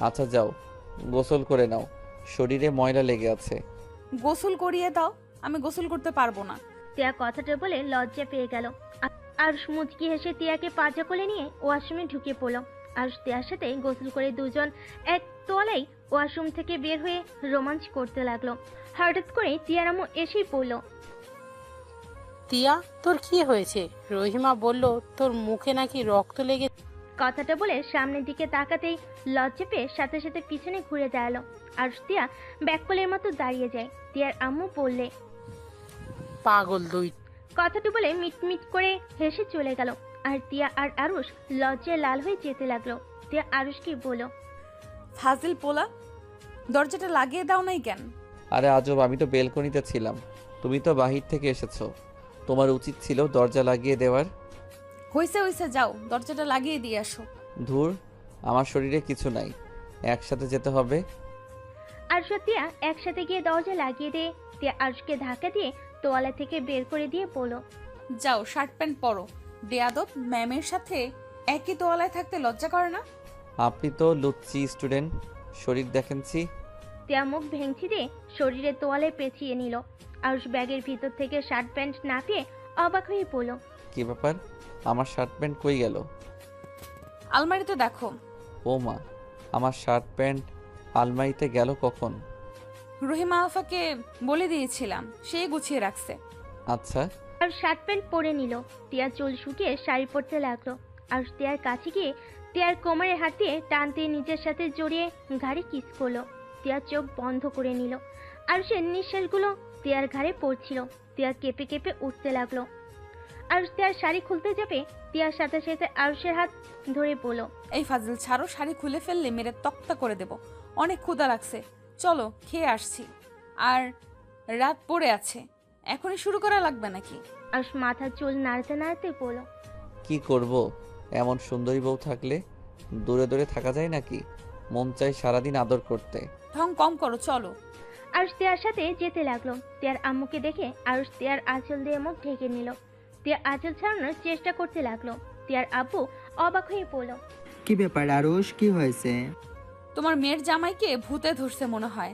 Speaker 6: আচ্ছা যাও, গোসল করে নাও, শরীরে ময়লা লেগে আছে।
Speaker 1: গোসল করিয়ে দাও, আমি গোসল করতে পারবো না।
Speaker 3: তিয়া কথাটা বলে লজ্জা পেয়ে গেল। আর মুচকি হেসে তিয়াকে পাজা কোলে নিয়ে ওয়াশরুমে ঢুকে পড়ল। আর তিয়ার সাথে গোসল করে দুজন এক তোয়ালাই ওয়াশরুম থেকে বের হয়ে রোমাঞ্চ করতে লাগলো। হঠাৎ করে তিয়ার আম্মু এসেই পড়ল।
Speaker 8: তিয়া, তোর কি হয়েছে? রহিমা বলল তোর মুখে নাকি রক্ত লেগে।
Speaker 3: কথাটা বলে সামনের দিকে তাকাতেই লজ্জা পেয়ে সাথে সাথে পিছনে ঘুরে দাঁড়ালো। আর তিয়া ব্যাককলের মতো দাঁড়িয়ে যায়। তিয়ার আম্মু বললে,
Speaker 8: পাগল দুই।
Speaker 3: কথাটা বলে মিটমিট করে হেসে চলে গেল। আর তিয়া আর আরুষ লজ্জায় লাল হয়ে যেতে লাগলো। তিয়া আরুষকে বলল,
Speaker 1: ফাজিল পোলা, দরজাটা লাগিয়ে দাও নাই কেন?
Speaker 6: আরে আজব, আমি তো বেলকনিতে ছিলাম, তুমি তো বাহির থেকে এসেছো, তোমার উচিত ছিল দরজা লাগিয়ে দেওয়ার।
Speaker 1: হইছে হইছে, যাও দরজাটা লাগিয়ে দিয়ে আসো।
Speaker 6: ধুর, আমার শরীরে কিছু নাই, একসাথে যেতে হবে।
Speaker 3: আরুষ আর তিয়া একসাথে গিয়ে দরজা লাগিয়ে দিয়ে তিয়া আরুষকে ধাক্কা দিয়ে তোয়ালা থেকে বের করে দিয়ে বলল,
Speaker 1: যাও শার্ট প্যান্ট পরো। বেয়াদব, ম্যামের সাথে একই তোয়ালায় থাকতে লজ্জা করে না?
Speaker 6: আপনি তো লুচ্চি স্টুডেন্ট, শরীর দেখেনছি।
Speaker 3: তিয়া মুখ ভেঙচি দিয়ে শরীরে তোয়ালে পেঁচিয়ে নিল। আরুষ ব্যাগের ভিতর থেকে শার্ট প্যান্ট না পেয়ে অবাক হয়ে পড়ল।
Speaker 6: কি ব্যাপার, আমার শার্ট প্যান্ট কই গেল?
Speaker 1: আলমারিতে দেখো।
Speaker 6: ও মা, আমার শার্ট প্যান্ট আলমারিতে গেল কখন?
Speaker 1: রহিমা আলফাকে বলে দিয়েছিলাম, সে গুছিয়ে রাখছে।
Speaker 6: আচ্ছা।
Speaker 3: আর শার্ট প্যান্ট পরে নিল। টিয়া চুল শুকিয়ে শাড়ি পরতে লাগলো। আর টিয়ার কাছে গিয়ে টিয়ার কোমরে হাত দিয়ে টানতে নিজের সাথে জড়িয়ে ঘাড়ে কিস করলো। টিয়ার চোখ বন্ধ করে নিল। আর সে নিঃশ্বাসগুলো টিয়ার ঘাড়ে পড়ছিল। টিয়া কেঁপে কেঁপে উঠতে লাগলো। আর টিয়ার শাড়ি খুলতে যাবে, টিয়ার সাথে সাথে আরুষের হাত ধরে বলল,
Speaker 1: এই ফাজিল ছাড়ো, শাড়ি খুলে ফেললে মেরে তক্তা করে দেব। অনেক ক্ষুধা লাগছে, চলো খেয়ে আসছি। আর রাত পড়ে আছে, এখনই শুরু করা লাগবে নাকি?
Speaker 3: আরুষ মাথার চুল নাড়তে নাড়তে বলল,
Speaker 6: কি করব, এমন সুন্দরী বউ থাকলে দূরে দূরে থাকা যায় নাকি? মন চাই সারাদিন আদর করতে।
Speaker 1: ঢং কম করো, চলো।
Speaker 3: আরুষ টিয়ার সাথে যেতে লাগলো। টিয়ার আম্মুকে দেখে আরুষ টিয়ার আঁচল দিয়ে মুখ ঢেকে নিল। টিয়া আঁচল ছাড়ানোর চেষ্টা করতে লাগলো। টিয়ার আব্বু অবাক হয়ে পড়ল।
Speaker 4: কি ব্যাপার আরুষ, কি হয়েছে?
Speaker 1: তোমার মেয়ের জামাইকে ভূতে ধরছে মনে হয়।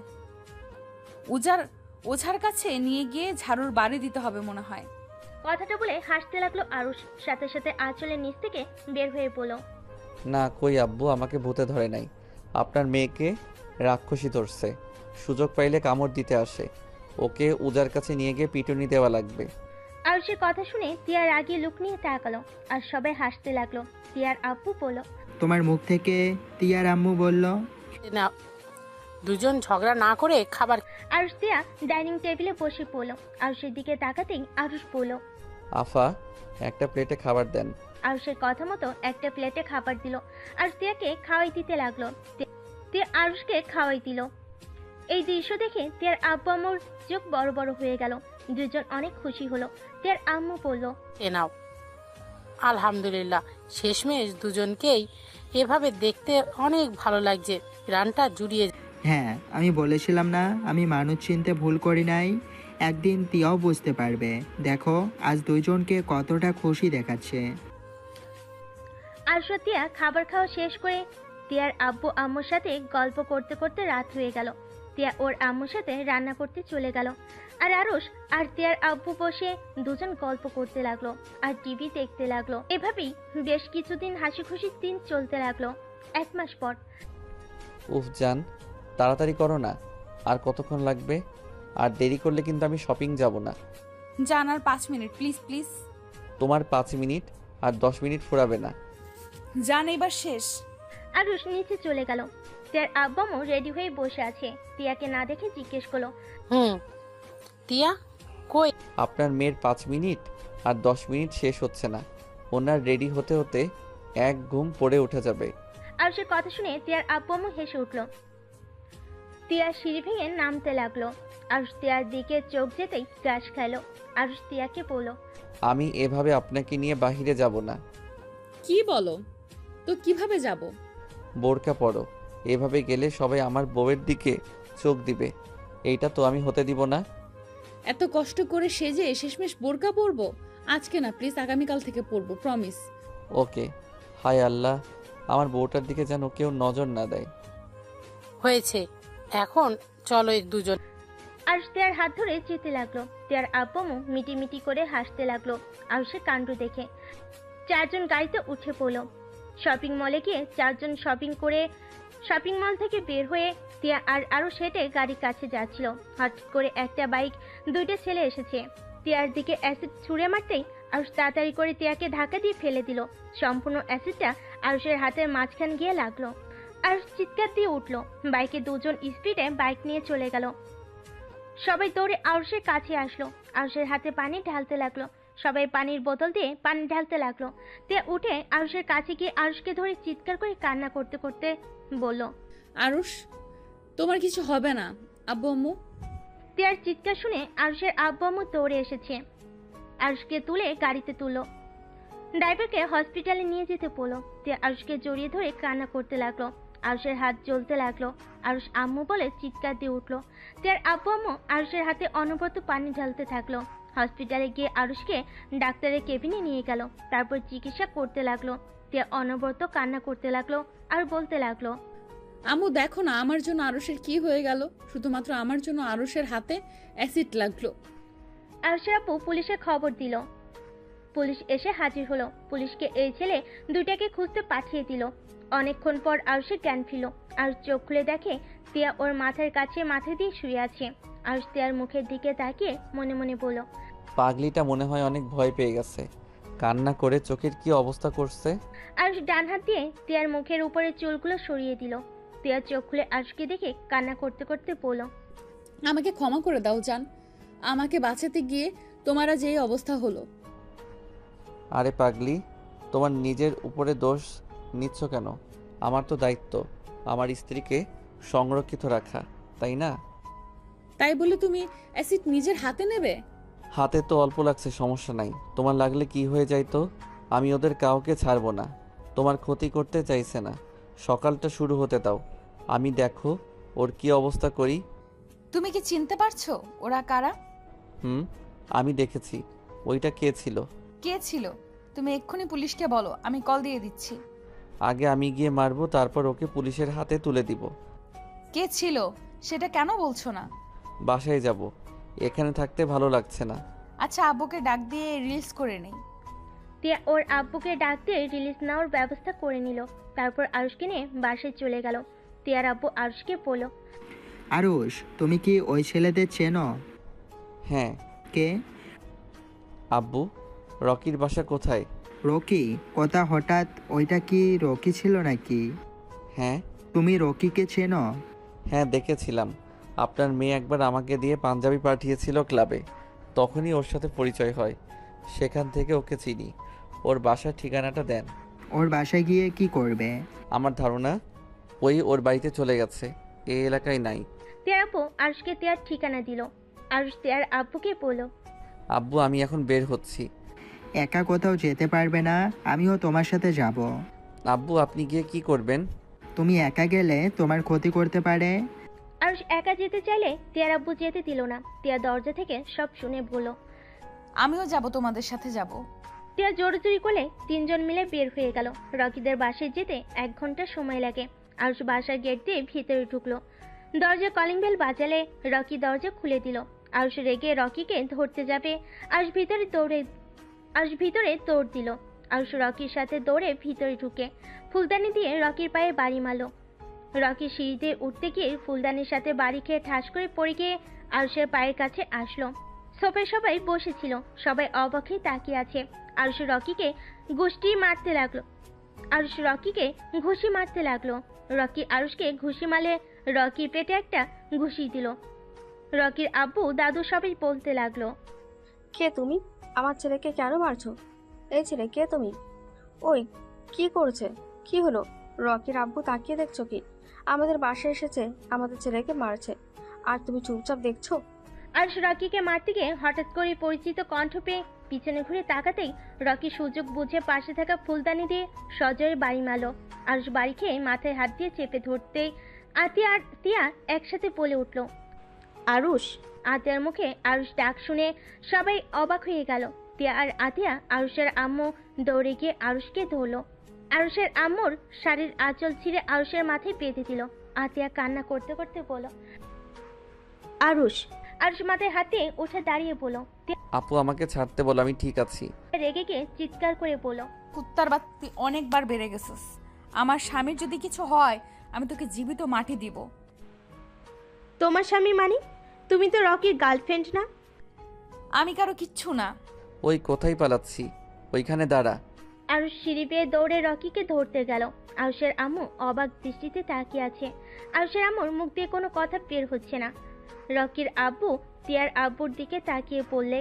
Speaker 1: ওঝার কাছে নিয়ে গিয়ে ঝাড়ুর বাড়ি দিতে হবে মনে হয়।
Speaker 3: কথাটা বলে হাসতে লাগলো আরুষ। সাথে সাথে আঁচলের নিচ থেকে বের হয়ে পড়ল,
Speaker 6: না কই আব্বু, আমাকে ভূতে ধরে নাই, আপনার মেয়েকে রাক্ষসী ধরছে, সুযোগ পাইলে কামড় দিতে আসে, ওকে উজার কাছে নিয়ে গিয়ে পিটুনি দেওয়া লাগবে।
Speaker 3: আরুষের কথা শুনে টিয়ার আগে লুক নিয়ে তাকালো। আর সবাই হাসতে লাগলো। টিয়ার আব্বু বলল,
Speaker 4: তোমার মুখ থেকে তিয়ার আম্মু বলল।
Speaker 8: না, দুজন ঝগড়া না করে খাবার।
Speaker 3: আরুষ টিয়া ডাইনিং টেবিলে বসে পড়ল। আরুষের দিকে তাকাতেই আরুষ বলল,
Speaker 6: আফা, একটা প্লেটে খাবার দেন।
Speaker 3: আরুষের কথা মতো একটা প্লেটে খাবার দিল। আর টিয়াকে খাওয়াই দিতে লাগলো। টিয়া আরুষকে খাওয়াই দিল। এই দৃশ্য দেখে টিয়ার আব্বু আম্মুর চোখ বড় বড় হয়ে গেল। দুজন অনেক খুশি হলো। টিয়ার আম্মু বলল,
Speaker 8: এ নাও। আলহামদুলিল্লাহ, শেষমেশ দুজনকেই এভাবে দেখতে অনেক ভালো লাগছে, প্রাণটা জুড়িয়ে।
Speaker 4: হ্যাঁ, আমি বলেছিলাম না আমি মানুষ চিনতে ভুল করি নাই। একদিন তিয়াও বুঝতে পারবে। দেখো আজ দুইজনকে কতটা খুশি দেখাচ্ছে।
Speaker 3: আরশা টিয়া খাবার খাওয়া শেষ করে টিয়ার আব্বু আম্মুর সাথে গল্প করতে করতে রাত হয়ে গেল। টিয়া ওর আম্মুর সাথে রান্না করতে চলে গেল। আর আরুষ আর টিয়ার আব্বু বসে দুজন গল্প করতে লাগলো আর টিভি দেখতে লাগলো। এভাবেই বেশ কিছুদিন হাসি খুশির দিন চলতে লাগলো। 1 মাস পর,
Speaker 6: উফ জান, তাড়াতাড়ি করো না, আর কতক্ষণ লাগবে? আর দেরি করলে কিন্তু আমি শপিং যাব না।
Speaker 1: জান, আর 5 মিনিট প্লিজ প্লিজ।
Speaker 6: তোমার 5 মিনিট আর 10 মিনিট ফুরাবে না।
Speaker 1: জান, এবার শেষ।
Speaker 3: আরুষ নিচে চলে গেল। টিয়ার আব্বু আম্মু রেডি হয়ে বসে আছে। টিয়াকে না দেখে জিজ্ঞেস করলো,
Speaker 8: টিয়া কই?
Speaker 6: আপনার মেয়ের 5 মিনিট আর 10 মিনিট শেষ হচ্ছে না, ওনার রেডি হতে হতে এক ঘুম পড়ে উঠে যাবে।
Speaker 3: আরুষের কথা শুনে তিয়ার আব্বু আম্মু হেসে উঠল। তিয়া সিঁড়ি ভেঙে নামতে লাগলো। আরুষ তিয়ার দিকে চোখ যেতেই গাছ খাইলো। আরুষ তিয়াকে বলল,
Speaker 6: আমি এভাবে আপনাকে নিয়ে বাহিরে যাব না।
Speaker 9: কি বলো? তো কিভাবে যাব?
Speaker 6: বোরকা পরো। এভাবে গেলে সবাই আমার বউয়ের দিকে চোখ দিবে। এইটা তো আমি হতে দিব না।
Speaker 9: এত কষ্ট করে সেজে শেষমেশ বোরকা পরবো? আজকে না প্লিজ, আগামীকাল থেকে পরবো, প্রমিস।
Speaker 6: ওকে। হায় আল্লাহ, আমার বউটার দিকে যেন কেউ নজর না দেয়।
Speaker 8: হয়েছে, এখন চলো এই দুজন।
Speaker 3: আরুষ তিয়ার হাত ধরে যেতে লাগলো। তিয়ার আব্বু আম্মু মিটিমিটি করে হাসতে লাগলো আরুষের কাণ্ড দেখে। চারজন গাড়িতে উঠে পড়লো। শপিং মলে গিয়ে চারজন শপিং মল থেকে বের হয়ে তিয়া আর আরুষ হেঁটে গাড়ির কাছে যাচ্ছিল। হঠাৎ করে একটা বাইক, দুইটা ছেলে এসেছে। তিয়ার দিকে অ্যাসিড ছুঁড়ে মারতেই আরুষ তাড়াতাড়ি করে তিয়াকে ধাক্কা দিয়ে ফেলে দিল। সম্পূর্ণ অ্যাসিডটা আরুষের হাতের মাঝখান গিয়ে লাগলো। আরুষ চিৎকার দিয়ে উঠলো। বাইকে দুজন স্পিডে বাইক নিয়ে চলে গেল। সবাই দৌড়ে আরুষের কাছে আসলো। আরুষের হাতে পানি ঢালতে লাগলো। সবাই পানির বোতল দিয়ে পানি ঢালতে লাগলো। তিয়া উঠে আরুষের কাছে গিয়ে আরুষকে ধরে চিৎকার করে কান্না করতে করতে বলল,
Speaker 9: আরুষ, তোমার কিছু হবে না। আব্বু আম্মু?
Speaker 3: তিয়ার চিৎকার শুনে আরুষের আব্বু আম্মু দৌড়ে এসেছে। আরুষকে তুলে গাড়িতে তুললো। ড্রাইভারকে হসপিটালে নিয়ে যেতে বলল। তিয়া আরুষকে জড়িয়ে ধরে কান্না করতে লাগলো। আরুষের হাত জ্বলতে লাগলো। আরুষ আম্মু বলে চিৎকার দিয়ে উঠলো। তিয়ার আব্বু আম্মু আরুষের হাতে অনবরত পানি ঢালতে থাকলো। হসপিটালে গিয়ে আরুষকে ডাক্তারের কেবিনে নিয়ে গেল। তারপর চিকিৎসা করতে লাগলো। তিয়া অনবরত কান্না করতে লাগলো আর বলতে লাগলো,
Speaker 9: আম্মু দেখো না আমার জন্য আরুষের কি হয়ে গেল। শুধুমাত্র আমার জন্য আরুষের হাতে অ্যাসিড লাগলো।
Speaker 3: আরুষের আপু পুলিশে খবর দিল। পুলিশ এসে হাজির হলো। পুলিশকে এই ছেলে দুইটাকে খুঁজতে পাঠিয়ে দিল। অনেকক্ষণ পর আরুষের জ্ঞান ফিরল। আরুষ চোখ খুলে দেখে তিয়া ওর মাথার কাছে মাথা দিয়ে শুয়ে আছে। আরুষ তিয়ার মুখের দিকে তাকিয়ে মনে মনে বলল,
Speaker 6: পাগলিটা মনে হয় অনেক ভয় পেয়ে গেছে। কান্না করে চোখের কি অবস্থা করছে।
Speaker 3: আরুষ ডান হাত দিয়ে তিয়ার মুখের উপরে চুলগুলো সরিয়ে দিল। তিয়া চোখ খুলে আরুষকে দেখে কান্না করতে করতে বলল,
Speaker 9: আমাকে ক্ষমা করে দাও জান, আমাকে বাঁচাতে গিয়ে তোমার আজ এই অবস্থা হলো।
Speaker 6: আরে পাগলি, তোমার নিজের উপরে দোষ নিচ্ছ কেন? আমার তো দায়িত্ব আমার স্ত্রীকে সংরক্ষিত রাখা, তাই না?
Speaker 9: তাই বলে তুমি অ্যাসিড নিজের হাতে নেবে?
Speaker 6: হাতে তো অল্প লাগছে, সমস্যা নাই। তোমার লাগলে কি হয়ে যাইতো? আমি ওদের কাউকে ছাড়বো না। তোমার ক্ষতি করতে চাইছে না। সকালটা শুরু হতে দাও, আমি দেখো ওর কি অবস্থা করি।
Speaker 1: তুমি কি চিনতে পারছো ওরা কারা?
Speaker 6: আমি দেখেছি। ওইটা কে ছিল?
Speaker 1: কে ছিল? তুমি এক্ষুনি পুলিশকে বলো, আমি কল দিয়ে দিচ্ছি।
Speaker 6: আগে আমি গিয়ে মারবো, তারপর ওকে পুলিশের হাতে তুলে দিব।
Speaker 1: কে ছিল সেটা কেন বলছো না?
Speaker 6: বাসায় যাব, এখানে থাকতে ভালো লাগছে না।
Speaker 1: আচ্ছা, আব্বুকে ডাক দিয়ে রিলস করে নেই।
Speaker 3: তিয়া ওর আব্বুকে ডাক দিয়ে রিলিজ নেওয়ার ব্যবস্থা করে নিল। তারপর আরুষকে নিয়ে বাসায় চলে গেল। তিয়ার আব্বু আরুষকে বলল,
Speaker 4: আরুষ, তুমি কি ওই ছেলেদের চেনো?
Speaker 6: হ্যাঁ।
Speaker 4: কে?
Speaker 6: আব্বু, রকির বাসা কোথায়?
Speaker 4: রকি? কথা হঠাৎ, ওইটা কি রকি ছিল নাকি?
Speaker 6: হ্যাঁ।
Speaker 4: তুমি রকিকে চেনো?
Speaker 6: হ্যাঁ, দেখেছিলাম। আপনার মেয়ে একবার আমাকে দিয়ে পাঞ্জাবি পাঠিয়েছিল ক্লাবে, তখনই ওর সাথে পরিচয় হয়। সেখান থেকে ওকে চিনি। ওর বাসার ঠিকানাটা দেন।
Speaker 4: ওর বাসায় গিয়ে কি করবে?
Speaker 6: আমার ধারণা ওই ওর বাড়িতে চলে গেছে, এই এলাকায় নাই।
Speaker 3: তিয়ার আব্বু আরুষকে তিয়ার ঠিকানা দিল। আরুষ তিয়ার আব্বুকে বলল,
Speaker 6: আব্বু, আমি এখন বের হচ্ছি।
Speaker 4: একা কোথাও যেতে পারবে না, আমিও তোমার সাথে যাব।
Speaker 6: আব্বু, আপনি গিয়ে কি করবেন?
Speaker 4: তুমি একা গেলে তোমার ক্ষতি করতে পারে।
Speaker 3: আরুষ একা যেতে চাইলে তিয়ার আব্বু যেতে দিল না। তিয়া দরজা থেকে সব শুনে বলল,
Speaker 1: আমিও যাব, তোমাদের সাথে যাব।
Speaker 3: তিয়া জোরজুরি করলে তিনজন মিলে বের হয়ে গেল। রকিদের বাসায় যেতে 1 ঘন্টা সময় লাগে। আরুষ বাসার গেট দিয়ে ভিতরে ঢুকলো। দরজা কলিং বেল বাজালে রকি দরজা খুলে দিল। আরুষ রেগে রকিকে ধরতে যাবে। আরুষ ভিতরে দৌড় দিল। আরুষ রকির সাথে দৌড়ে ভিতরে ঢুকে ফুলদানি দিয়ে রকির পায়ে বাড়ি মারল। রকি সিঁড়িতে উঠতে গিয়ে ফুলদানির সাথে বাড়ি খেয়ে ঠাস করে পড়ে গিয়ে আরুষের পায়ের কাছে আসলো। সোফায় সবাই বসেছিল, সবাই অবাক হয়ে তাকিয়ে আছে। আরুষ রকিকে ঘুষি মারতে লাগলো। রকি আরুষকে ঘুষি মারলে রকির পেটে একটা ঘুষি দিল। রকির আব্বু দাদু সবাই বলতে লাগলো,
Speaker 7: কে তুমি? আমার ছেলেকে কেন মারছো? এই ছেলে কে তুমি? ওই কি করছে? কি হলো? রকির আব্বু তাকিয়ে দেখছো কি? আমাদের বাসায় এসেছে, আমাদের ছেলেকে মারছে, আর তুমি চুপচাপ দেখছো?
Speaker 3: আরুষ রকিকে মারতে গিয়ে হঠাৎ করে পরিচিত কণ্ঠ পেয়ে পিছনে ঘুরে তাকাতেই রকি সুযোগ বুঝে পাশে থাকা ফুলদানি দিয়ে সজোরে বাড়ি মারল। আরুষ বাড়ি খেয়ে মাথায় হাত দিয়ে চেপে ধরতেই আতিয়া আর তিয়া একসাথে বলে উঠল, আরুষ। আতিয়ার মুখে আরুষ ডাক শুনে সবাই অবাক হয়ে গেল। তিয়া আর আতিয়া আরুষের আম্মু দৌড়ে গিয়ে আরুষকে ধরল। আরুষের আম্মুর শাড়ির আঁচল ছিঁড়ে আরুষের মাথায় বেঁধে দিল। আতিয়া কান্না করতে করতে বলল, আরুষ। আরুষ মাথায় হাত দিয়ে উঠে দাঁড়িয়ে বলল।
Speaker 6: আপু আমাকে ছাড়তে বলো, আমি ঠিক আছি।
Speaker 3: রেগে গিয়ে চিৎকার করে বলল,
Speaker 1: কুত্তার বাত্তি অনেকবার বেড়ে গেছিস। আমার স্বামীর যদি কিছু হয় আমি তোকে জীবিত মাটি দিব।
Speaker 3: তোমার স্বামী মানে? তুমি তো রকির গার্লফ্রেন্ড না?
Speaker 1: আমি কারো কিচ্ছু না।
Speaker 6: ওই কোথায় পালাচ্ছি, ওইখানে দাঁড়া।
Speaker 3: আরুষ সিঁড়ি বেয়ে দৌড়ে রকিকে ধরতে গেল। আরুষের আম্মু অবাক দৃষ্টিতে তাকিয়ে আছে। আরুষের আম্মুর মুখ দিয়ে কোনো কথা বের হচ্ছে না। রকির আব্বু তিয়ার আব্বুর দিকে তাকিয়ে বললে,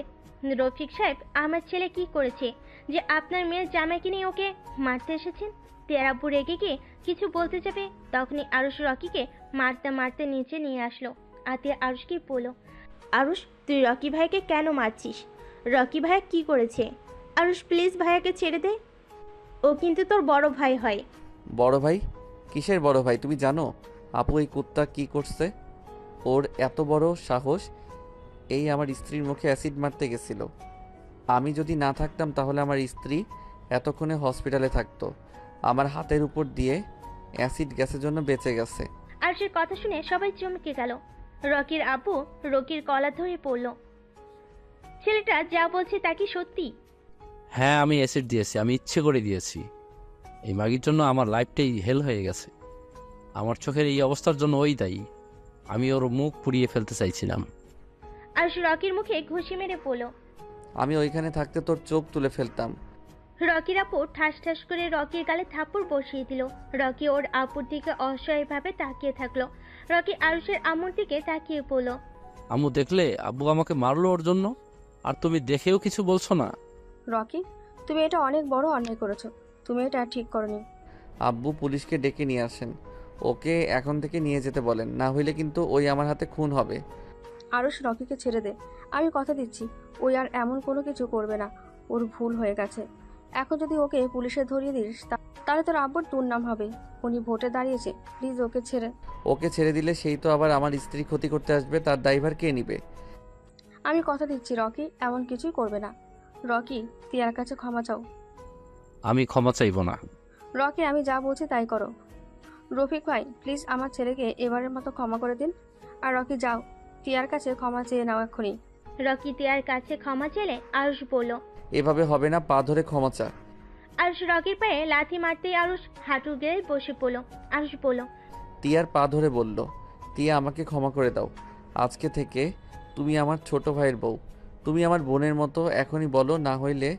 Speaker 3: রফিক সাহেব, আমার ছেলে কি করেছে যে আপনার মেয়ের জামাইকে নিয়ে ওকে মারতে এসেছেন? তিয়ার আব্বু রেগে গিয়ে কিছু বলতে যাবে, তখনই আরুষ রকিকে মারতে মারতে নিচে নিয়ে আসলো। আতিয়া আরুষকে বলল, আরুষ, তুই রকি ভাইকে কেন মারছিস? রকি ভাইয়া কি করেছে? আরুষ, প্লিজ ভাইয়াকে ছেড়ে দে, ও কিন্তু তোর বড় ভাই হয়।
Speaker 6: বড় ভাই? কিসের বড় ভাই? তুমি জানো আপু এই কুত্তা কি করছে? ওর এত বড় সাহস, এই আমার স্ত্রীর মুখে অ্যাসিড মারতে গেছিল। আমি যদি না থাকতাম তাহলে আমার স্ত্রী এতক্ষণে হসপিটালে থাকতো। আমার হাতের উপর দিয়ে অ্যাসিড গ্যাসের জন্য বেঁচে গেছে।
Speaker 3: আরুষের কথা শুনে সবাই চমকে গেল। রকির আব্বু রকির কলা ধরে পড়ল, ছেলেটা যা বলছে তা কি সত্যি?
Speaker 5: হ্যাঁ, আমি অ্যাসিড দিয়েছি, আমি ইচ্ছে করে দিয়েছি। এই মাগির জন্য আমার লাইফটাই হেল হয়ে গেছে। আমার চোখের এই অবস্থার জন্য ওই দায়ী। আমি ওর মুখ পুড়িয়ে ফেলতে চাইছিলাম।
Speaker 3: আরুষ রকির মুখে ঘুষি মেরে পড়ল।
Speaker 6: আমি ওইখানে থাকতে তোর চোখ তুলে ফেলতাম।
Speaker 3: রকির আপু ঠাস ঠাস করে রকির গালে থাপ্পড় বসিয়ে দিল। রকি ওর আপুর দিকে অসহায়ভাবে তাকিয়ে থাকলো। রকি আরুষের আম্মুর দিকে তাকিয়ে বলল,
Speaker 5: আম্মু, দেখলে আব্বু আমাকে মারলো ওর জন্য, আর তুমি দেখেও কিছু বলছো না?
Speaker 7: রকি, তুমি এটা অনেক বড় অন্যায় করেছো। তুমি এটা ঠিক করনি।
Speaker 6: আব্বু পুলিশকে ডেকে নিয়ে আসেন, ওকে এখন থেকে নিয়ে যেতে বলেন, না হইলে কিন্তু ওই আমার হাতে খুন হবে।
Speaker 7: আরুষ, রকিকে ছেড়ে দে। আমি কথা দিচ্ছি ওই আর এমন কোনো কিছু করবে না। ওর ভুল হয়ে গেছে। এখন যদি ওকে পুলিশে ধরিয়ে দিস তাহলে তোর আব্বুর দুর্নাম হবে। উনি ভোটে দাঁড়িয়েছে, প্লিজ
Speaker 6: ওকে ছেড়ে দিলে সেই তো আবার আমার স্ত্রী ক্ষতি করতে আসবে, তার দায়ভার কে নিবে?
Speaker 7: আমি কথা দিচ্ছি রকি এমন কিছুই করবে না। রকি, তিয়ার কাছে ক্ষমা চাও।
Speaker 5: আমি ক্ষমা চাইবো না।
Speaker 7: রকি, আমি যা বলছি তাই করো। রফিক ভাই, প্লিজ আমার ছেলেকে এবারের মতো ক্ষমা করে দিন। আর রকি, যাও তিয়ার কাছে ক্ষমা চেয়ে নাও এক্ষুনি।
Speaker 3: রকি তিয়ার কাছে ক্ষমা চেলে আরুষ বলল,
Speaker 6: এভাবে হবে না, পা ধরে ক্ষমা চা।
Speaker 3: আরুষ রকির পায়ে লাথি মারতেই আরুষ হাঁটু গেড়ে বসে পড়ল। আরুষ বলল,
Speaker 6: তিয়ার পা ধরে বলল, তিয়া আমাকে ক্ষমা করে দাও। আজকে থেকে তুমি আমার ছোট ভাইয়ের বউ, তুমি আমার বোনের মতো। এখনই বলো, না হইলে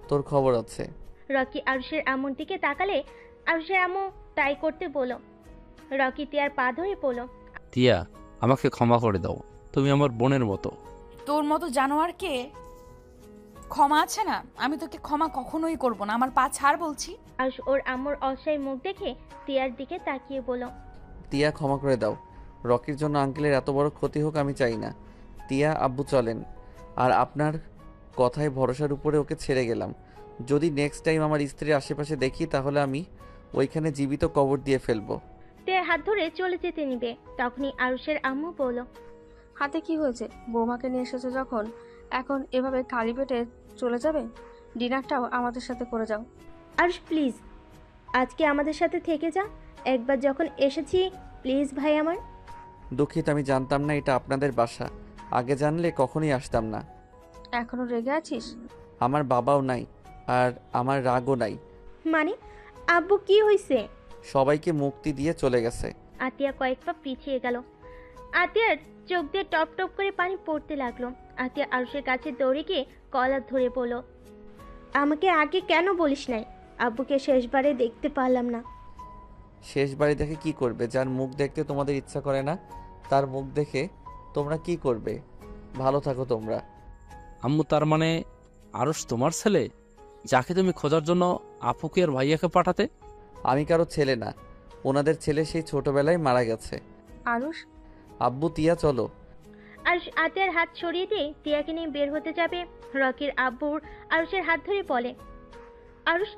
Speaker 6: তোর খবর আছে।
Speaker 3: রকি আরুষের আম্মুর দিকে তাকালে আরুষের আম্মু তাই করতে বলল। রকি তিয়ার পা ধরে বলল,
Speaker 5: তিয়া, আমাকে ক্ষমা করে দাও, তুমি আমার বোনের মতো।
Speaker 1: তোর মতো জানোয়ারকে ক্ষমা আছে না? আমি তোকে ক্ষমা কখনোই করব না। আমার পা ছাড় বলছি।
Speaker 3: আরুষ ওর আম্মুর অসহায় মুখ দেখে তিয়ার দিকে তাকিয়ে বলল,
Speaker 6: তিয়া, ক্ষমা করে দাও। রকির জন্য আঙ্কেলের এত বড় ক্ষতি হোক আমি চাই না। তিয়া, আব্বু চলেন। আর আপনার কথায় ভরসার উপরে ওকে ছেড়ে গেলাম। যদি নেক্সট টাইম আমার স্ত্রীর আশেপাশে দেখি তাহলে আমি ওইখানে জীবিত কবর দিয়ে ফেলবো।
Speaker 3: তিয়ার হাত ধরে চলে যেতে নিবে, তখনই আরুষের আম্মু বলল,
Speaker 7: হাতে কি হয়েছে? বৌমাকে নিয়ে এসেছো যখন, এখন এভাবে খালি পেটে চলে যাবে? ডিনারটাও আমাদের সাথে করে যাও।
Speaker 3: আরুষ প্লিজ, আজকে আমাদের সাথে থেকে যা। একবার যখন এসেছি, প্লিজ ভাই আমার।
Speaker 6: দুঃখিত, আমি জানতাম না এটা আপনাদের বাসা। আগে জানলে কখনোই আসতাম না।
Speaker 7: এখনো রেগে আছিস?
Speaker 6: আমার বাবাও নাই, আর আমার রাগও নাই।
Speaker 3: মানে আব্বু কি হয়েছে?
Speaker 6: সবাইকে মুক্তি দিয়ে চলে গেছে।
Speaker 3: আতিয়া কয়েক পা পিছিয়ে গেল। আতিয়ার চোখ দিয়ে টপ টপ করে পানি পড়তে লাগলো। আতিয়া আরুষের কাছে দৌড়ে গিয়ে কলার ধরে বলল, আমাকে আগে কেন বলিস নাই? আব্বুকে শেষবারে দেখতে পারলাম না।
Speaker 6: শেষ বাড়ি দেখে কি করবে? যার মুখ দেখতে তোমাদের ইচ্ছা করে না, তার মুখ দেখে তোমরা কি করবে? ভালো থাকো তোমরা।
Speaker 5: আম্মু, তার মানে আরুষ তোমার ছেলে, যাকে তুমি খোঁজার জন্য আপুকে আর ভাইয়াকে পাঠাতে?
Speaker 6: আমি কারো ছেলে না, ওনাদের ছেলে সেই ছোটবেলায় মারা গেছে।
Speaker 7: আরুষ,
Speaker 6: আব্বু তিয়া চলো।
Speaker 3: আরুষ আতিয়ার হাত সরিয়ে দিয়ে তিয়াকে নিয়ে বের হতে যাবে। রকির আব্বুর আরুষের হাত ধরে বলে, আরুষ,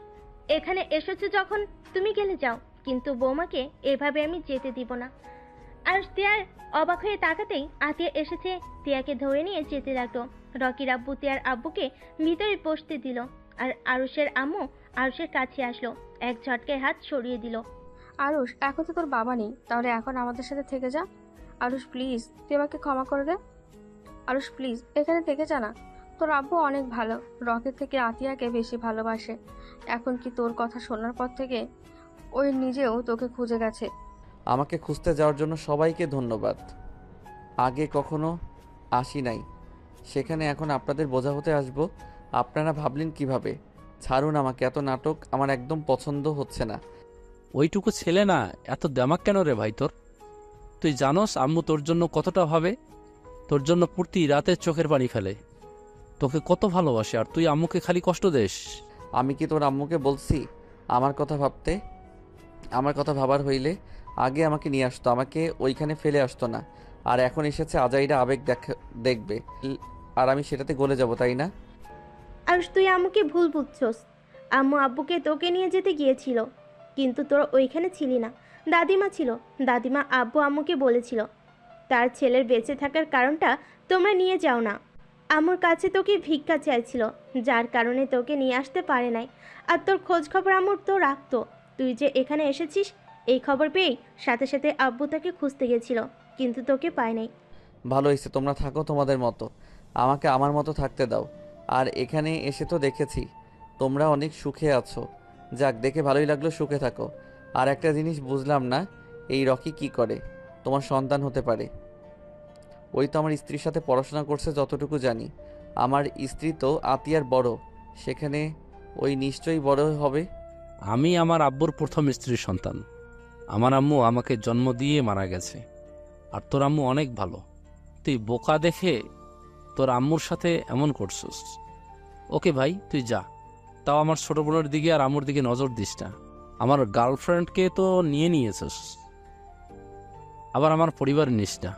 Speaker 3: এখানে এসেছো যখন তুমি গেলে যাও, কিন্তু বৌমাকে এভাবে আমি যেতে দিব না। আরুষ তিয়ার অবাক হয়ে তাকাতেই আতিয়া এসেছে তিয়াকে ধরে নিয়ে যেতে লাগলো। রকির আব্বু তিয়ার আব্বুকে ভিতরে বসতে দিল, আর আরুষের আম্মু আরুষের কাছে আসলো, এক ঝটকায় হাত সরিয়ে দিল।
Speaker 7: আরুষ, এখন তো তোর বাবা নেই, তাহলে এখন আমাদের সাথে থেকে যা। আরুষ প্লিজ, তুই আমাকে ক্ষমা করে দে। আরুষ প্লিজ, এখানে থেকে যা না। তোর আব্বু অনেক ভালো, রকের থেকে আতিয়াকে বেশি ভালোবাসে। এখন কি তোর কথা শোনার পর থেকে ওই নিজেও তোকে খুঁজে গেছে।
Speaker 6: আমাকে খুঁজতে যাওয়ার জন্য সবাইকে ধন্যবাদ। আগে কখনো আসি নাই, সেখানে এখন আপনাদের বোঝা হতে আসবো। আপনারা ভাবলেন কিভাবে? ছাড়ুন আমাকে, এত নাটক আমার একদম পছন্দ হচ্ছে না।
Speaker 5: ওইটুকু ছেলে না, এত দেমাক কেন রে ভাই তোর? তুই জানোস আম্মু তোর জন্য কতটা ভাবে, তোর জন্য প্রতি রাতে চোখের পানি ফেলে, তোকে কত ভালোবাসে, আর তুই আম্মুকে খালি কষ্ট দেস।
Speaker 6: আমি কি তোর আম্মুকে বলছি আমার কথা ভাবতে? আমার কথা ভাবার হইলে আগে আমাকে নিয়ে আসতো, আমাকে ওইখানে ফেলে আসতো না। আর এখন এসেছে আজাইরা আবেগ দেখবে, আর আমি সেটাতে গলে যাব, তাই না?
Speaker 3: আরুষ, তুই আম্মুকে ভুল বুঝছস। আম্মু আব্বুকে তোকে নিয়ে যেতে গিয়েছিল, কিন্তু তোরা ওইখানে ছিলি না। দাদিমা ছিল, দাদিমা আব্বু আম্মুকে বলেছিল তার ছেলের বেঁচে থাকার কারণটা তোমরা নিয়ে যাও না। আম্মুর কাছে তোকে ভিক্ষা চাইছিল, যার কারণে তোকে নিয়ে আসতে পারে নাই। আর তোর খোঁজ খবর আম্মুর তো রাখতো। তুই যে এখানে এসেছিস এই খবর পেয়েই সাথে সাথে আব্বু তোকে খুঁজতে গেছিল, কিন্তু তোকে পায় নাই।
Speaker 6: ভালো হয়েছে, তোমরা থাকো তোমাদের মতো, আমাকে আমার মতো থাকতে দাও। আর এখানে এসে তো দেখেছি তোমরা অনেক সুখে আছো। যাক, দেখে ভালোই লাগলো, সুখে থাকো। আর একটা জিনিস বুঝলাম না, এই রকি কি করে? তোমার সন্তান হতে পারে? ওই তো আমার স্ত্রীর সাথে পড়াশোনা করছে যতটুকু জানি। আমার স্ত্রী তো আতিয়ার বড়, সেখানে ওই নিশ্চয়ই বড় হবে।
Speaker 5: আমি আমার আব্বুর প্রথম স্ত্রীর সন্তান। আমার আম্মু আমাকে জন্ম দিয়ে মারা গেছে, আর তোর আম্মু অনেক ভালো। তুই বোকা দেখে তোর আম্মুর সাথে এমন করছিস। ওকে ভাই, তুই যা। তাও আমার ছোট বোনের দিকে আর আম্মুর দিকে নজর দিস না। আমার গার্লফ্রেন্ডকে তো নিয়ে নিয়েছিস, আবার আমার পরিবার নিস না।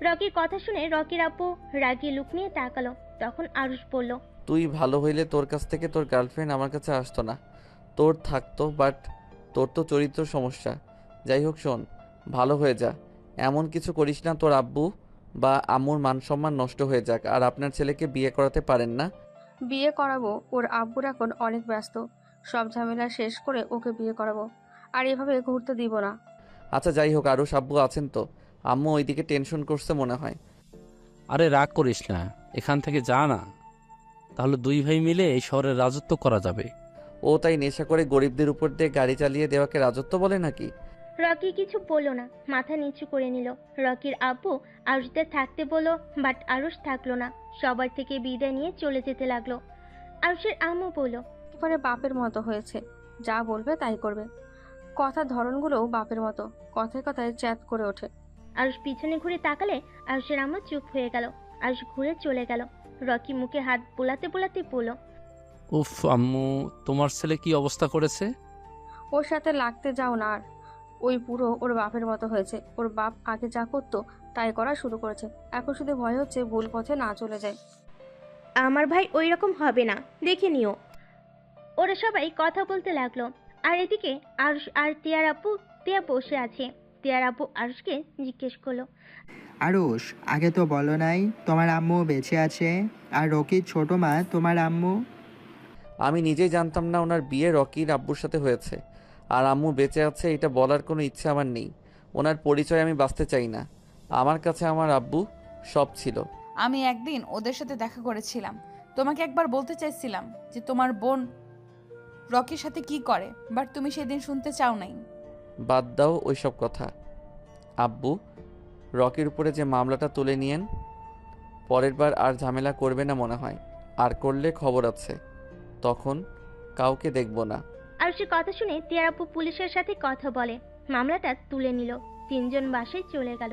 Speaker 3: রকির কথা শুনে রকির আব্বু রাগী লুক নিয়ে তাকালো। তখন আরুষ বলল,
Speaker 6: তুই ভালো হইলে তোর কাছ থেকে তোর গার্লফ্রেন্ড আমার কাছে আসতো না, তোর থাকতো। বাট তোর তো চরিত্র সমস্যা। যাই হোক শোন, ভালো হয়ে যা, এমন কিছু করিস না তোর আব্বু বা আম্মুর মান সম্মান নষ্ট হয়ে যাক। আর আপনার ছেলেকে বিয়ে করাতে পারেন না?
Speaker 7: বিয়ে করাবো, ওর আব্বুর এখন অনেক ব্যস্ত, সব ঝামেলা শেষ করে ওকে বিয়ে করাবো। আর এভাবে ঘুরতে দিব না।
Speaker 6: আচ্ছা যাই হোক, আরও আব্বু আছেন তো? আম্মু ওইদিকে টেনশন করছে মনে হয়।
Speaker 5: আরে রাগ করিস না, এখান থেকে যা না, তাহলে দুই ভাই মিলে এই শহরের রাজত্ব করা যাবে।
Speaker 6: ও তাই নেশা করে গরিবদের উপর দিয়ে গাড়ি চালিয়ে দেওয়াকে রাজত্ব বলে নাকি?
Speaker 3: রকি কিছু বলল না, মাথা নিচু করে নিল। রকির আব্বু আরুষদের থাকতে বলল, বাট আরুষ থাকলো না, সবার থেকে বিদায় নিয়ে চলে যেতে লাগলো। আরুষের আম্মু বলল,
Speaker 7: এবারে বাপের মতো হয়েছে, যা বলবে তাই করবে। কথার ধরনগুলোও বাপের মতো, কথায় কথায় চ্যাট করে ওঠে।
Speaker 3: আরুষ পিছনে ঘুরে তাকালে আরুষের আম্মু চুপ হয়ে গেল। আরুষ ঘুরে চলে গেল। রকি মুখে হাত বোলাতে বোলাতে বলল,
Speaker 5: উফ আম্মু, তোমার ছেলে কি অবস্থা করেছে?
Speaker 7: ওর সাথে লাগতে যাও না আর। ওই পুরো ওর বাপের মতো হয়েছে। ওর বাপ আগে যা করতো তাই করা শুরু করেছে। এখন শুধু ভয় হচ্ছে ভুল পথে না চলে যায়।
Speaker 3: আমার ভাই ওই রকম হবে না, দেখে নিও। ওরা সবাই কথা বলতে লাগলো। আর এদিকে আরুষ আর টিয়ার আপু টিয়া বসে আছে। টিয়ার আপু আরুষকে জিজ্ঞেস করলো,
Speaker 4: আরুষ, আগে তো বলো নাই তোমার আম্মু বেঁচে আছে, আর রকির ছোট মা তোমার আম্মু।
Speaker 6: আমি নিজেই জানতাম না ওনার বিয়ে রকির আব্বুর সাথে হয়েছে, আর আম্মু বেঁচে আছে এটা বলার কোনো ইচ্ছে আমার নেই। ওনার পরিচয় আমি বাঁচতে চাই না। আমার কাছে আমার আব্বু সব ছিল।
Speaker 1: আমি একদিন ওদের সাথে দেখা করেছিলাম। তোমাকে একবার বলতে চাইছিলাম যে তোমার বোন রকির সাথে কি করে, বাট তুমি সেদিন শুনতে চাও নাই।
Speaker 6: বাদ দাও ওইসব কথা। আব্বু রকির উপরে যে মামলাটা তুলে নিয়েন, পরের বার আর ঝামেলা করবে না মনে হয়। আর করলে খবর আছে, তখন কাউকে দেখব না।
Speaker 3: আরুষের কথা শুনে টিয়ার আপু পুলিশের সাথে কথা বলে, মামলাটা তুলে নিল। 3জন বাসায় চলে গেল।